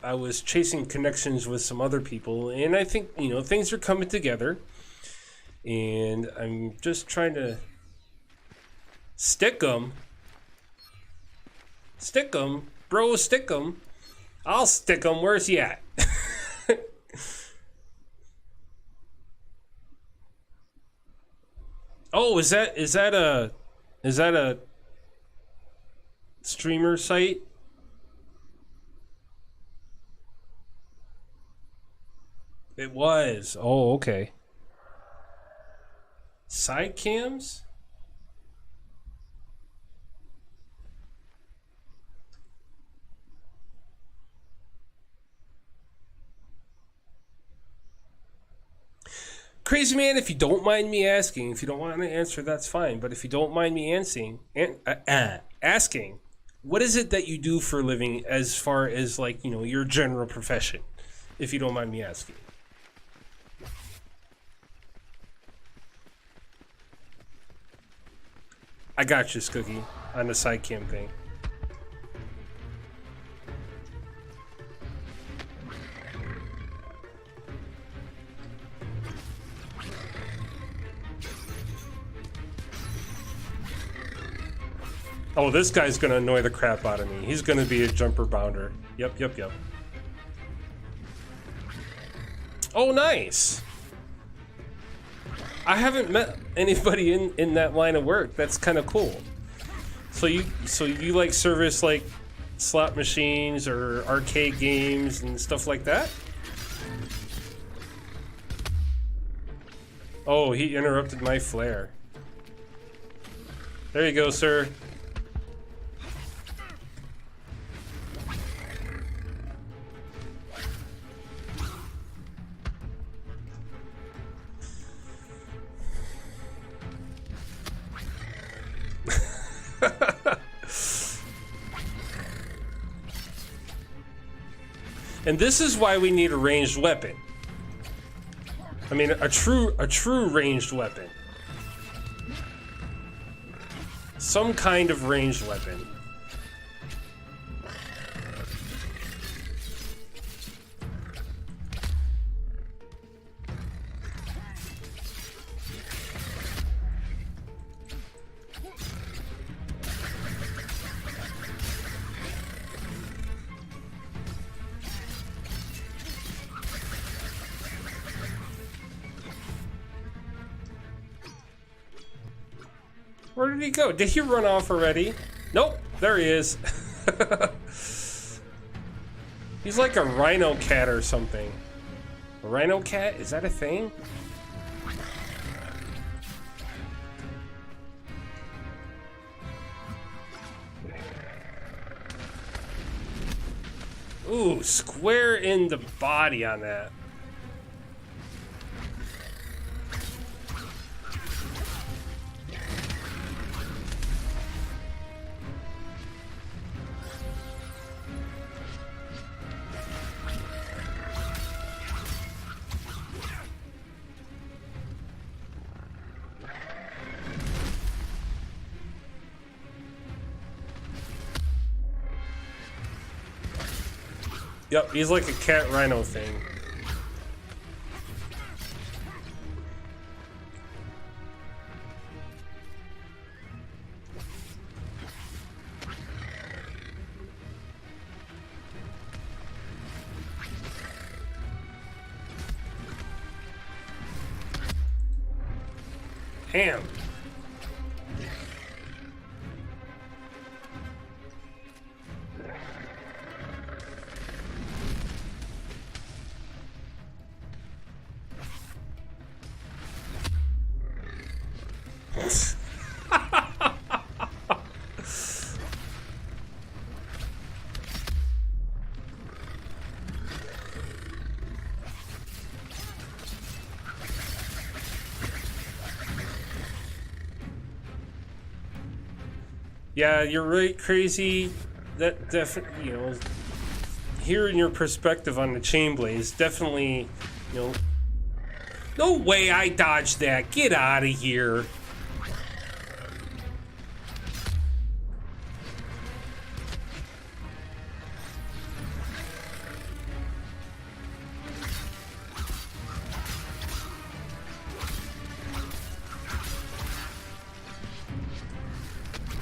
I was chasing connections with some other people, and I think, you know, things are coming together, and I'm just trying to stick 'em, bro, stick 'em. I'll stick 'em. Where's he at? Oh, is that a streamer site? It was. Oh, okay. Side cams? Crazy man, if you don't mind me asking, if you don't want to answer, that's fine. But if you don't mind me asking, what is it that you do for a living as far as, like, you know, your general profession? If you don't mind me asking. I got you, Skookie, on the side cam thing. Oh, this guy's gonna annoy the crap out of me. He's gonna be a jumper bounder. Yep. Oh, nice! I haven't met anybody in that line of work. That's kind of cool. So you like service like slot machines or arcade games and stuff like that? Oh, he interrupted my flare. There you go, sir. And this is why we need a ranged weapon. I mean, a true ranged weapon. Some kind of ranged weapon. Where did he go? Did he run off already? Nope, there he is. He's like a rhino cat or something. A rhino cat? Is that a thing? Ooh, square in the body on that. Yep, he's like a cat rhino thing. Ham. Yeah, you're right, Crazy. That definitely, you know, hearing your perspective on the chain blaze, definitely, you know. No way I dodged that. Get out of here.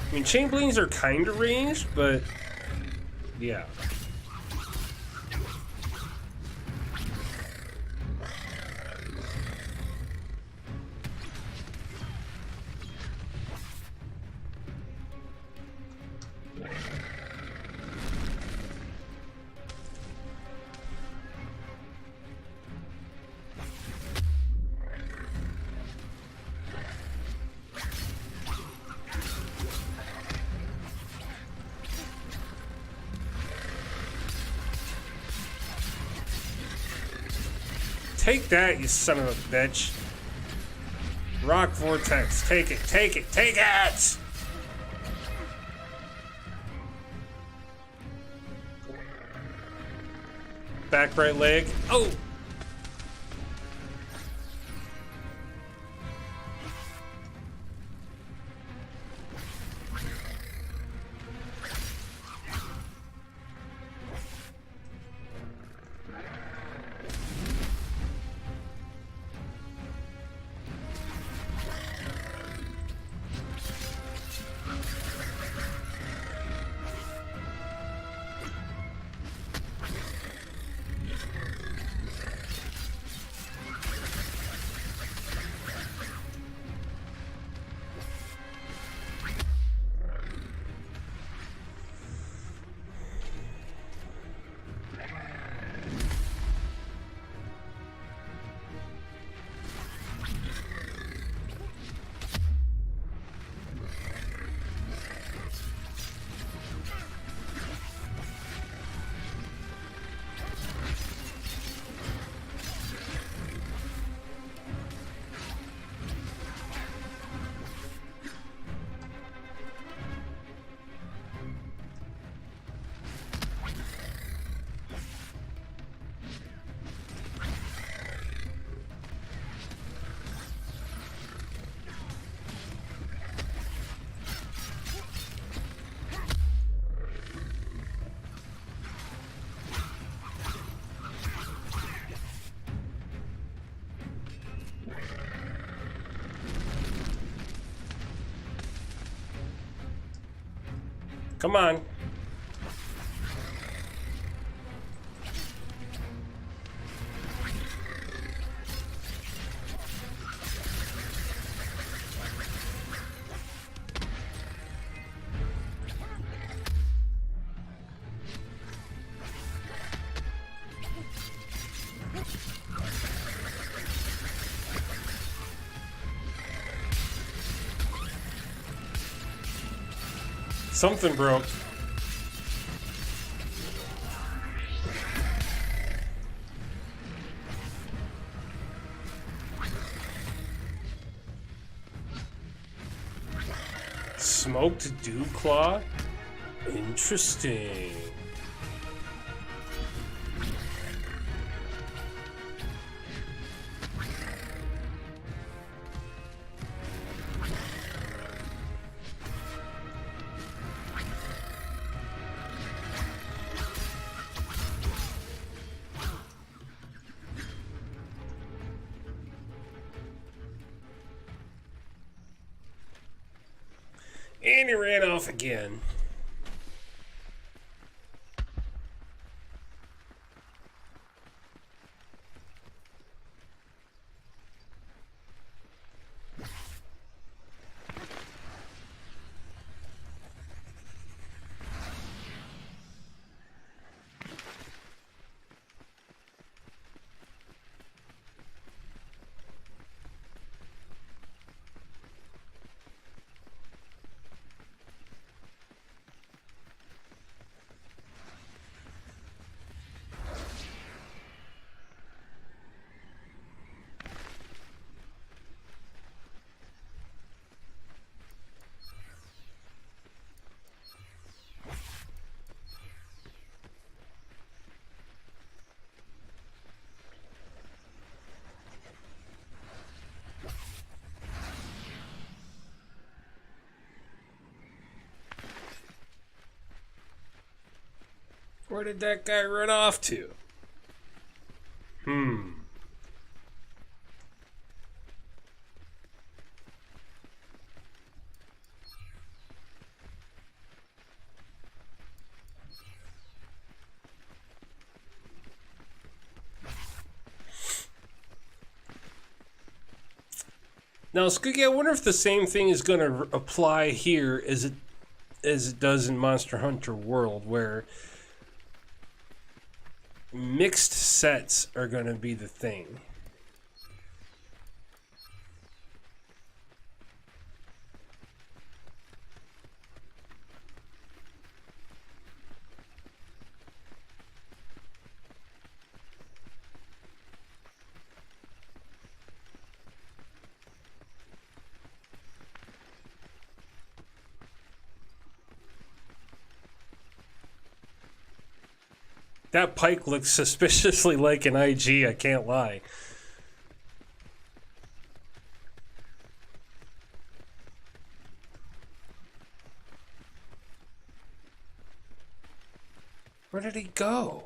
I mean, chain blings are kind of ranged, but yeah. Take that, you son of a bitch. Rock vortex. Take it, take it, take it! Back right leg. Oh! Come on. Something broke. Smoked dew claw? Interesting. And he ran off again. Where did that guy run off to? Now, Skooky, I wonder if the same thing is going to apply here as it does in Monster Hunter World, where mixed sets are going to be the thing. That pike looks suspiciously like an IG, I can't lie. Where did he go?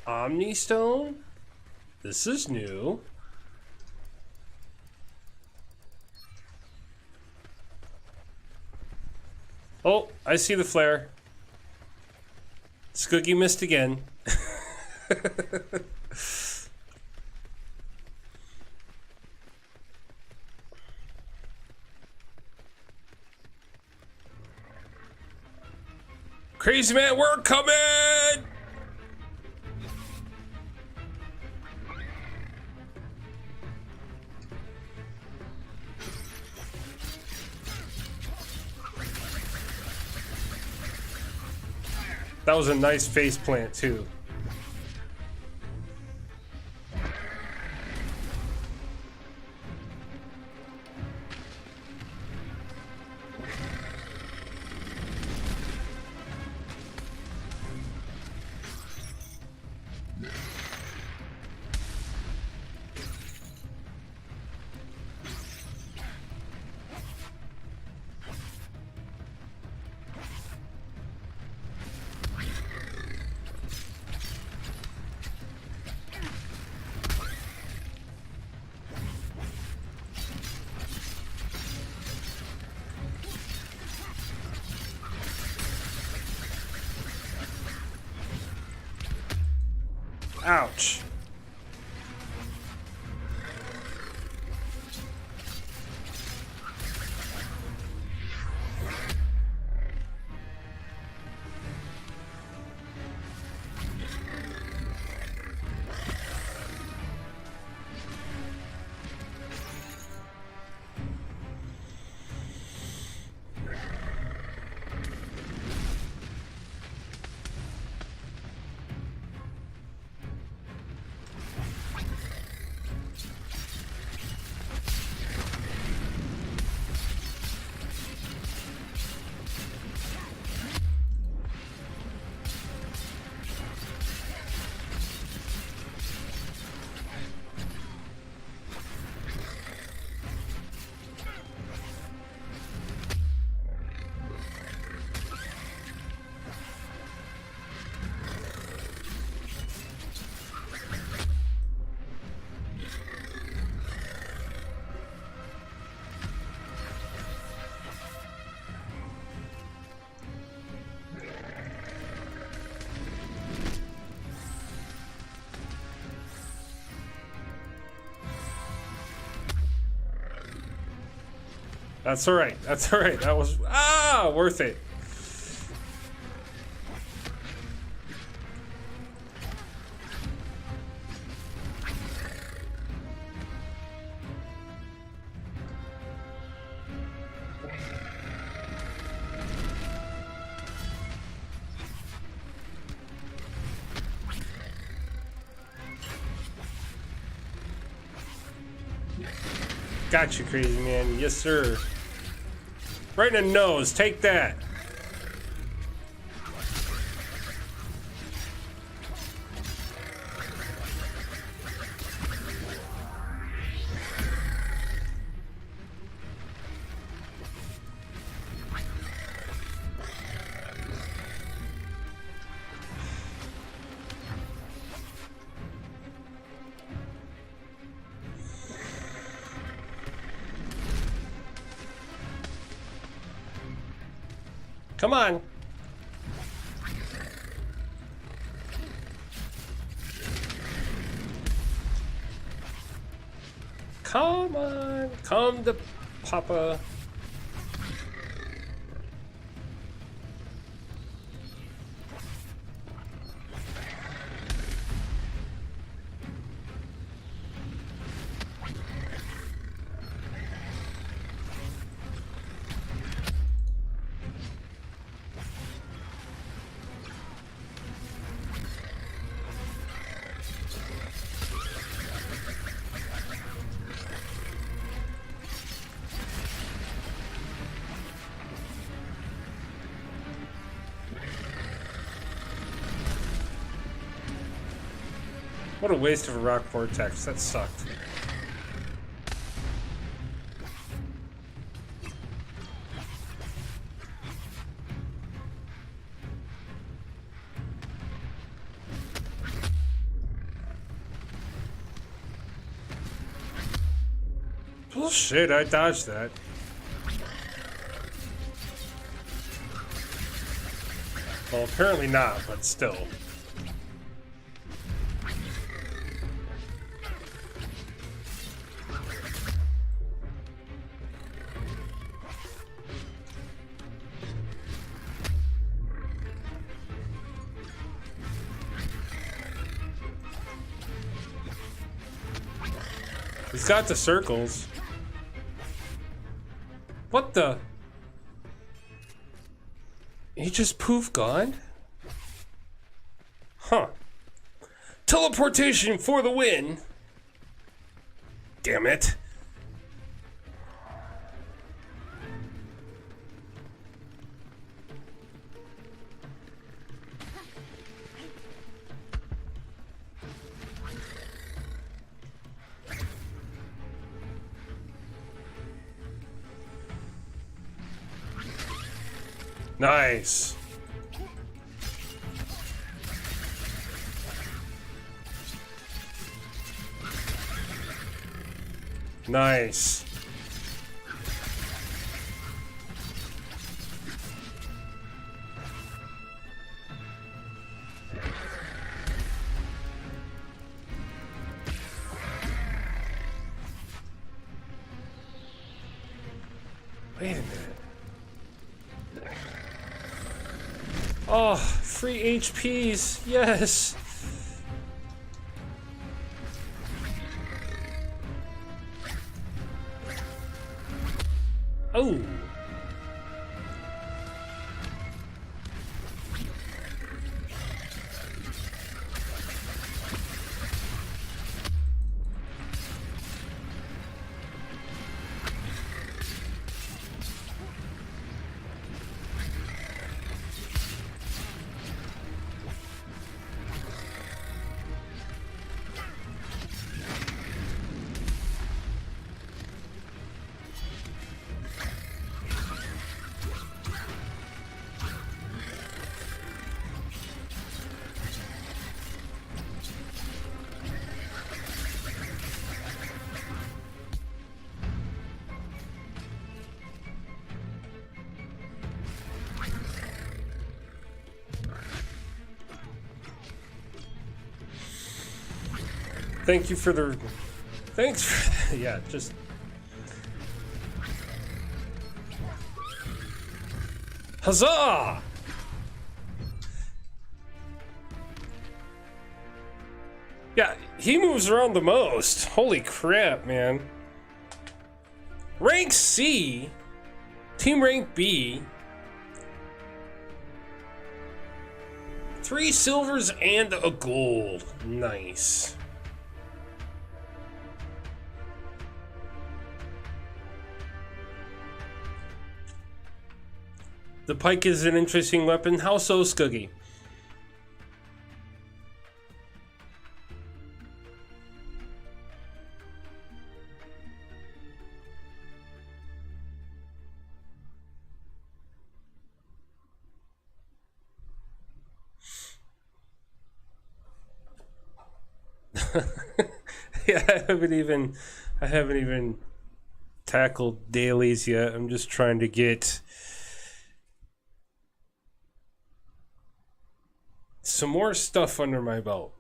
Omni Stone? This is new. Oh, I see the flare. Skoogie missed again. Crazy man, we're coming! That was a nice face plant too. Ouch. That's all right. That's all right. That was worth it. Got you, crazy man. Yes, sir. Right in the nose. Take that. Come on. Come on. Come to Papa. What a waste of a rock vortex. That sucked. Bullshit, I dodged that. Well, apparently not, but still. He's got the circles. What the? He just poof gone? Huh. Teleportation for the win. Damn it. Nice. Nice. Wait a minute. Oh, free HPs. Yes. Oh. Thank you for the... Thanks for... Yeah, just... Huzzah! Yeah, he moves around the most. Holy crap, man. Rank C. Team rank B. 3 silvers and a gold. Nice. The pike is an interesting weapon. How so, Scuggy? Yeah, I haven't even tackled dailies yet. I'm just trying to get some more stuff under my belt.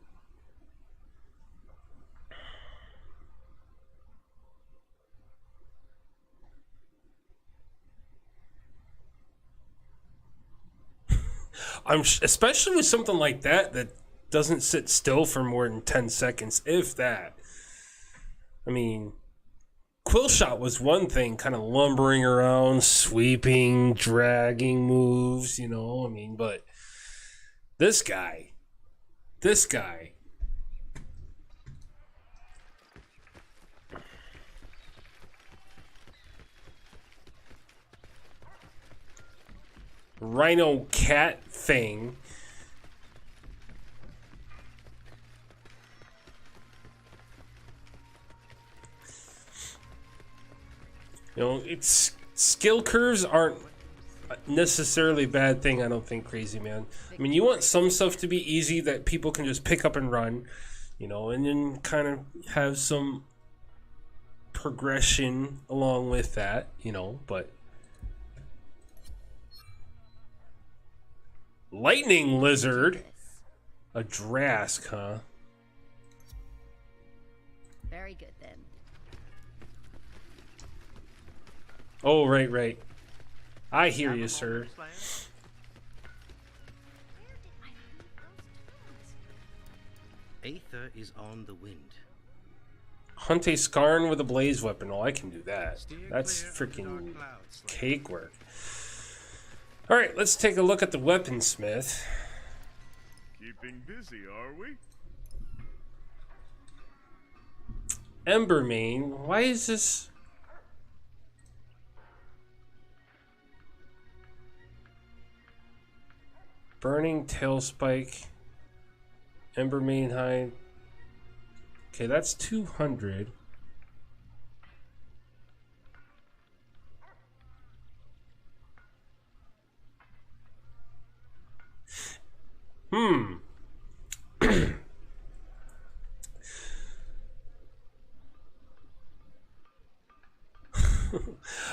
Especially with something like that doesn't sit still for more than 10 seconds, if that. I mean, Quill Shot was one thing, kind of lumbering around, sweeping, dragging moves, you know, I mean, but this guy. Rhino cat thing. You know, it's skill curves aren't necessarily a bad thing, I don't think, Crazy Man. I mean, you want some stuff to be easy that people can just pick up and run, you know, and then kind of have some progression along with that, you know, but lightning lizard, a Drask, huh? Very good then. Oh, right. I hear you, sir. Where did I leave those tools? Aether is on the wind. Hunt a Skarn with a blaze weapon. Oh, I can do that. Steer That's clear of the freaking dark clouds, Slayer. cake work. Alright, let's take a look at the weaponsmith. Keeping busy, are we? Embermane. Why is this? Burning Tailspike. Embermane Hide. Okay, that's 200.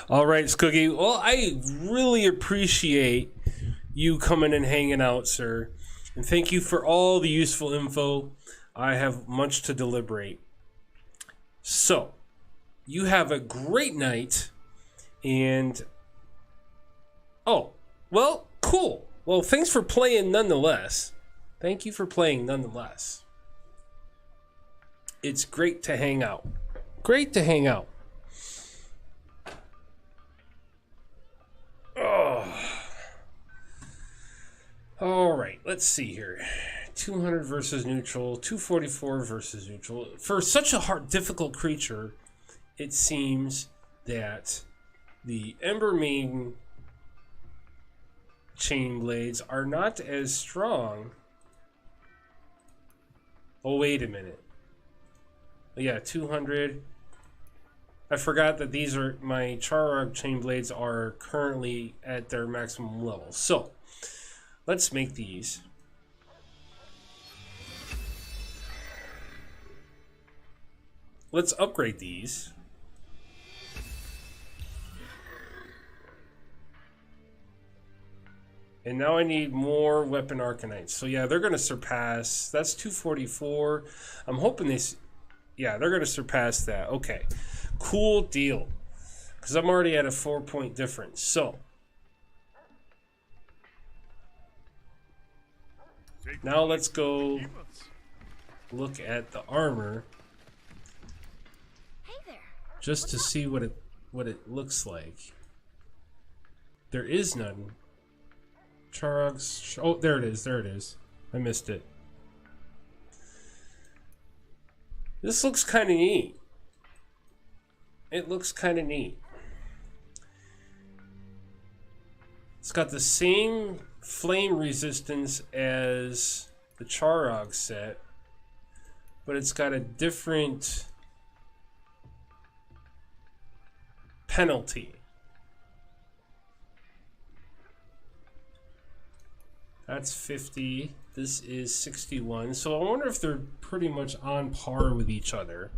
All right, Skoogie. Well, I really appreciate you coming and hanging out, sir. And thank you for all the useful info. I have much to deliberate. So, you have a great night. And, oh, well, cool. Well, thanks for playing nonetheless. Thank you for playing nonetheless. It's great to hang out. Great to hang out. Oh. All right, let's see here. 200 versus neutral, 244 versus neutral. For such a hard, difficult creature, it seems that the Embermane chain blades are not as strong. Oh, wait a minute. Yeah, 200. I forgot that these are my Charog chain blades are currently at their maximum level. So, let's make these. Let's upgrade these. And now I need more weapon Arcanites. So yeah, they're going to surpass. That's 244. I'm hoping this. Yeah, they're going to surpass that. Okay. Cool deal. Because I'm already at a 4-point difference. So. Now let's go look at the armor. Hey there. Just to see what it looks like. There is none. Charog's. Oh, there it is. There it is. I missed it. This looks kind of neat. It looks kind of neat. It's got the same flame resistance as the Charog set, but it's got a different penalty. That's 50. This is 61. So I wonder if they're pretty much on par with each other.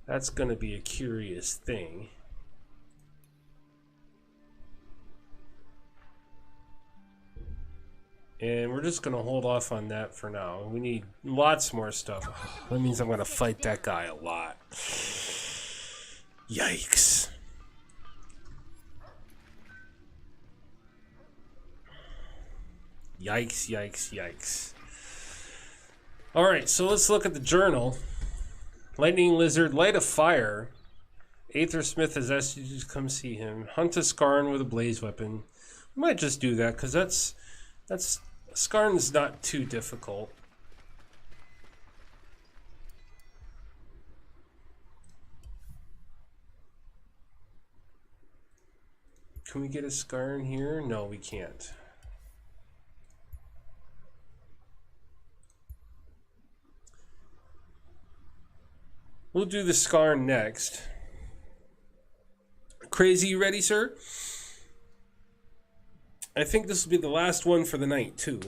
That's going to be a curious thing. And we're just going to hold off on that for now. We need lots more stuff. That means I'm going to fight that guy a lot. Yikes. Yikes, yikes, yikes. Alright, so let's look at the journal. Lightning Lizard, light a fire. Aethersmith has asked you to come see him. Hunt a Skarn with a blaze weapon. We might just do that, because that's Skarn's not too difficult. Can we get a Skarn here? No, we can't. We'll do the Skarn next. Crazy, you ready, sir? I think this will be the last one for the night, too.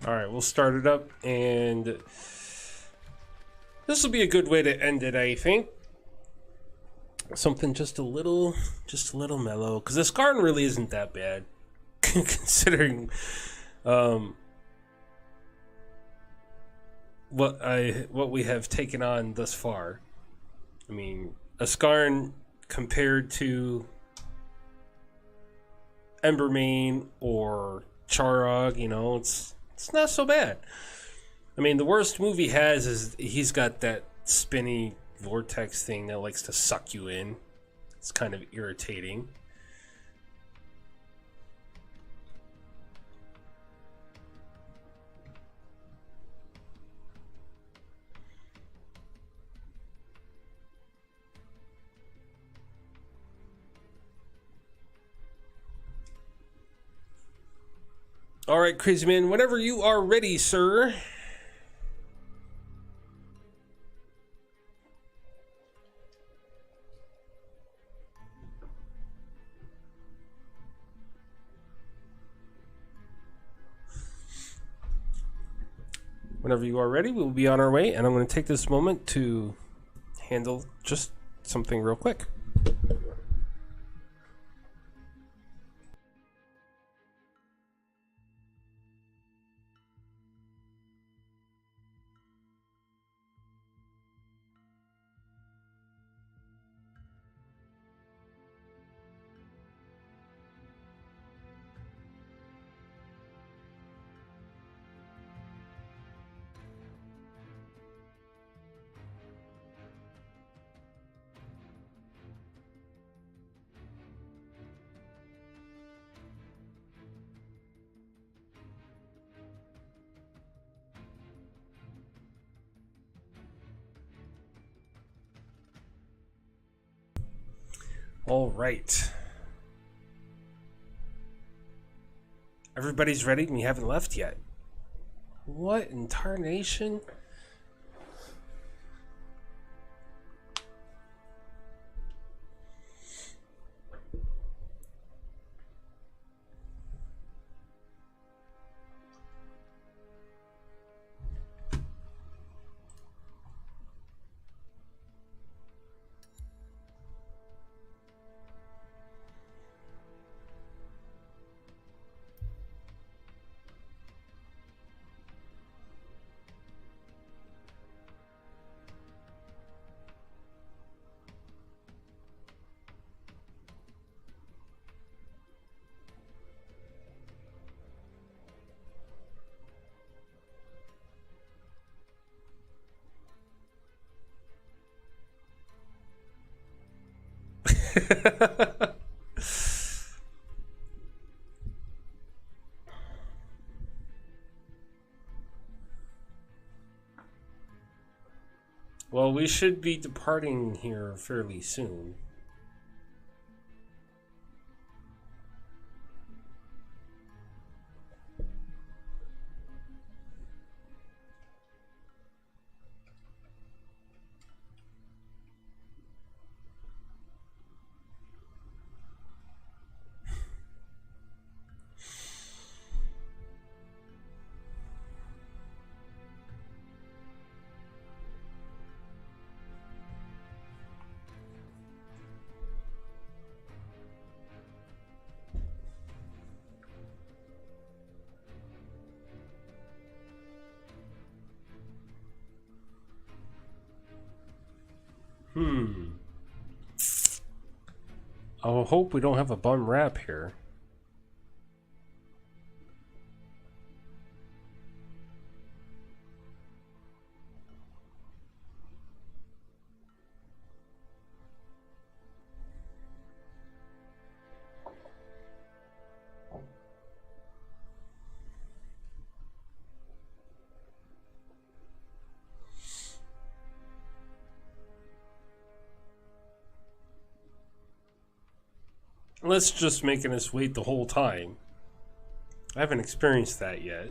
All right, we'll start it up, and this will be a good way to end it, I think. Something just a little mellow, because the Scarn really isn't that bad, considering what we have taken on thus far. I mean, a Scarn compared to Embermane or Charog, you know, it's not so bad. I mean, the worst move he has is he's got that spinny vortex thing that likes to suck you in. It's kind of irritating. All right, Crazy Man, whenever you are ready, sir. Whenever you are ready, we will be on our way, and I'm going to take this moment to handle just something real quick. All right. Everybody's ready and you haven't left yet. What in tarnation? Well, we should be departing here fairly soon. I hope we don't have a bum rap here. Unless it's just making us wait the whole time. I haven't experienced that yet.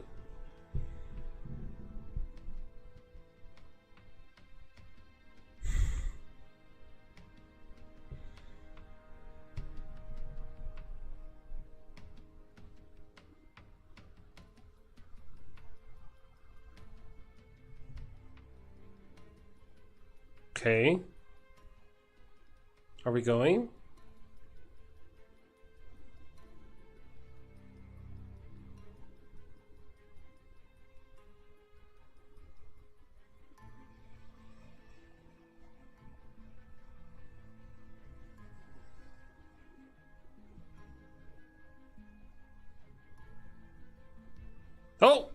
Okay. Are we going? Oh!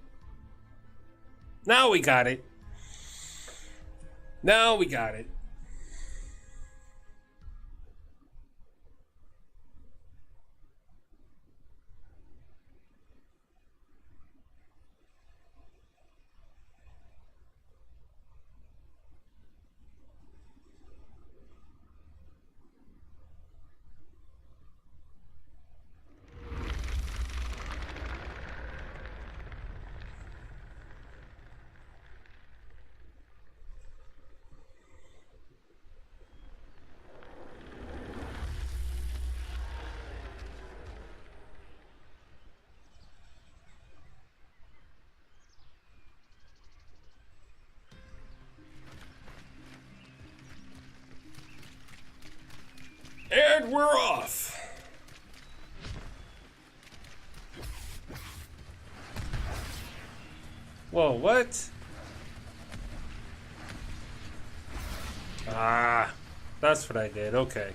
Now we got it. Now we got it. And we're off. Whoa, what? Ah, that's what I did. Okay.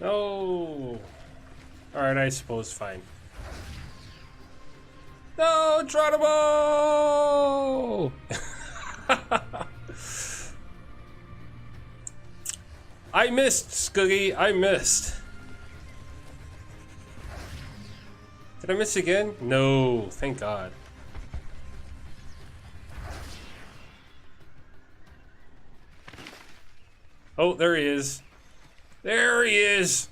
No. Alright, I suppose fine. No, Geronimo! I missed, Scoogie. I missed. Did I miss again? No, thank God. Oh, there he is. There he is!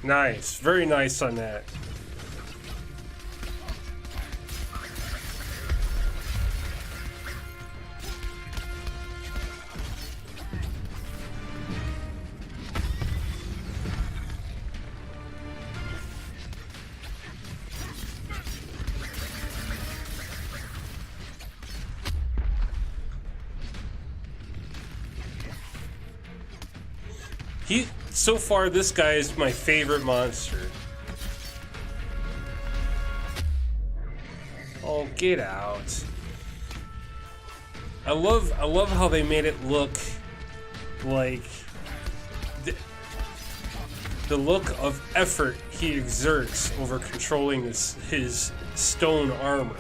Nice, very nice on that. So far, this guy is my favorite monster. Oh, get out. I love how they made it look like the look of effort he exerts over controlling his stone armor.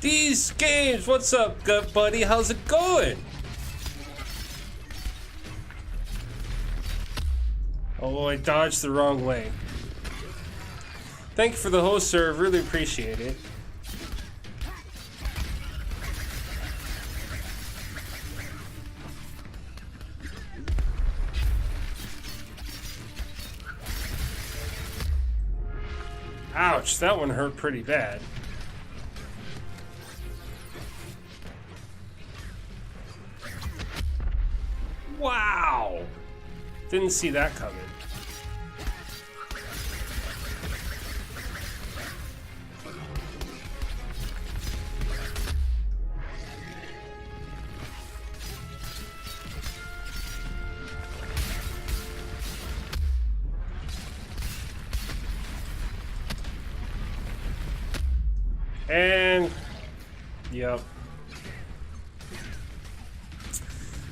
These games, what's up, gut buddy? How's it going? Oh, I dodged the wrong way. Thank you for the host, sir. Really appreciate it. Ouch, that one hurt pretty bad. Wow! Didn't see that coming. And, yep.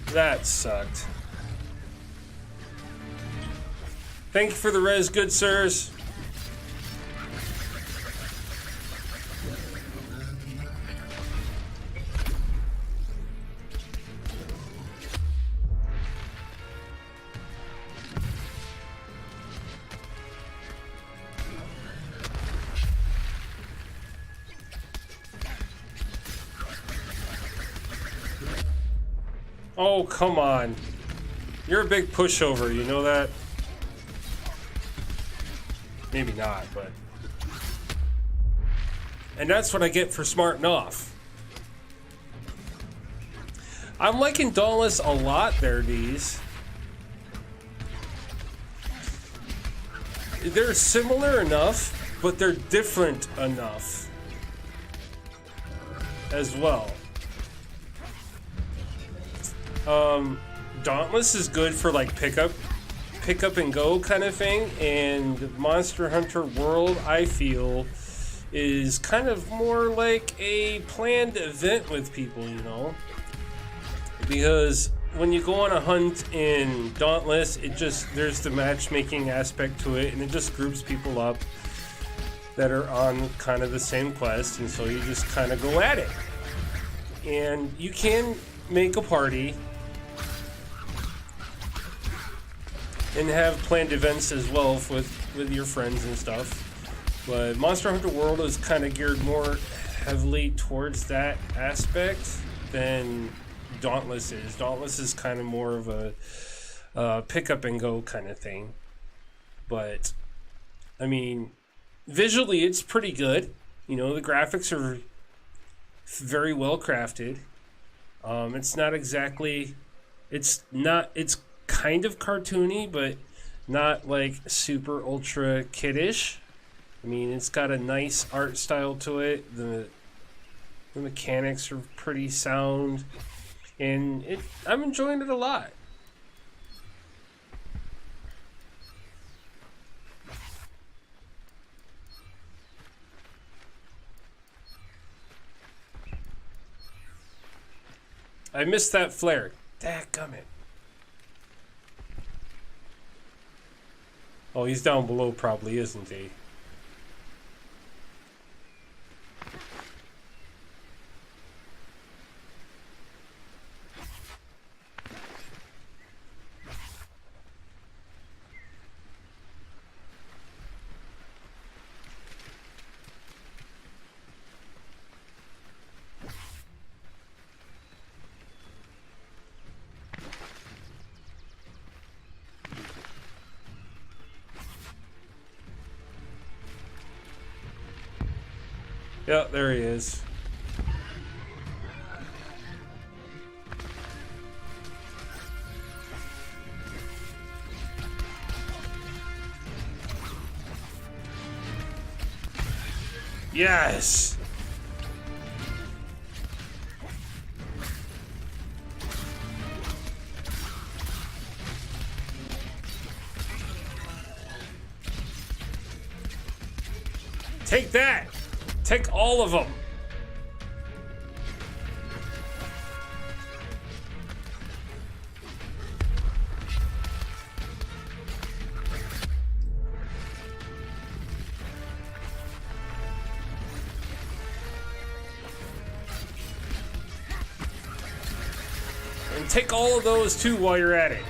That sucked. Thank you for the res, good sirs. Oh, come on. You're a big pushover, you know that? Maybe not, but... And that's what I get for smarting off. I'm liking Dauntless a lot there, D's. They're similar enough, but they're different enough as well. Dauntless is good for like pick up and go kind of thing, and Monster Hunter World, I feel, is kind of more like a planned event with people, you know, because when you go on a hunt in Dauntless, there's the matchmaking aspect to it, and it just groups people up that are on kind of the same quest, and so you just kind of go at it, and you can make a party and have planned events as well with your friends and stuff. But Monster Hunter World is kind of geared more heavily towards that aspect than Dauntless is. Dauntless is kind of more of a pick up and go kind of thing. But, I mean, visually it's pretty good. You know, the graphics are very well crafted. It's not exactly... It's kind of cartoony, but not like super ultra kiddish. I mean, it's got a nice art style to it. The mechanics are pretty sound, and I'm enjoying it a lot. I missed that flare. Dadgummit. Oh, he's down below probably, isn't he? Yeah, there he is. Yes! Take that! Take all of them! And take all of those too while you're at it.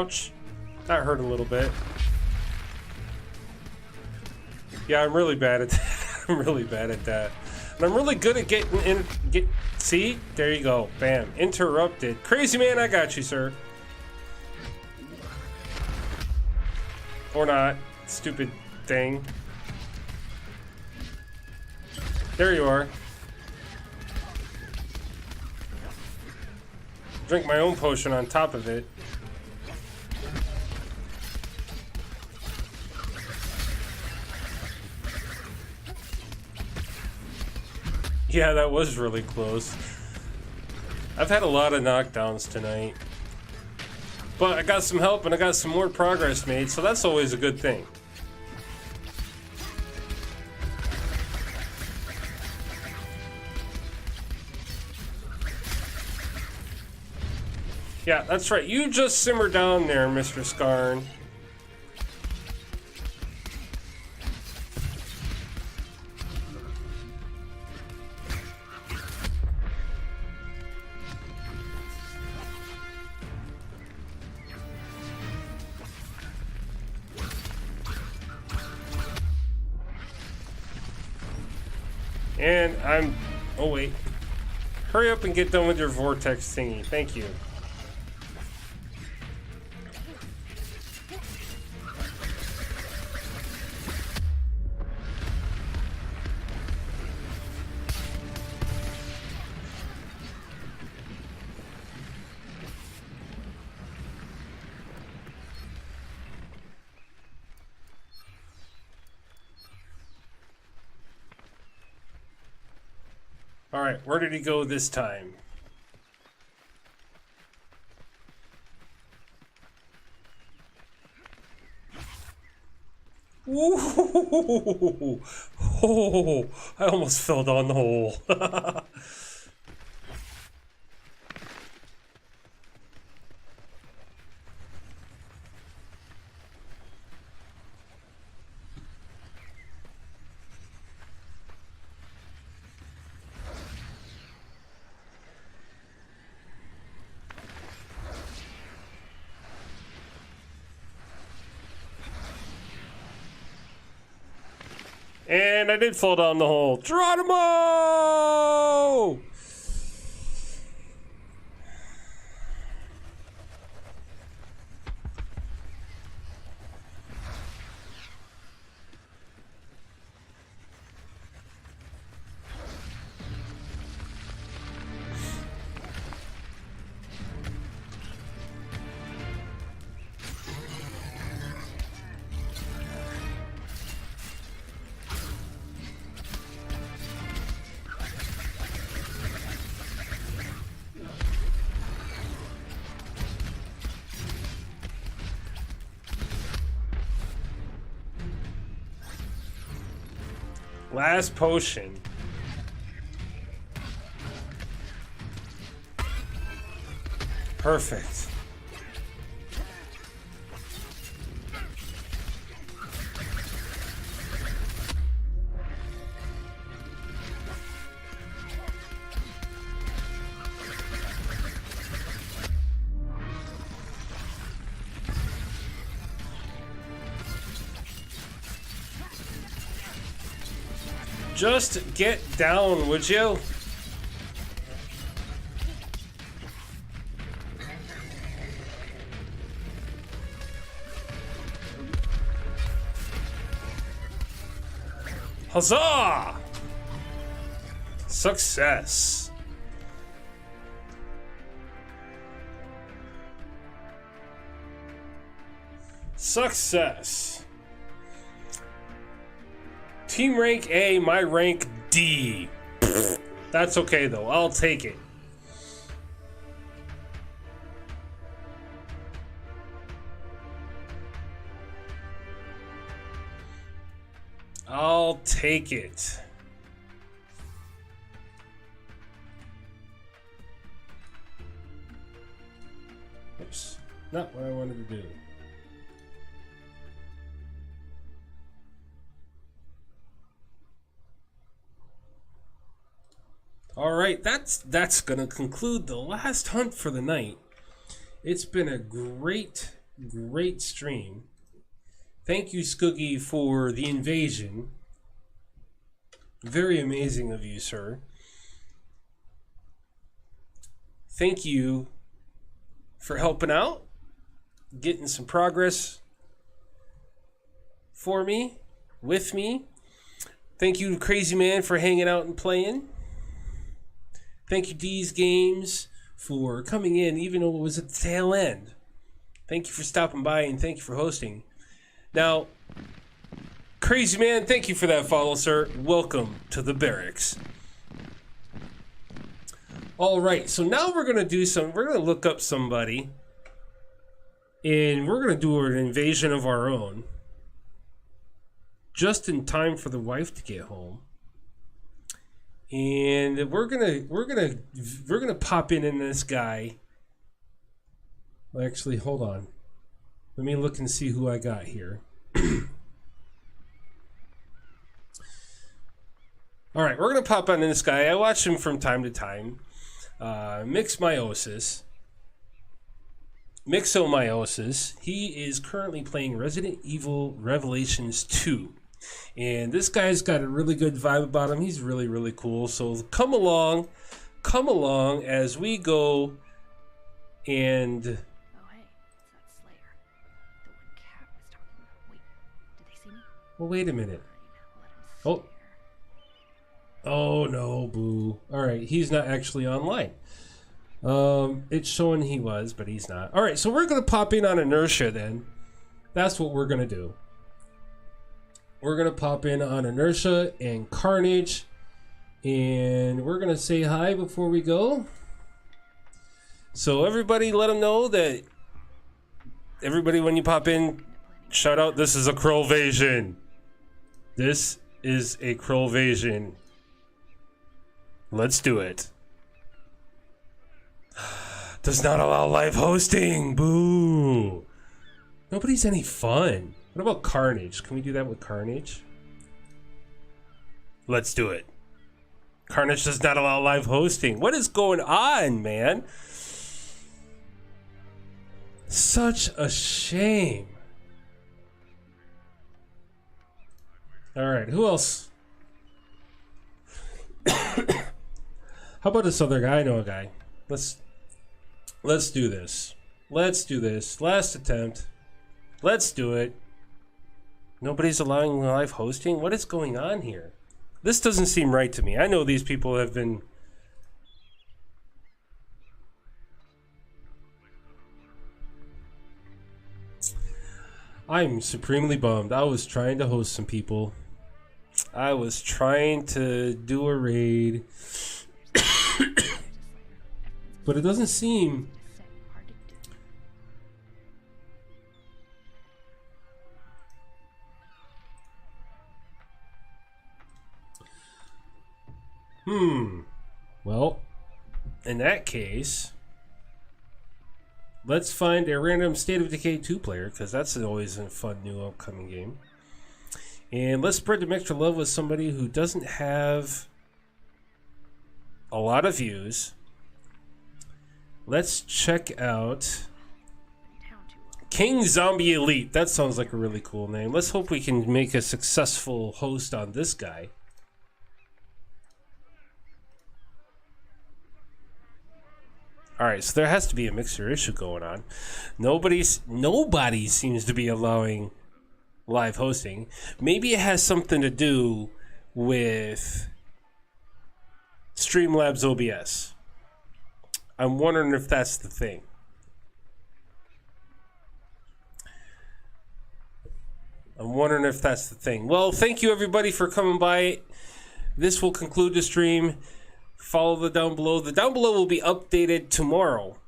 Ouch. That hurt a little bit. Yeah, I'm really bad at that. I'm really bad at that. And I'm really good at getting in. See? There you go. Bam. Interrupted. Crazy man, I got you, sir. Or not. Stupid thing. There you are. Drink my own potion on top of it. Yeah, that was really close. I've had a lot of knockdowns tonight. But I got some help and I got some more progress made, so that's always a good thing. Yeah, that's right. You just simmer down there, Mr. Skarn. And I'm... Oh, wait. Hurry up and get done with your vortex thingy. Thank you. Alright, where did he go this time? Ooh! Oh, I almost fell down the hole. And I did fall down the hole. Geronimo! Last potion. Perfect. Just get down, would you? Huzzah! Success. Success. Team rank A, my rank D. That's okay though, I'll take it. I'll take it. Oops, not what I wanted to do. Alright, that's gonna conclude the last hunt for the night. It's been a great Great stream. Thank you, Skoogie, for the invasion. Very amazing of you, sir. Thank you for helping out, getting some progress for me, with me. Thank you, Crazy Man, for hanging out and playing. Thank you, D's Games, for coming in, even though it was at the tail end. Thank you for stopping by, and thank you for hosting. Now, Crazy Man, thank you for that follow, sir. Welcome to the barracks. All right, so now we're going to look up somebody, and we're going to do an invasion of our own, just in time for the wife to get home. And we're gonna pop in this guy. Well, actually, hold on. Let me look and see who I got here. All right, we're gonna pop on in this guy. I watch him from time to time. Mixomyosis. He is currently playing Resident Evil Revelations 2. And this guy's got a really good vibe about him. He's really, really cool. So come along as we go and... Oh, hey, it's that Slayer. The one Cat was talking about. Wait, did they see me? Well, wait a minute. Fine, let 'em Oh. Oh, no, boo. All right, he's not actually online. It's showing he was, but he's not. All right, so we're going to pop in on Inertia then. That's what we're going to do. We're going to pop in on Inertia and Carnage. And we're going to say hi before we go. So everybody let them know that... Everybody, when you pop in, shout out, this is a Krullvasion. This is a Krullvasion. Let's do it. Does not allow live hosting. Boo. Nobody's any fun. What about Carnage? Can we do that with Carnage? Let's do it. Carnage does not allow live hosting. What is going on, man? Such a shame. All right, who else? How about this other guy? I know a guy. Let's do this. Let's do this. Last attempt. Let's do it. Nobody's allowing live hosting? What is going on here? This doesn't seem right to me. I know these people have been... I'm supremely bummed. I was trying to host some people. I was trying to do a raid. But it doesn't seem... Well, in that case, let's find a random State of Decay 2 player, because that's always a fun new upcoming game. And let's spread the extra love with somebody who doesn't have a lot of views. Let's check out King Zombie Elite. That sounds like a really cool name. Let's hope we can make a successful host on this guy. Alright, so there has to be a mixer issue going on. Nobody seems to be allowing live hosting. Maybe it has something to do with Streamlabs OBS. I'm wondering if that's the thing. Well, thank you everybody for coming by. This will conclude the stream. Follow the down below. The down below will be updated tomorrow.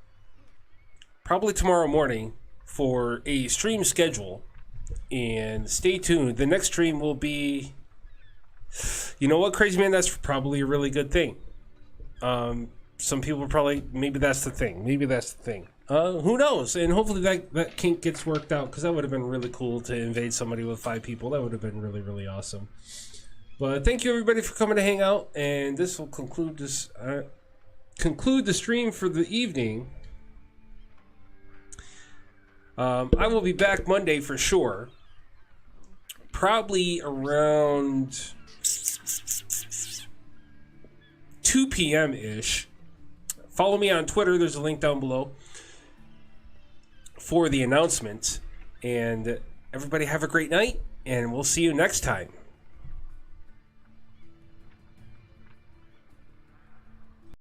Probably tomorrow morning for a stream schedule. And stay tuned. The next stream will be... You know what, Crazy Man? That's probably a really good thing. Some people probably... Maybe that's the thing. Who knows? And hopefully that kink gets worked out, because that would have been really cool to invade somebody with 5 people. That would have been really, really awesome. But thank you everybody for coming to hang out, and this will conclude the stream for the evening. I will be back Monday for sure. Probably around 2 p.m.-ish. Follow me on Twitter. There's a link down below for the announcement. And everybody have a great night, and we'll see you next time.